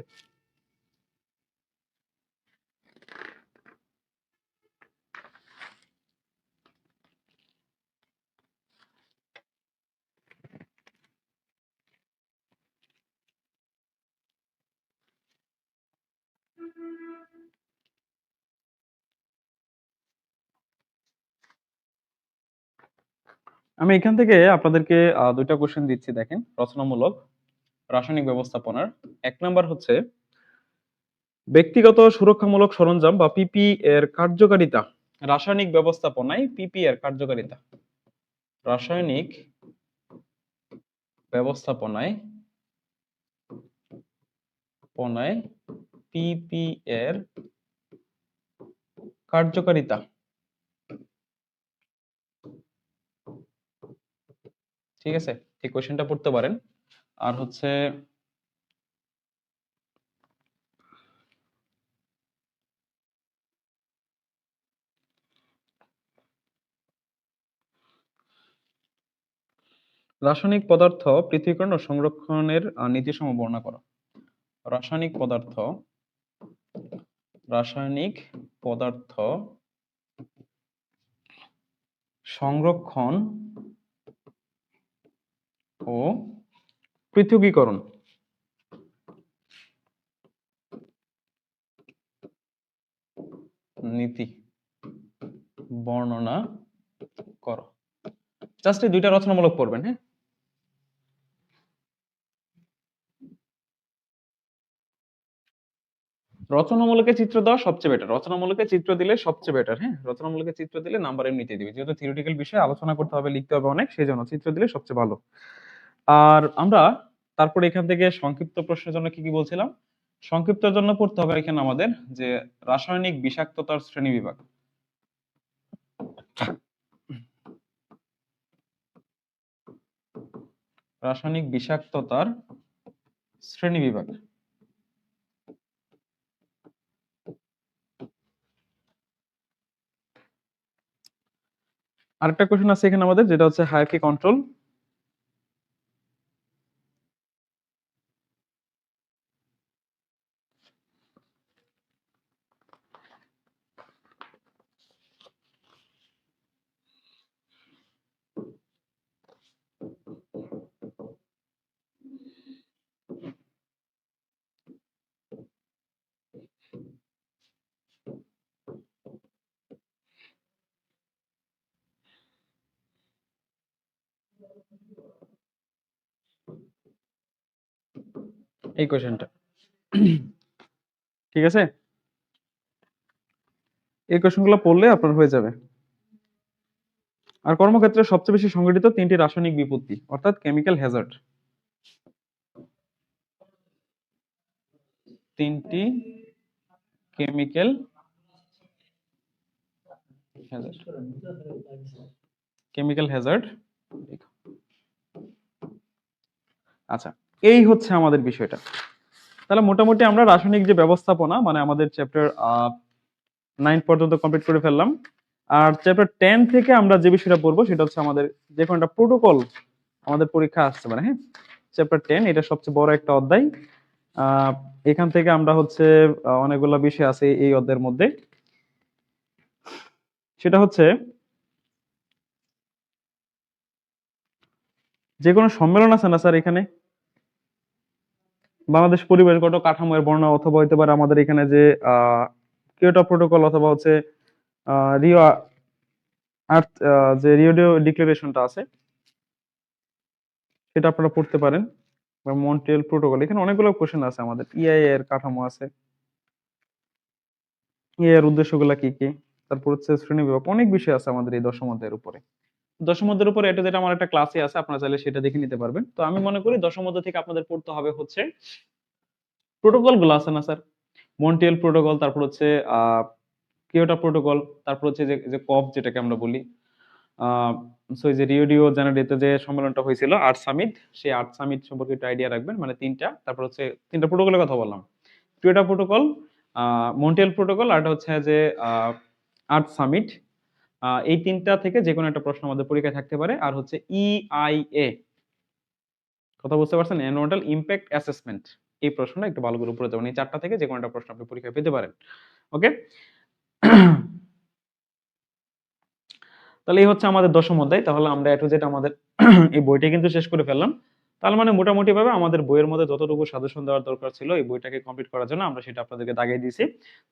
আমি এখান থেকে আপনাদেরকে দুইটা কোশ্চেন দিচ্ছি, দেখেন, রচনামূলক রাসায়নিক ব্যবস্থাপনার। ১ নাম্বার হচ্ছে ব্যক্তিগত সুরক্ষামূলক সরঞ্জাম বা পিপি এর কার্যকারিতা। রাসায়নিক ব্যবস্থাপনায় পিপি এর কার্যকারিতা। রাসায়নিক ব্যবস্থাপনায় পিপি এর কার্যকারিতা। ঠিক আছে, এই কোশ্চেনটা পড়তে পারেন। আর হচ্ছে রাসায়নিক পদার্থ পৃথকীকরণ ও সংরক্ষণের নীতিসমূহ বর্ণনা করো। রাসায়নিক পদার্থ সংরক্ষণ ও পৃথকীকরণ নীতি বর্ণনা করো। জাস্ট এই দুইটা রচনামূলক পড়বেন। হ্যাঁ, রচনামূলকে চিত্র দেওয়া সবচেয়ে বেটার। রচনামূলকে চিত্র দিলে সবচেয়ে বেটার। হ্যাঁ, রচনামূলকে চিত্র দিলে নাম্বার এমনিতেই দিবে, যেহেতু থিওরিটিক্যাল বিষয়ে আলোচনা করতে হবে, লিখতে হবে অনেক, সেই জন্য চিত্র দিলে সবচেয়ে ভালো। আর আমরা তারপরে এখান থেকে সংক্ষিপ্ত প্রশ্নের জন্য কি কি বলছিলাম, সংক্ষিপ্তের জন্য পড়তে হবে এখানে আমাদের যে রাসায়নিক বিষাক্ততার শ্রেণীবিভাগ। রাসায়নিক বিষাক্ততার শ্রেণীবিভাগ। আরেকটা কোশ্চেন আছে এখানে আমাদের, যেটা হচ্ছে হায়ারার্কি কন্ট্রোল। এই কোশ্চেনটা, ঠিক আছে, এই কোশ্চেনগুলো পড়লে আপনার হয়ে যাবে। আর কর্মক্ষেত্রে সবচেয়ে বেশি সংঘটিত 3টি রাসায়নিক বিপত্তি, অর্থাৎ কেমিক্যাল হ্যাজার্ড। 3টি কেমিক্যাল হ্যাজার্ড। Chemical Hazard. আচ্ছা, এই হচ্ছে আমাদের বিষয়টা। তাহলে মোটামুটি আমরা রাসায়নিক যে ব্যবস্থাপনা, মানে আমাদের চ্যাপ্টার 9 পর্যন্ত কমপ্লিট করে ফেললাম। আর চ্যাপ্টার 10 থেকে আমরা যে বিষয়টা পড়বো সেটা হচ্ছে আমাদের যে কোনো একটা প্রোটোকল আমাদের পরীক্ষা আসতে পারে। হ্যাঁ, চ্যাপ্টার 10 এটা সবচেয়ে বড় একটা অধ্যায়। আহ এখান থেকে আমরা হচ্ছে অনেকগুলো বিষয় আছে এই অধ্যায়ের মধ্যে। সেটা হচ্ছে যে কোনো সম্মেলন আছে না স্যার এখানে, বাংলাদেশ পরিবেশগত কাঠামো এর বর্ণনা, অথবা হইতে পারে আমাদের এখানে যে কিয়োটো প্রোটোকল, অথবা হচ্ছে রিও আর্থ, যে রিও ডিক্লারেশনটা আছে সেটা আপনারা পড়তে পারেন, বা মন্ট্রিয়াল প্রোটোকল। এখানে অনেকগুলো কোশ্চেন আছে আমাদের। ইআইএ এর কাঠামো আছে, ইআইএ এর উদ্দেশ্যগুলো কি কি, তারপর হচ্ছে শ্রেণীবিভাগ, অনেক বিষয় আছে আমাদের এই দশম অধ্যায়ের উপরে। দশম অধ্যায়ের উপরে এটা যেটা আমার একটা ক্লাসে আছে, আপনারা চাইলে সেটা দেখে নিতে পারবেন। তো আমি মনে করি দশম অধ্যায় থেকে আপনাদের পড়তে হবে হচ্ছে প্রোটোকল গুলো আছে না স্যার, মন্ট্রিয়াল প্রোটোকল, তারপর হচ্ছে আহ কিয়োটো প্রোটোকল, তারপর হচ্ছে যে কপ যেটাকে আমরা বলি, আহ সো এই যে রিও ডিও জেনারেটোতে যে সম্মেলনটা হয়েছিল আর্ট সামিট, সেই আর্ট সামিট সম্পর্কে একটু আইডিয়া রাখবেন, মানে তিনটা, তারপর হচ্ছে তিনটা প্রোটোকলের কথা বললাম, কিয়োটো প্রোটোকল, মন্ট্রিয়াল প্রোটোকল, আর একটা হচ্ছে যে আর্ট সামিট। এই তিনটা থেকে যে কোনো একটা প্রশ্ন আমাদের পরীক্ষায় থাকতে পারে। আর হচ্ছে ইআইএ, কথা বুঝতে পারছেন, এনভায়রনমেন্টাল ইমপ্যাক্ট অ্যাসেসমেন্ট, এই প্রশ্নটা একটু ভালো করে উপরে যাবেন, এই চারটা থেকে যে কোনো একটা প্রশ্ন আপনি পরীক্ষায় পেতে পারেন। ওকে, তাহলে এই হচ্ছে আমাদের দশম অধ্যায়। তাহলে আমরা এ টু জেড আমাদের এই বইটা কিন্তু শেষ করে ফেললাম। তার মানে মোটামুটি ভাবে আমাদের বইয়ের মধ্যে যতটুকু সাজেশন দেওয়ার দরকার ছিল এই বইটাকে কমপ্লিট করার জন্য আমরা সেটা আপনাদেরকে দাগিয়ে দিয়েছি।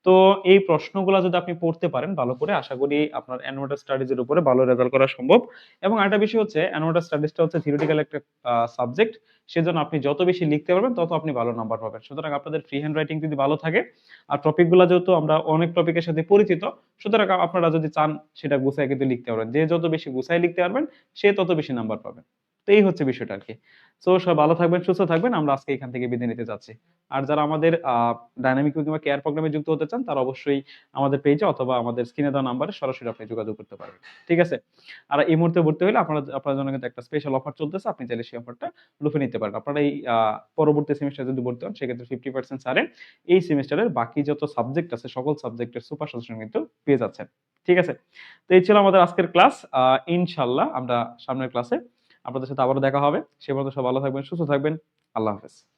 তো এই প্রশ্নগুলো যদি আপনি পড়তে পারেন ভালো করে, আশা করি আপনার অ্যানুয়েটার স্টাডিজ এর উপরে ভালো রেজাল্ট করা সম্ভব। এবং আরেকটা বিষয় হচ্ছে অ্যানুয়েটার স্টাডিজটা হচ্ছে থিওরিটিক্যাল একটা সাবজেক্ট, সেজন্য আপনি যত বেশি লিখতে পারবেন তত আপনি ভালো নাম্বার পাবেন। সুতরাং আপনাদের ফ্রি হ্যান্ড রাইটিং যদি ভালো থাকে, আর টপিকগুলো যেহেতু আমরা অনেক টপিকের সাথে পরিচিত, সুতরাং আপনারা যদি চান সেটা গুছায় কিন্তু লিখতে পারবেন, যে যত বেশি গুছায় লিখতে পারবেন সে তত বেশি নাম্বার পাবেন। তো এই হচ্ছে বিষয়টা আর কি। সো সবাই ভালো থাকবেন, সুস্থ থাকবেন, আমরা আজকে এখান থেকে বিদায় নিতে যাচ্ছি। আর যারা আমাদের ডাইনামিক কিংবা কেয়ার প্রোগ্রামে যুক্ত হতে চান তারা অবশ্যই আমাদের পেজে অথবা আমাদের স্ক্রিনে দেওয়া নাম্বারে সরাসরি আপনি যোগাযোগ করতে পারবেন। ঠিক আছে, আর এই মুহূর্তে ভর্তি হলে আপনার জন্য কিন্তু একটা স্পেশাল অফার চলতেছে, আপনি চাইলে সেই অফারটা লুফে নিতে পারেন। আপনারা এই পরবর্তী সেমিস্টার যদি ভর্তি হন সেক্ষেত্রে 50% ছাড়ে এই সেমিস্টারের বাকি যত সাবজেক্ট আছে সকল সাবজেক্টের সুপার সাজেশন কিন্তু পেয়ে যাচ্ছেন। ঠিক আছে, তো এই ছিল আমাদের আজকের ক্লাস। ইনশাল্লাহ আমরা সামনের ক্লাসে আপনাদের সাথে আবারও দেখা হবে। সে পর্যন্ত সব ভালো থাকবেন, সুস্থ থাকবেন। আল্লাহ হাফেজ।